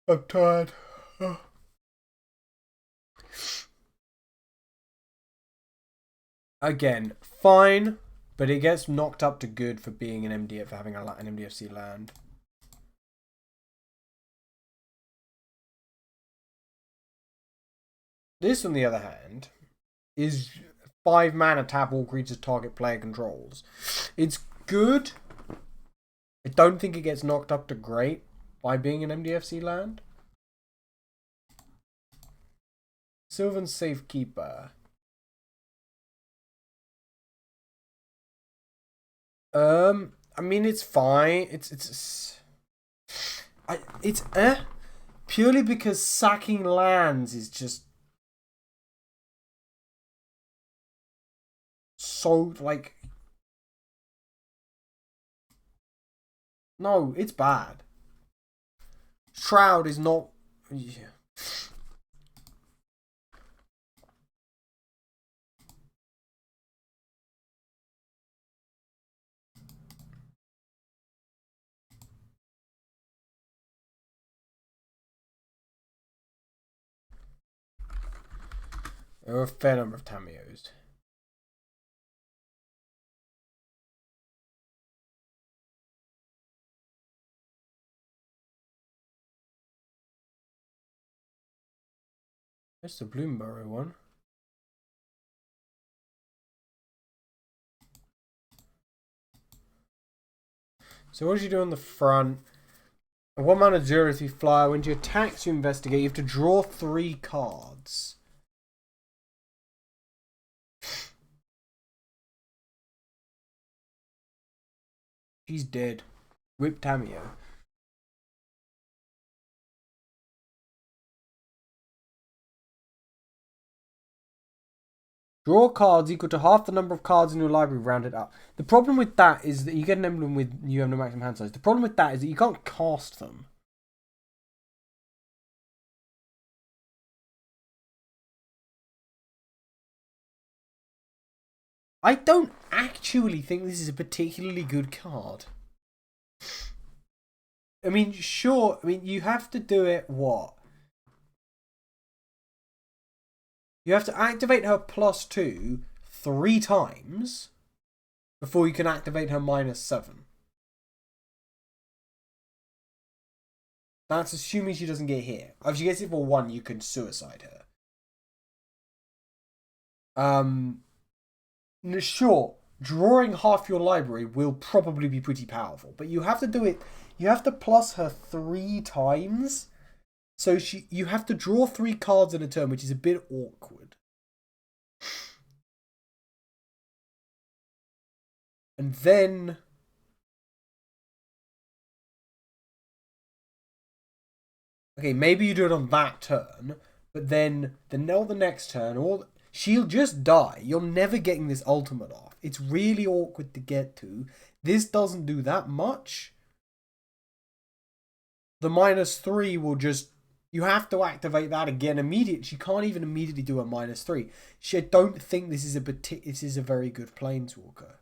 I'm tired. Again, fine, but it gets knocked up to good for being an MDF, for having an MDFC land. This, on the other hand, is 5 mana, tap all creatures target player controls. It's good. I don't think it gets knocked up to great by being an MDFC land. Sylvan Safekeeper. I mean, it's fine. It's purely because sacking lands is just so, like, no, it's bad. Shroud is not. Yeah. There are a fair number of Tamios. There's the Bloomburrow one. So what does you do on the front? A 1 mana durity flyer. When you attack to investigate, you have to draw 3 cards. She's dead. Whip Tamio. Draw cards equal to half the number of cards in your library rounded up. The problem with that is that you get an emblem with you have no maximum hand size. The problem with that is that you can't cast them. I don't actually think this is a particularly good card. I mean, sure. I mean, you have to do it. What? You have to activate her +2 3 times before you can activate her -7. That's assuming she doesn't get hit. If she gets hit for 1, you can suicide her. Sure, drawing half your library will probably be pretty powerful, but you have to do it. You have to plus her 3 times. So you have to draw 3 cards in a turn, which is a bit awkward. And then okay, maybe you do it on that turn, but then the next turn, she'll just die. You're never getting this ultimate off. It's really awkward to get to. This doesn't do that much. The -3 will just... You have to activate that again immediately. She can't even immediately do a -3. I don't think this is a very good Planeswalker.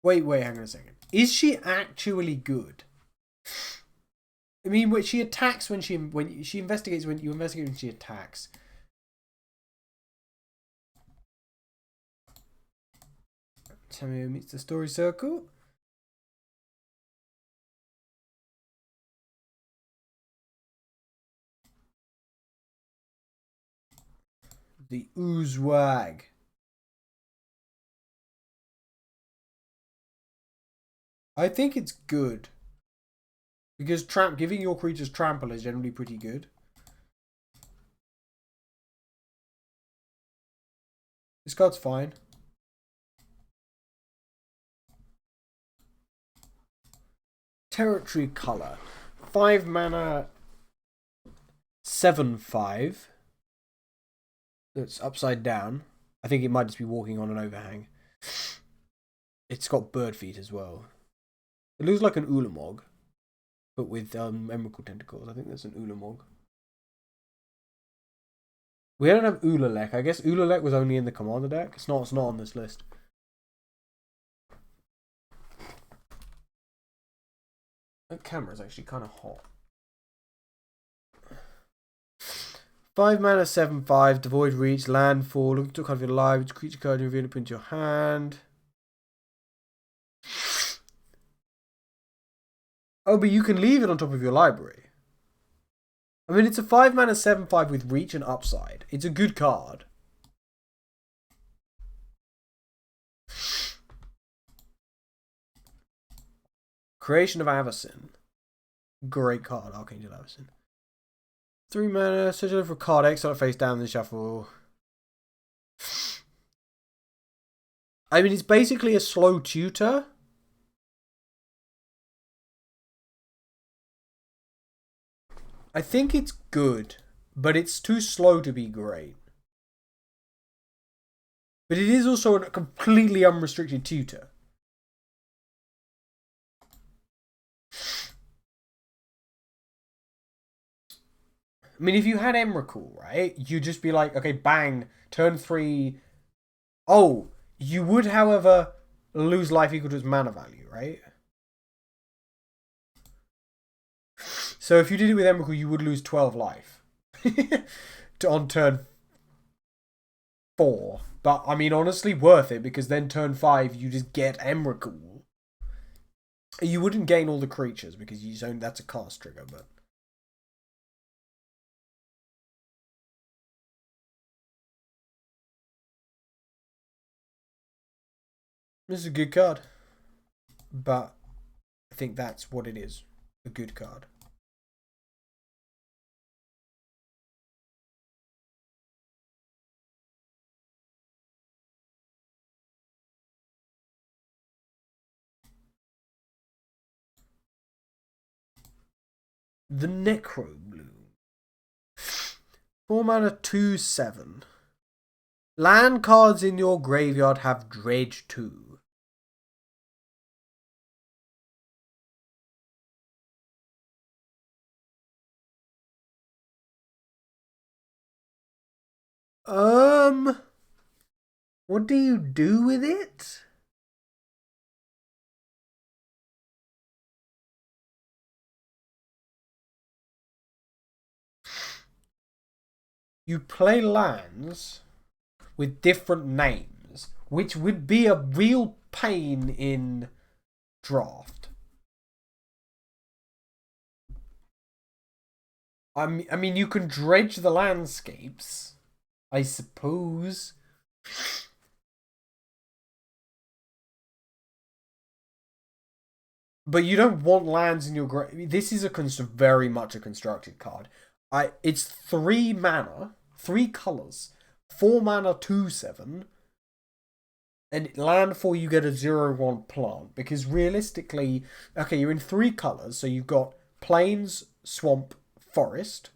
Wait, hang on a second. Is she actually good? I mean, when she attacks when she investigates when you investigate when she attacks. Tamio meets the story circle. The Oozwag. I think it's good. Because giving your creatures trample is generally pretty good. This card's fine. Territory color. 5 mana 7/5. That's upside down. I think it might just be walking on an overhang. It's got bird feet as well. It looks like an Ulamog, but with Emrakul tentacles. I think that's an Ulamog. We don't have Ulalek. I guess Ulalek was only in the commander deck. It's not on this list. That camera's actually kind of hot. 5 mana 7/5. Devoid reach. Landfall. Look to a card of your life. Creature card you reveal it into your hand. Oh, but you can leave it on top of your library. I mean, it's a 5 mana 7/5 with reach and upside. It's a good card. Creation of Avacyn. Great card, Archangel Avacyn. 3 mana, search for card X, on face down, then shuffle. I mean, it's basically a slow tutor. I think it's good, but it's too slow to be great. But it is also a completely unrestricted tutor. I mean, if you had Emrakul, right, you'd just be like, okay, bang, turn 3. Oh, you would, however, lose life equal to its mana value, right? So if you did it with Emrakul, you would lose 12 life on turn 4. But, I mean, honestly, worth it, because then turn 5, you just get Emrakul. You wouldn't gain all the creatures, because that's a cast trigger, but... This is a good card. But I think that's what it is. A good card. The Necrobloom. 4 mana 2/7. Land cards in your graveyard have Dredge 2. What do you do with it? You play lands with different names, which would be a real pain in draft. I mean, you can dredge the landscapes, I suppose. But you don't want lands in your this is very much a constructed card. It's 3 mana, 3 colors, 4 mana 2/7, and land for you get a 0/1 plant. Because realistically, okay, you're in 3 colors, so you've got plains, swamp, forest,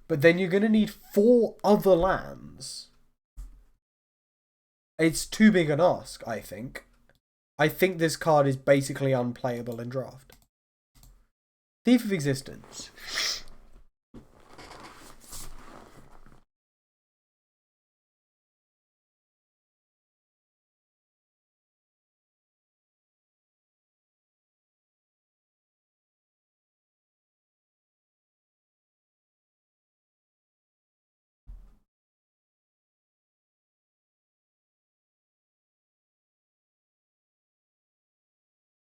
but then you're gonna need 4 other lands. It's too big an ask, I think. I think this card is basically unplayable in draft. Thief of Existence.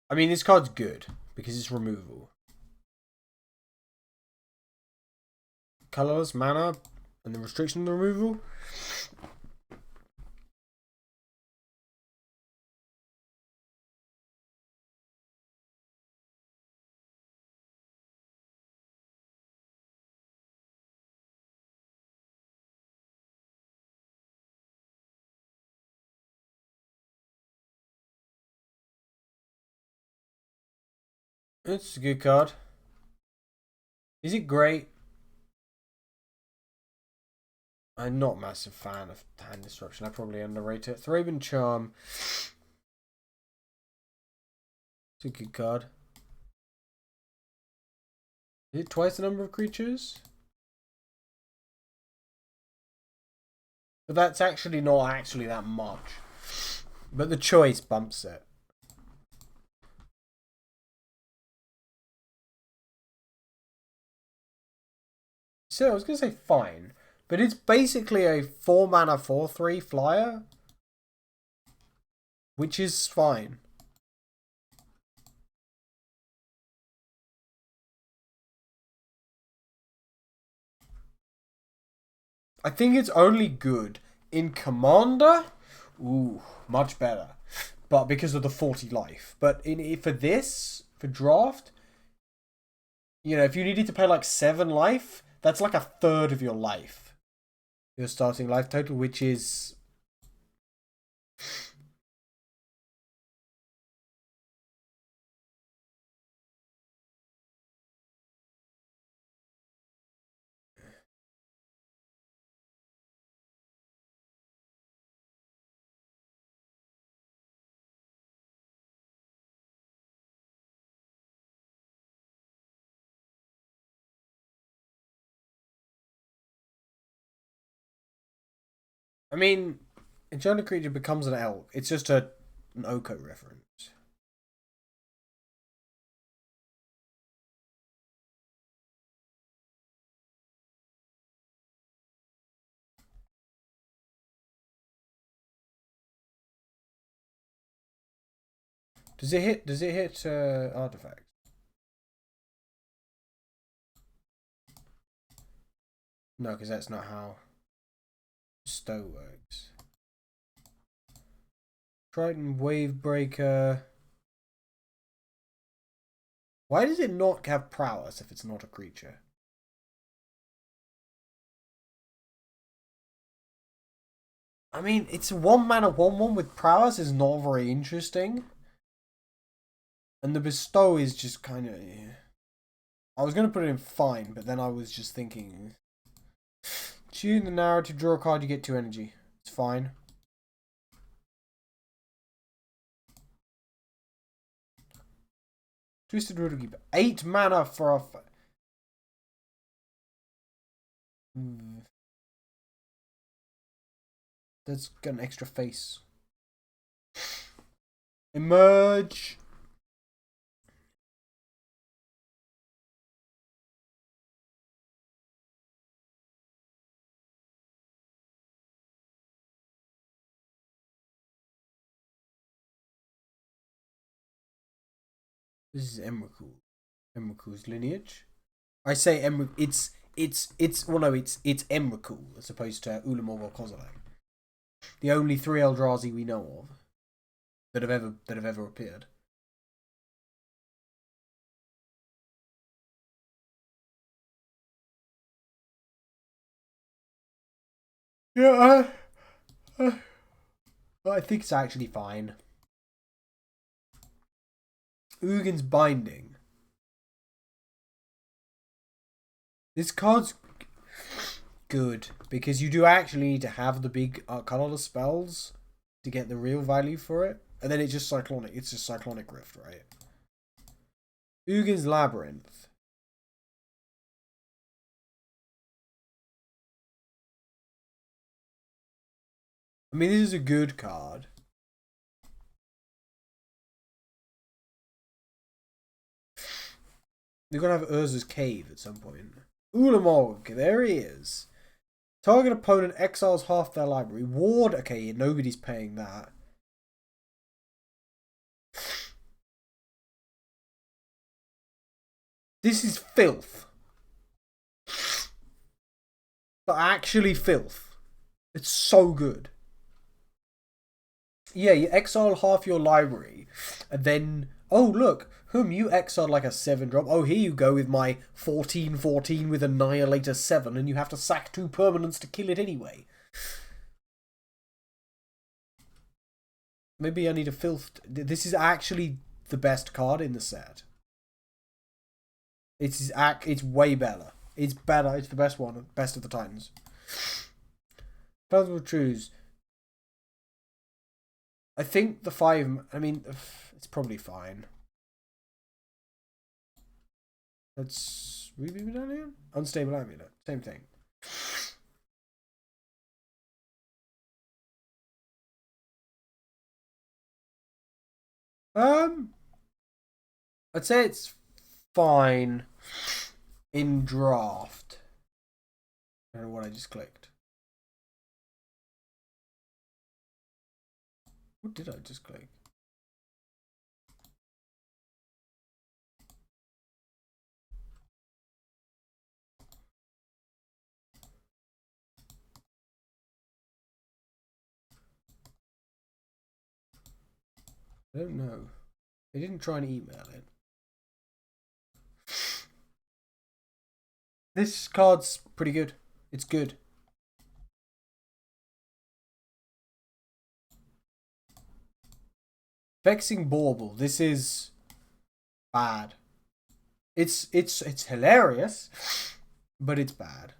I mean, this card's good because it's removal. Colorless, mana, and the restriction of the removal. It's a good card. Is it great? I'm not a massive fan of Hand Destruction. I probably underrate it. Thraben Charm. It's a good card. Is it twice the number of creatures? But that's actually not actually that much. But the choice bumps it. So I was going to say fine. But it's basically a 4 mana 4/3 flyer. Which is fine. I think it's only good in Commander. Ooh, much better. But because of the 40 life. But for draft, you know, if you needed to pay like 7 life, that's like a third of your life. Your starting life total, which is... I mean, Enchanted Creature becomes an elk. It's just an Oko reference. Does it hit artifacts? No, because that's not how Stow works. Triton Wavebreaker. Why does it not have prowess if it's not a creature? I mean, it's 1 mana 1/1 with prowess is not very interesting. And the Bestow is just kind of... I was going to put it in fine, but then I was just thinking... Choose the narrative, draw a card, you get 2 energy. It's fine. Twisted Root Keeper. 8 mana for a... That's got an extra face. Emerge. This is Emrakul. Emrakul's lineage. I say Emrakul. Well, no, it's Emrakul as opposed to Ulamog or Kozilek. The only 3 Eldrazi we know of that have ever appeared. Yeah, I think it's actually fine. Ugin's Binding. This card's good because you do actually need to have the big colorless spells to get the real value for it, and then it's just Cyclonic. It's just Cyclonic Rift, right? Ugin's Labyrinth. I mean, this is a good card. You're gonna have Urza's Cave at some point. Ulamog, there he is. Target opponent exiles half their library. Ward, okay, nobody's paying that. This is filth. But actually filth. It's so good. Yeah, you exile half your library, and then, oh look, you exiled like a 7-drop. Oh, here you go with my 14/14 with Annihilator 7, and you have to sack 2 permanents to kill it anyway. Maybe I need a filth. This is actually the best card in the set. It's way better. It's better. It's the best one. Best of the Titans. Fathom of Truths. I think the 5... I mean, it's probably fine. Let's... Ruby Medallion? Unstable Amulet. Same thing. I'd say it's fine in draft. I don't know what I just clicked. What did I just click? I don't know. They didn't try and email it. This card's pretty good. It's good. Vexing Bauble. This is bad. It's hilarious, but it's bad.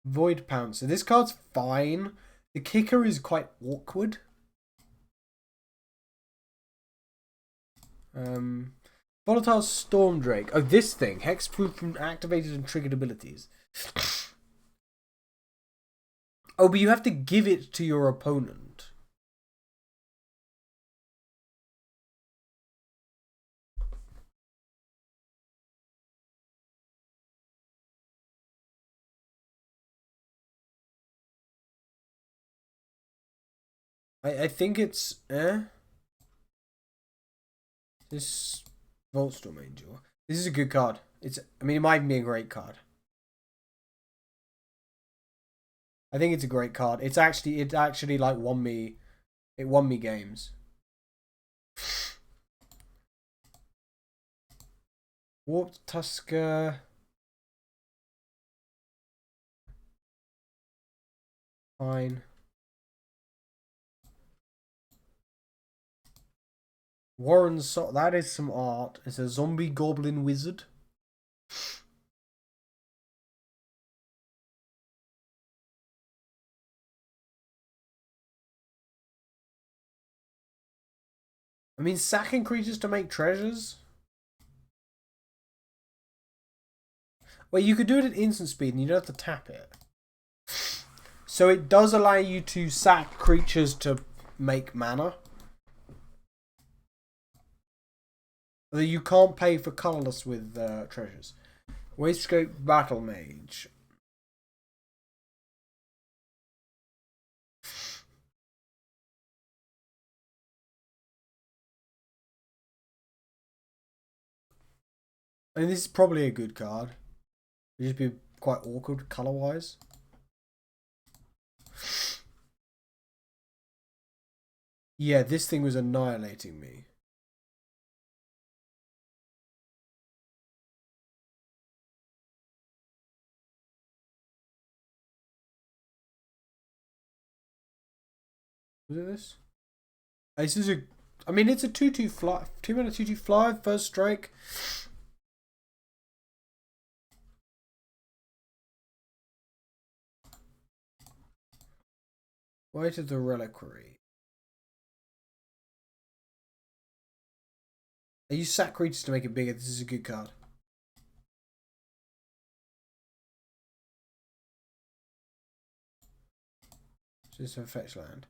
Void Pouncer. This card's fine. The kicker is quite awkward. Volatile Stormdrake. Oh, this thing. Hexproof from activated and triggered abilities. Oh, but you have to give it to your opponent. I think it's this Voltstorm Angel. This is a good card. I mean, it might be a great card. I think it's a great card. It actually like won me games. Warped Tusker. Fine. Warren's so that is some art. It's a zombie goblin wizard. I mean, sacking creatures to make treasures? Well, you could do it at instant speed and you don't have to tap it. So it does allow you to sack creatures to make mana. Although you can't pay for colorless with treasures. Wastegate Battle Mage. I mean, this is probably a good card. It'd just be quite awkward color-wise. Yeah, this thing was annihilating me. Was it this? This is a... I mean, it's a 2/2 fly. 2-mana 2/2 fly, first strike. Weight of the Reliquary. I use sack creatures to make it bigger. This is a good card. So this is a fetch land.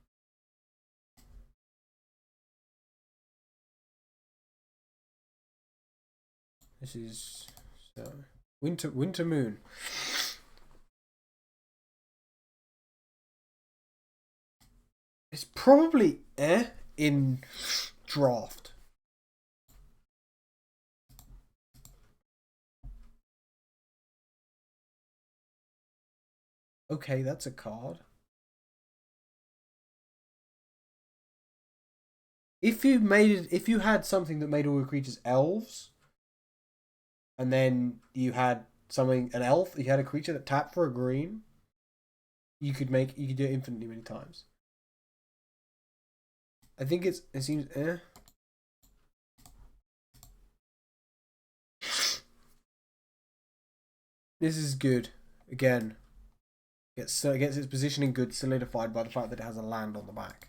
This is so Winter Moon. It's probably in draft. Okay, that's a card. If you had something that made all your creatures elves, and then you had an elf, you had a creature that tapped for a green, you could do it infinitely many times. I think it seems This is good. Again, gets its positioning good, solidified by the fact that it has a land on the back.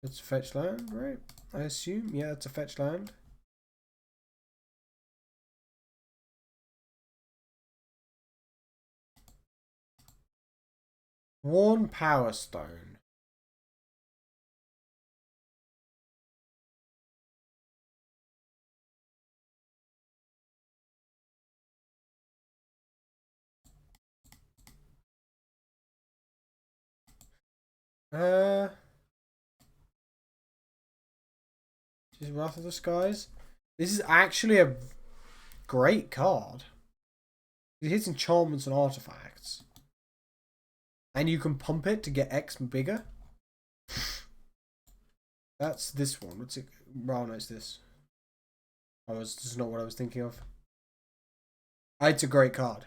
It's a fetch land, right? I assume. Yeah, it's a fetch land. Worn Power Stone. Just Wrath of the Skies. This is actually a great card. It hits enchantments and artifacts. And you can pump it to get X bigger. That's this one. What's it? Oh, no, it's this. This is not what I was thinking of. It's a great card.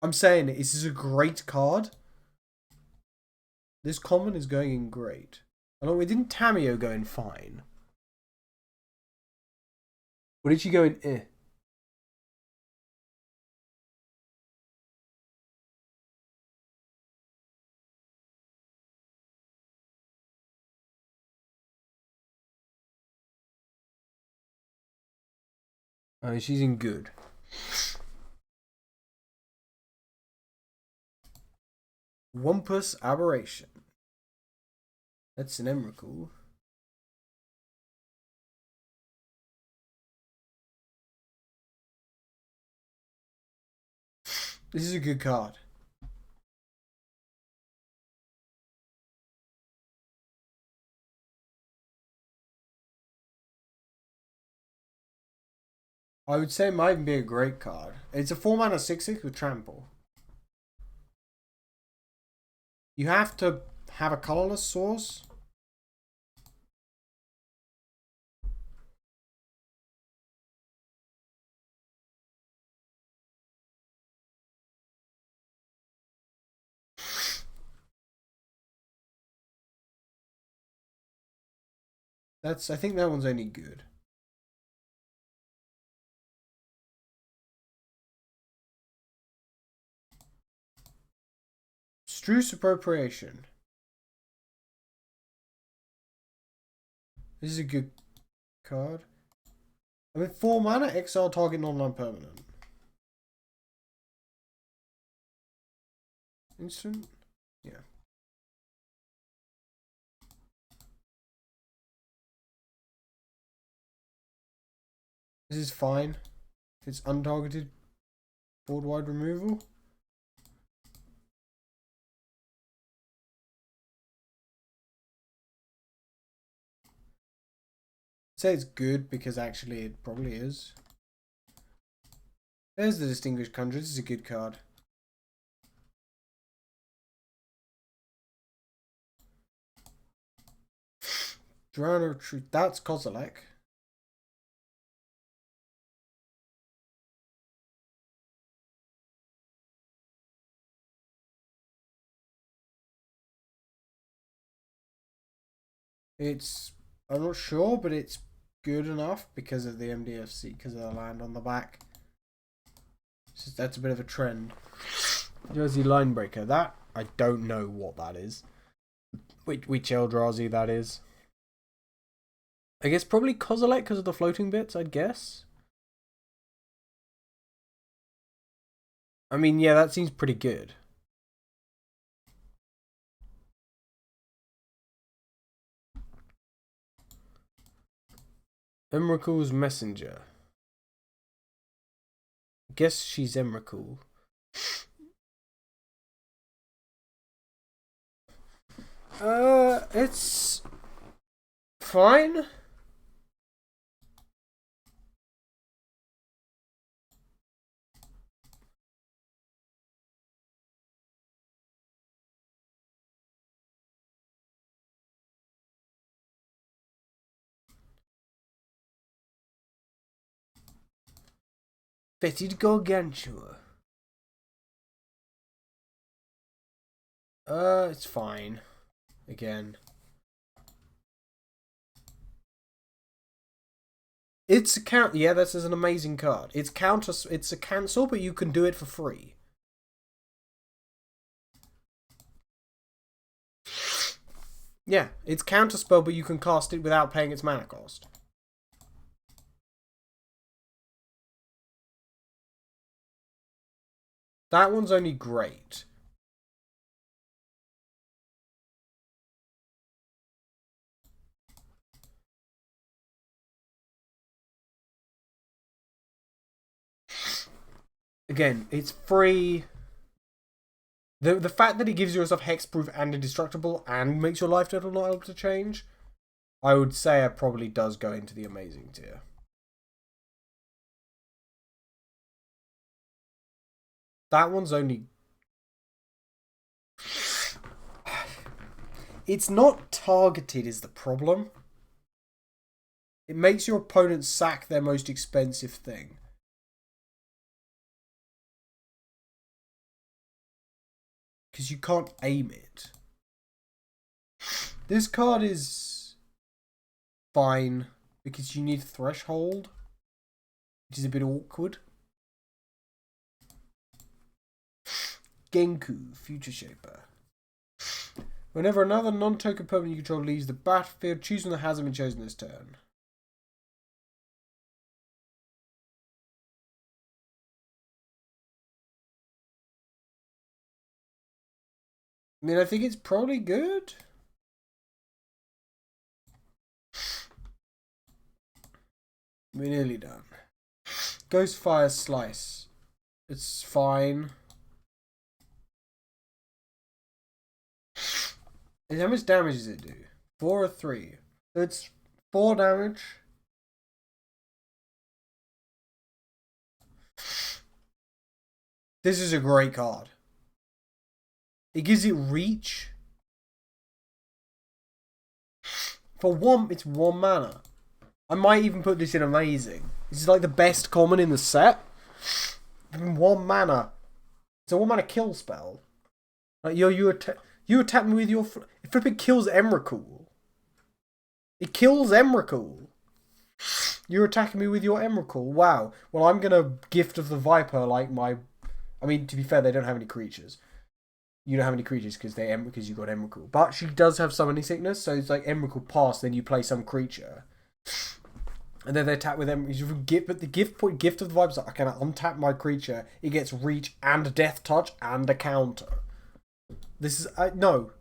I'm saying this is a great card. This common is going in great. Along with, didn't Tamiyo go in fine? Or did she go in eh? Oh, she's in good. Wumpus Aberration. That's an Emrakul. This is a good card. I would say it might even be a great card. It's a 4-mana 6/6 with Trample. You have to have a colorless source. I think that one's only good. Struce Appropriation. This is a good card. I mean, 4 mana, exile target non-land permanent. Instant? Yeah. This is fine. It's untargeted board-wide removal. I'd say it's good because actually it probably is. There's the Distinguished Conjurer. This is a good card. Drowner of Truth. That's Kozilek. I'm not sure, but it's good enough because of the MDFC, because of the land on the back. So that's a bit of a trend. Jersey Linebreaker. That, I don't know what that is. Which Eldrazi that is. I guess probably Kozilek because of the floating bits, I'd guess. I mean, yeah, that seems pretty good. Emrakul's Messenger. I guess she's Emrakul. It's fine. Fetid Gargantua. It's fine. Again. It's a count. Yeah, this is an amazing card. It's a cancel, but you can do it for free. Yeah, it's counter spell, but you can cast it without paying its mana cost. That one's only great. Again, it's free. The fact that it gives yourself hexproof and indestructible and makes your life total not able to change, I would say it probably does go into the amazing tier. That one's only... It's not targeted is the problem. It makes your opponent sack their most expensive thing. Because you can't aim it. This card is fine because you need Threshold, which is a bit awkward. Genku, Future Shaper. Whenever another non-token permanent you control leaves the battlefield, choose one that hasn't been chosen this turn. I mean, I think it's probably good. We're nearly done. Ghostfire Slice. It's fine. And how much damage does it do? 4 or 3? It's 4 damage. This is a great card. It gives it reach. For 1, it's 1 mana. I might even put this in amazing. This is like the best common in the set. 1 mana. It's a 1 mana kill spell. Like you attack me with your... It flipping kills Emrakul. It kills Emrakul. You're attacking me with your Emrakul. Wow. Well, I'm gonna Gift of the Viper like my. I mean, to be fair, they don't have any creatures. You don't have any creatures because you got Emrakul. But she does have summoning sickness, so it's like Emrakul pass, then you play some creature. And then they attack with them. But the gift of the Viper is like, I can untap my creature. It gets reach and death touch and a counter. This is no.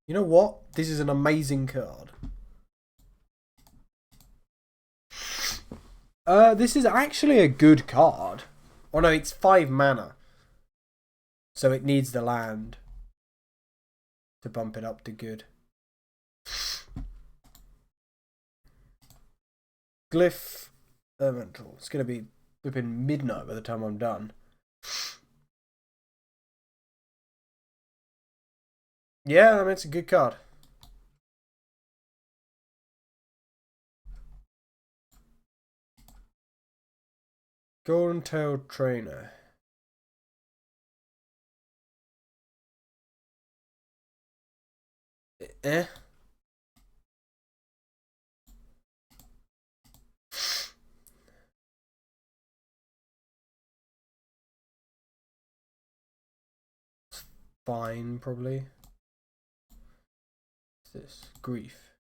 You know what? This is an amazing card. This is actually a good card. Oh no, it's 5 mana. So it needs the land to bump it up to good. Glyph Elemental. It's going to be flipping midnight by the time I'm done. Yeah, I mean, it's a good card. Golden Tailed Trainer. Eh? Fine, probably. What's this? Grief.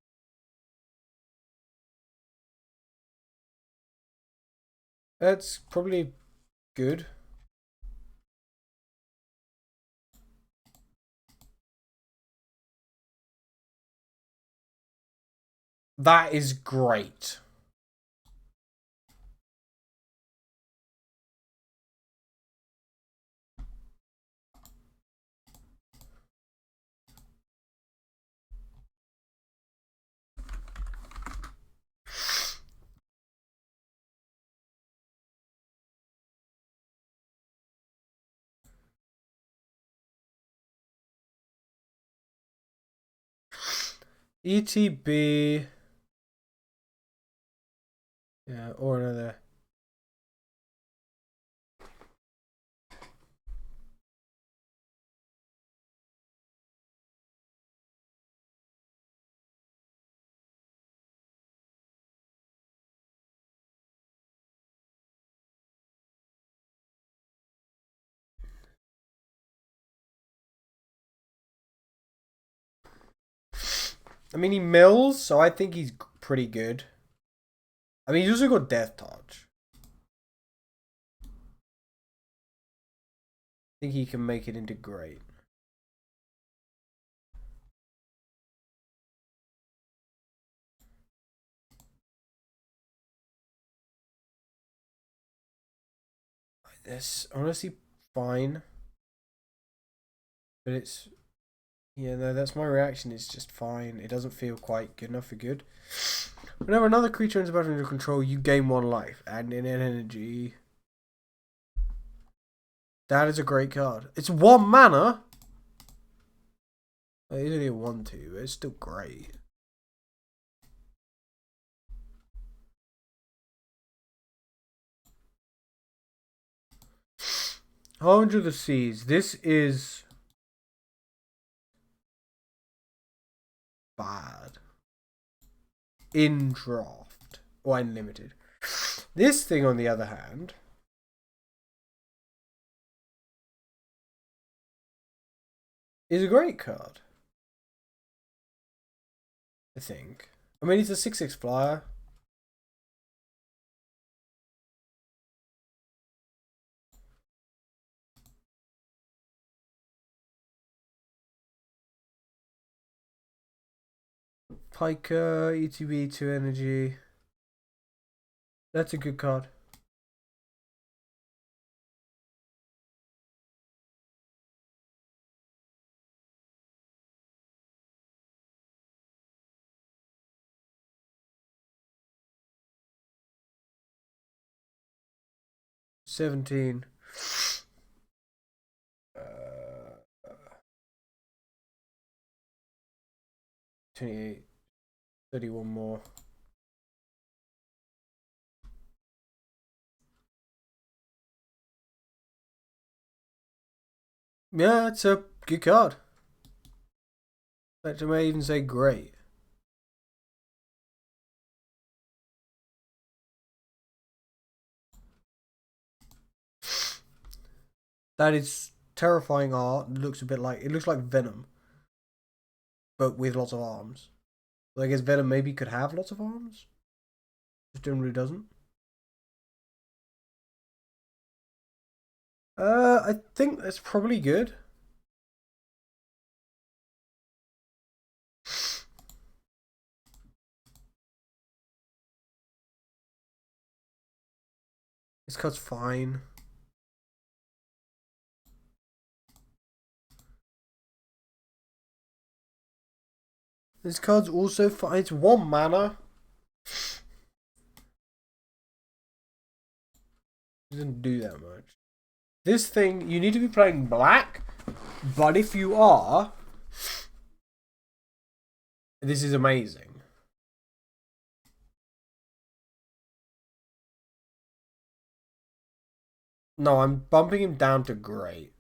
That's probably good. That is great. ETB. Yeah, or another. I mean, he mills, so I think he's pretty good. I mean, he's also got Death Touch. I think he can make it into great. This honestly fine, but it's yeah, no, that's my reaction. It's just fine. It doesn't feel quite good enough for good. Whenever another creature enters battle under control, you gain 1 life. Add in energy. That is a great card. It's 1 mana. It's only a 1/2, but it's still great. Harbinger of the Seas. This is bad. In draft. Or in limited. This thing, on the other hand, is a great card. I think. I mean, it's a 6/6 flyer. Piker, ETB, 2 energy. That's a good card. $17. 28. 31 more. Yeah, it's a good card. I may even say great. That is terrifying art. It looks like Venom, but with lots of arms. So I guess Venom maybe could have lots of arms. Just generally doesn't. I think that's probably good. This card's fine. This card's also fine. It's 1 mana. It doesn't do that much. This thing, you need to be playing black, but if you are, this is amazing. No, I'm bumping him down to great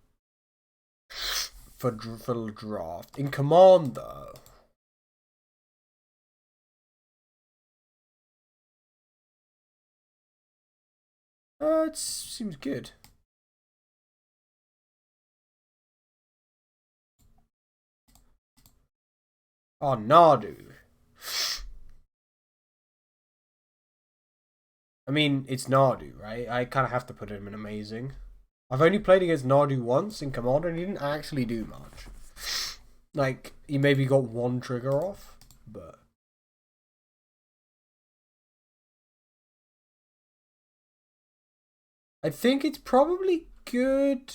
for draft. In command, though, it seems good. Oh, Nadu. I mean, it's Nadu, right? I kind of have to put him in amazing. I've only played against Nadu once in Commander and he didn't actually do much. Like, he maybe got 1 trigger off, but... I think it's probably good.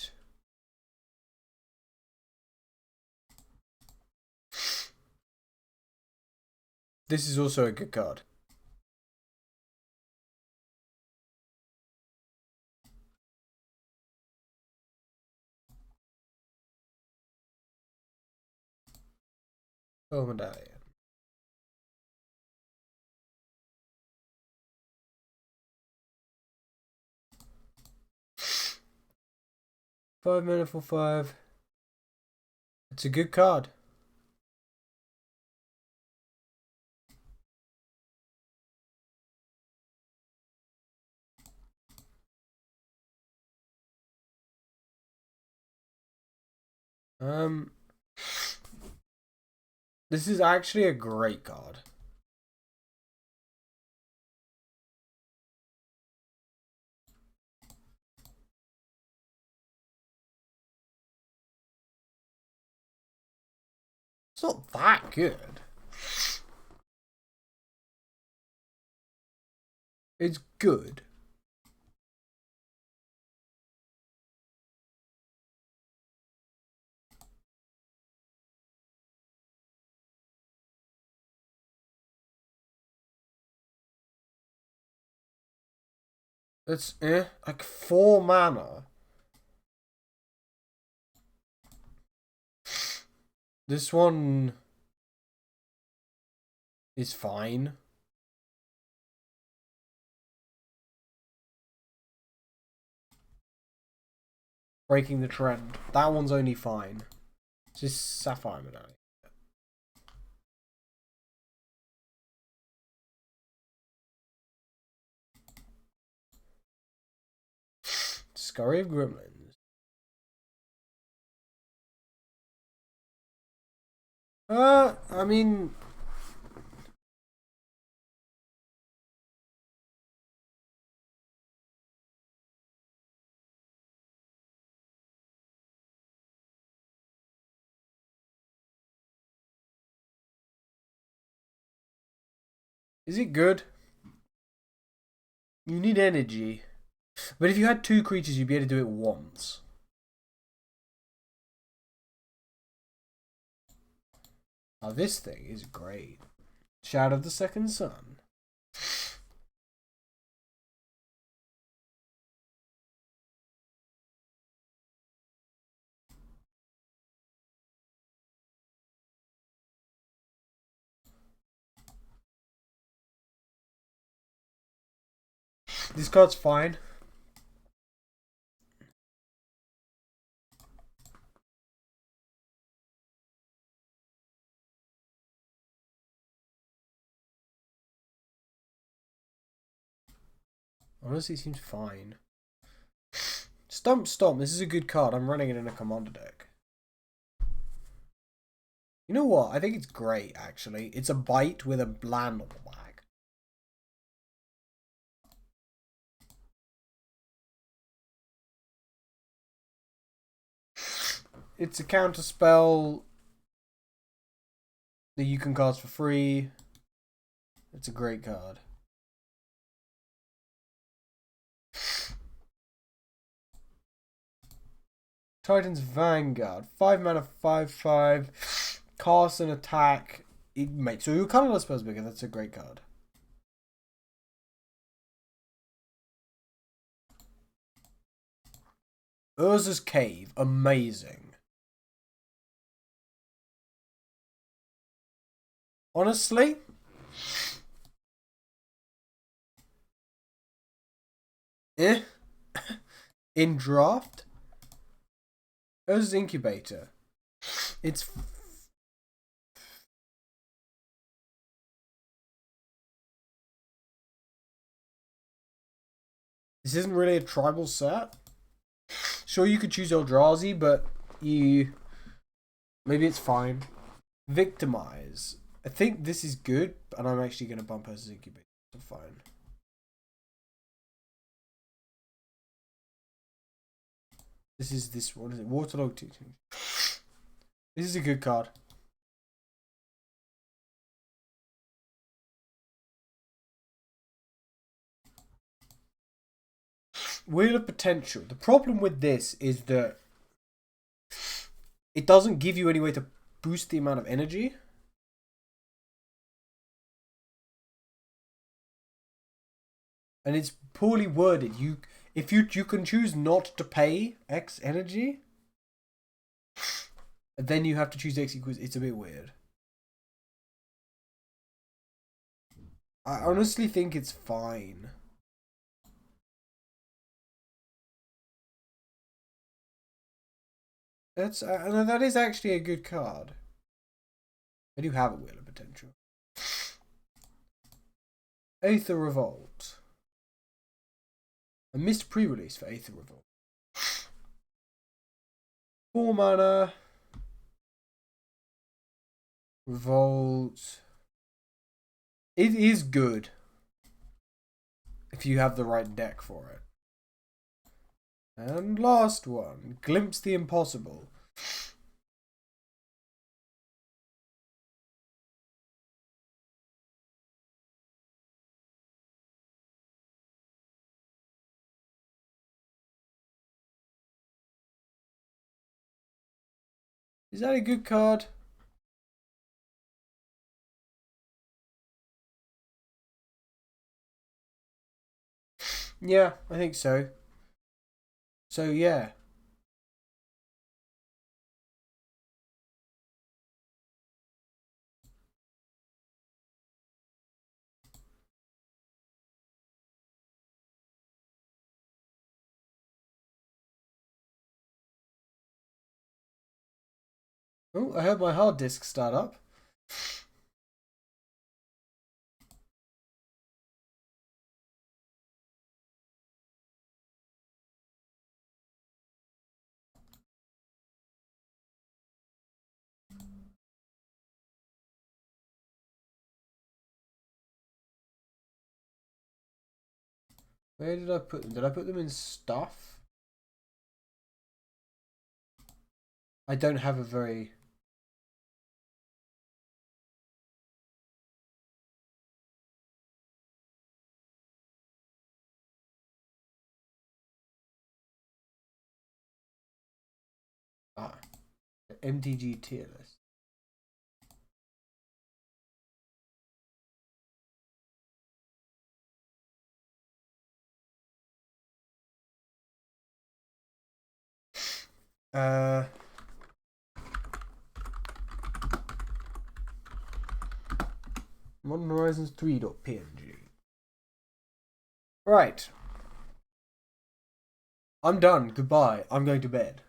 This is also a good card. Oh, medallion. Five mana for 5. It's a good card. This is actually a great card. It's not that good. It's good. It's like 4 mana. This one is fine. Breaking the trend. That one's only fine. It's just Sapphire Medallion. Scurry of Gremlins. I mean... Is it good? You need energy. But if you had 2 creatures, you'd be able to do it once. Now this thing is great. Shadow of the Second Sun. This card's fine. Honestly, it seems fine. Stump Stomp. This is a good card. I'm running it in a commander deck. You know what? I think it's great, actually. It's a bite with a land on the back. It's a counter spell that you can cast for free. It's a great card. Titan's Vanguard. 5 mana, 5/5. Cast an attack. It makes so your colorless spells bigger. That's a great card. Urza's Cave. Amazing. Honestly, in draft, Urza's Incubator. It's this isn't really a tribal set. Sure, you could choose Eldrazi, but maybe it's fine. Victimize. I think this is good, and I'm actually going to bump Urza's Incubator. So fine. This what is it? Waterlogged Teaching. This is a good card. Wheel of Potential. The problem with this is that it doesn't give you any way to boost the amount of energy. And it's poorly worded. If you can choose not to pay X energy, then you have to choose X equals. It's a bit weird. I honestly think it's fine. That is actually a good card. I do have a Wheel of Potential. Aether Revolt. I missed pre-release for Aether Revolt. 4 mana. Revolt. It is good if you have the right deck for it. And last one, Glimpse the Impossible. Is that a good card? Yeah, I think so. So yeah. Oh, I heard my hard disk start up. Where did I put them? Did I put them in stuff? I don't have a very... MTG tier list. Modern Horizons 3.png. Right. I'm done. Goodbye. I'm going to bed.